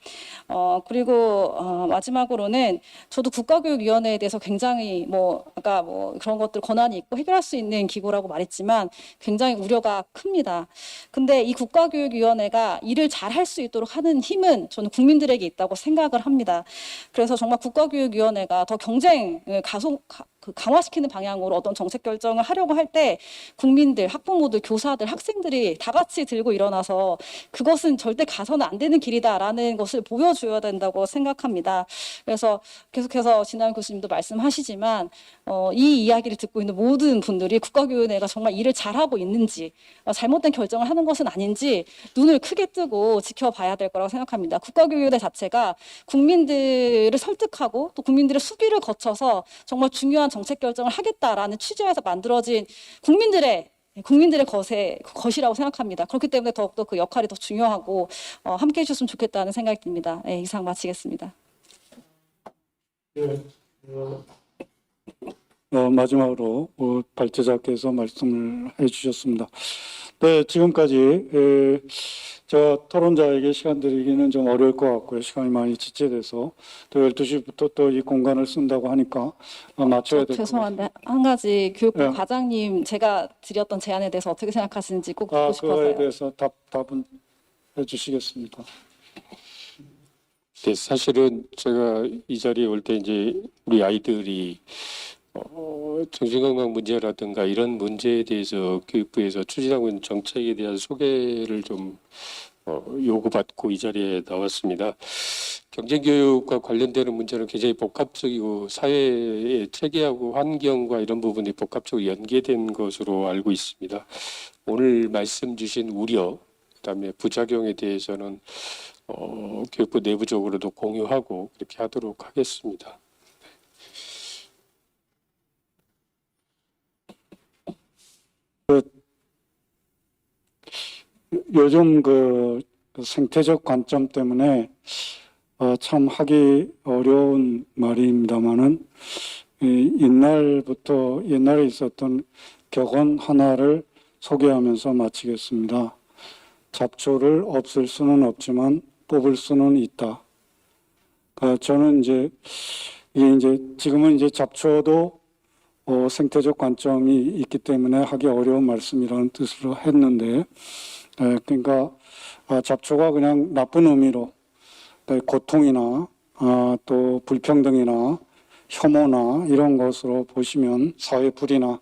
그리고 마지막으로는 저도 국가교육위원회에 대해서 굉장히 아까 그런 것들 권한이 있고 해결할 수 있는 기구라고 말했지만 굉장히 우려가 큽니다. 근데 이 국가교육위원회가 일을 잘 할 수 있도록 하는 힘은 저는 국민들에게 있다고 생각을 합니다. 그래서 정말 국가교육위원회가 더 경쟁을 강화시키는 방향으로 어떤 정책 결정을 하려고 할 때 국민들, 학부모들, 교사들, 학생들이 다 같이 들고 일어나서 그것은 절대 가서는 안 되는 길이다라는 것을 보여줘야 된다고 생각합니다. 그래서 계속해서 진하영 교수님도 말씀하시지만 이 이야기를 듣고 있는 모든 분들이 국가교육위원회가 정말 일을 잘하고 있는지 잘못된 결정을 하는 것은 아닌지 눈을 크게 뜨고 지켜봐야 될 거라고 생각합니다. 국가교육위원회 자체가 국민들을 설득하고 또 국민들의 수비를 거쳐서 정말 중요한 정책 결정을 하겠다라는 취지에서 만들어진 국민들의 것이라고 생각합니다. 그렇기 때문에 더욱더 그 역할이 더 중요하고 함께해 주셨으면 좋겠다는 생각이 듭니다. 네, 이상 마치겠습니다. 마지막으로 발제자께서 말씀을 해주셨습니다. 네, 지금까지 저 토론자에게 시간 드리기는 좀 어려울 것 같고요. 시간이 많이 지체돼서 또 12시부터 또 이 공간을 쓴다고 하니까 맞춰야 될 것 같아요. 죄송한데 한 가지 교육부 네. 과장님 제가 드렸던 제안에 대해서 어떻게 생각하시는지 꼭 듣고 그거에 싶어서요. 대해서 답은 해주시겠습니까? 네, 사실은 제가 이 자리에 올 때 이제 우리 아이들이 정신건강 문제라든가 이런 문제에 대해서 교육부에서 추진하고 있는 정책에 대한 소개를 좀 요구받고 이 자리에 나왔습니다. 경쟁교육과 관련되는 문제는 굉장히 복합적이고 사회의 체계하고 환경과 이런 부분이 복합적으로 연계된 것으로 알고 있습니다. 오늘 말씀 주신 우려, 그다음에 부작용에 대해서는 교육부 내부적으로도 공유하고 그렇게 하도록 하겠습니다. 요즘 그 생태적 관점 때문에 참 하기 어려운 말입니다만은 옛날에 있었던 격언 하나를 소개하면서 마치겠습니다. 잡초를 없앨 수는 없지만 뽑을 수는 있다. 저는 이제 지금은 이제 잡초도 생태적 관점이 있기 때문에 하기 어려운 말씀이라는 뜻으로 했는데, 그러니까 잡초가 그냥 나쁜 의미로 고통이나 또 불평등이나 혐오나 이런 것으로 보시면 사회 불이나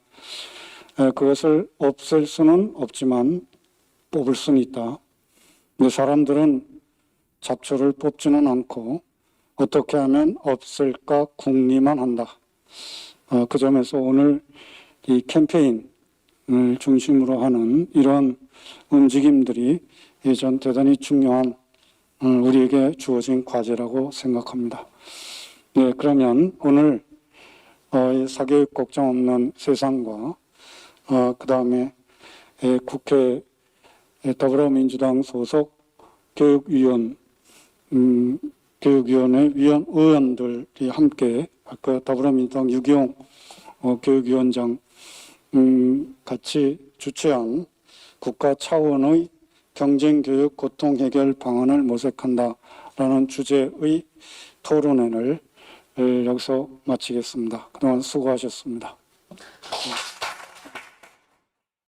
그것을 없앨 수는 없지만 뽑을 수는 있다. 근데 사람들은 잡초를 뽑지는 않고 어떻게 하면 없앨까 궁리만 한다. 그 점에서 오늘 이 캠페인을 중심으로 하는 이런 움직임들이 전 대단히 중요한 우리에게 주어진 과제라고 생각합니다. 네, 그러면 오늘 사교육 걱정 없는 세상과 그 다음에 국회 더불어민주당 소속 교육위원회 의원들이 함께 아까 더불어민주당 유기용 교육위원장 같이 주최한 국가 차원의 경쟁교육 고통 해결 방안을 모색한다라는 주제의 토론회를 여기서 마치겠습니다. 그동안 수고하셨습니다.